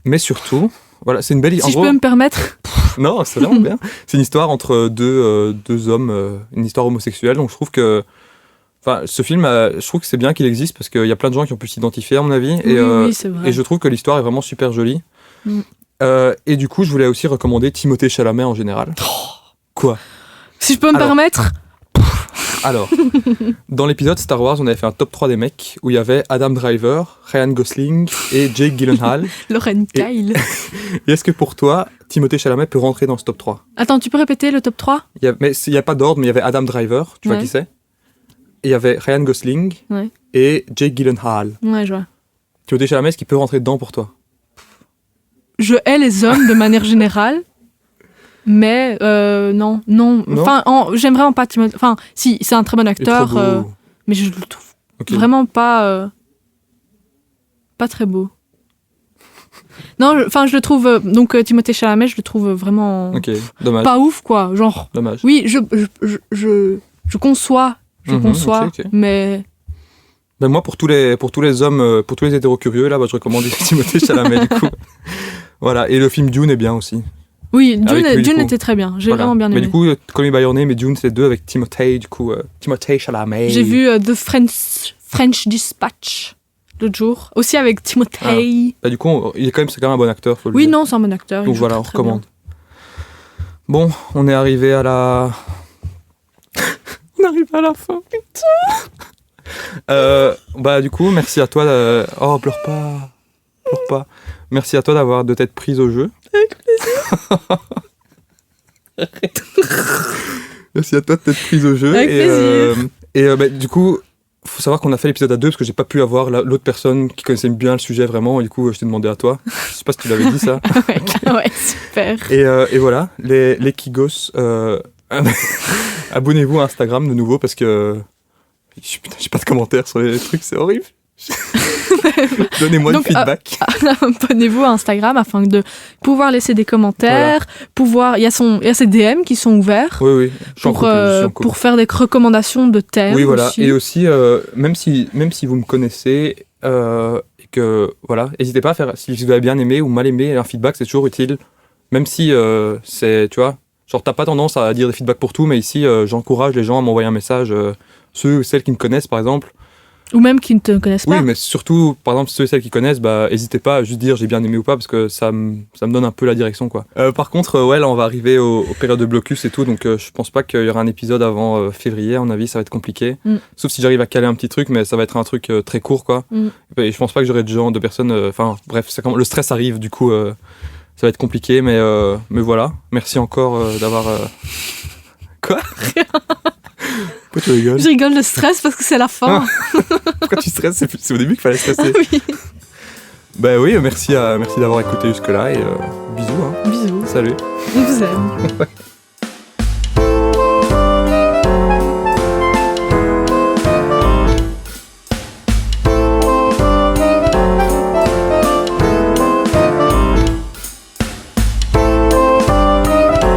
Speaker 1: Mais surtout, voilà, c'est une belle histoire.
Speaker 2: Si je peux me permettre.
Speaker 1: Non, c'est vraiment bien. C'est une histoire entre deux hommes, une histoire homosexuelle. Donc je trouve que. Enfin, ce film, je trouve que c'est bien qu'il existe parce qu'il y a plein de gens qui ont pu s'identifier, à mon avis.
Speaker 2: Oui, c'est vrai.
Speaker 1: Et je trouve que l'histoire est vraiment super jolie. Et du coup, je voulais aussi recommander Timothée Chalamet en général. Quoi ?
Speaker 2: Si je peux me permettre.
Speaker 1: Alors, dans l'épisode Star Wars, on avait fait un top 3 des mecs où il y avait Adam Driver, Ryan Gosling et Jake Gyllenhaal.
Speaker 2: Lauren Kyle.
Speaker 1: Et est-ce que pour toi, Timothée Chalamet peut rentrer dans ce top 3 ?
Speaker 2: Attends, tu peux répéter le top 3 ?
Speaker 1: Il n'y a pas d'ordre, mais il y avait Adam Driver, tu vois qui c'est ? Et il y avait Ryan Gosling et Jake Gyllenhaal.
Speaker 2: Ouais, je vois.
Speaker 1: Timothée Chalamet, est-ce qu'il peut rentrer dedans pour toi ?
Speaker 2: Je hais les hommes de manière générale. Mais non. Enfin, j'aime vraiment pas Timothée. Enfin, si, c'est un très bon acteur, mais je le trouve vraiment pas très beau. Non, enfin, je le trouve donc Timothée Chalamet, je le trouve vraiment
Speaker 1: dommage.
Speaker 2: Pas ouf quoi, genre.
Speaker 1: Dommage.
Speaker 2: Oui, je conçois, okay. Mais
Speaker 1: ben moi pour tous les hommes, pour tous les hétéros curieux là, je recommande Timothée Chalamet du coup. Voilà, et le film Dune est bien aussi.
Speaker 2: Oui, Dune était très bien. J'ai vraiment bien aimé.
Speaker 1: Mais du coup, Call Me By Your Name et Dune, c'est 2 avec Timothée, du coup, Timothée Chalamet.
Speaker 2: J'ai vu The French Dispatch l'autre jour, aussi avec Timothée.
Speaker 1: Bah, du coup, c'est quand même un bon acteur, faut le dire.
Speaker 2: Oui, non, c'est un bon acteur.
Speaker 1: Donc voilà, on recommande. Bon, on est arrivé à la... on arrive à la fin, putain. Bah du coup, merci à toi. Oh, pleure pas. Merci à toi de t'être prise au jeu.
Speaker 2: Avec plaisir.
Speaker 1: Merci à toi de t'être prise au jeu.
Speaker 2: Avec plaisir.
Speaker 1: Du coup, faut savoir qu'on a fait l'épisode à 2 parce que j'ai pas pu avoir l'autre personne qui connaissait bien le sujet vraiment. Et du coup, je t'ai demandé à toi. Je sais pas si tu l'avais dit ça.
Speaker 2: Ouais, super.
Speaker 1: Et voilà, les Kigos, abonnez-vous à Instagram de nouveau parce que j'ai pas de commentaires sur les trucs, c'est horrible. Donnez-moi du feedback.
Speaker 2: Abonnez-vous à Instagram afin de pouvoir laisser des commentaires, il y a ses DM qui sont ouverts.
Speaker 1: Oui,
Speaker 2: pour faire des recommandations de thèmes.
Speaker 1: Oui, voilà.
Speaker 2: Aussi.
Speaker 1: Et aussi, même si vous me connaissez, et que voilà, n'hésitez pas à faire, si vous avez bien aimé ou mal aimé, un feedback, c'est toujours utile. Même si c'est, tu vois, genre t'as pas tendance à dire des feedbacks pour tout, mais ici, j'encourage les gens à m'envoyer un message, ceux ou celles qui me connaissent, par exemple.
Speaker 2: Ou même qui ne te connaissent pas.
Speaker 1: Oui, mais surtout, par exemple, ceux et celles qui connaissent, n'hésitez pas à juste dire j'ai bien aimé ou pas, parce que ça me donne un peu la direction, quoi. Par contre, là, on va arriver aux périodes de blocus et tout, donc je pense pas qu'il y aura un épisode avant février, à mon avis, ça va être compliqué. Sauf si j'arrive à caler un petit truc, mais ça va être un truc très court, quoi. Et je pense pas que j'aurai de personnes... bref, le stress arrive, du coup, ça va être compliqué, mais voilà. Merci encore d'avoir... Quoi? Pourquoi tu rigoles?
Speaker 2: Je rigole de stress parce que c'est la fin.
Speaker 1: Pourquoi tu stresses? C'est au début qu'il fallait stresser.
Speaker 2: Oui.
Speaker 1: Oui, merci d'avoir écouté jusque-là et bisous. Hein.
Speaker 2: Bisous.
Speaker 1: Salut.
Speaker 2: On vous aime.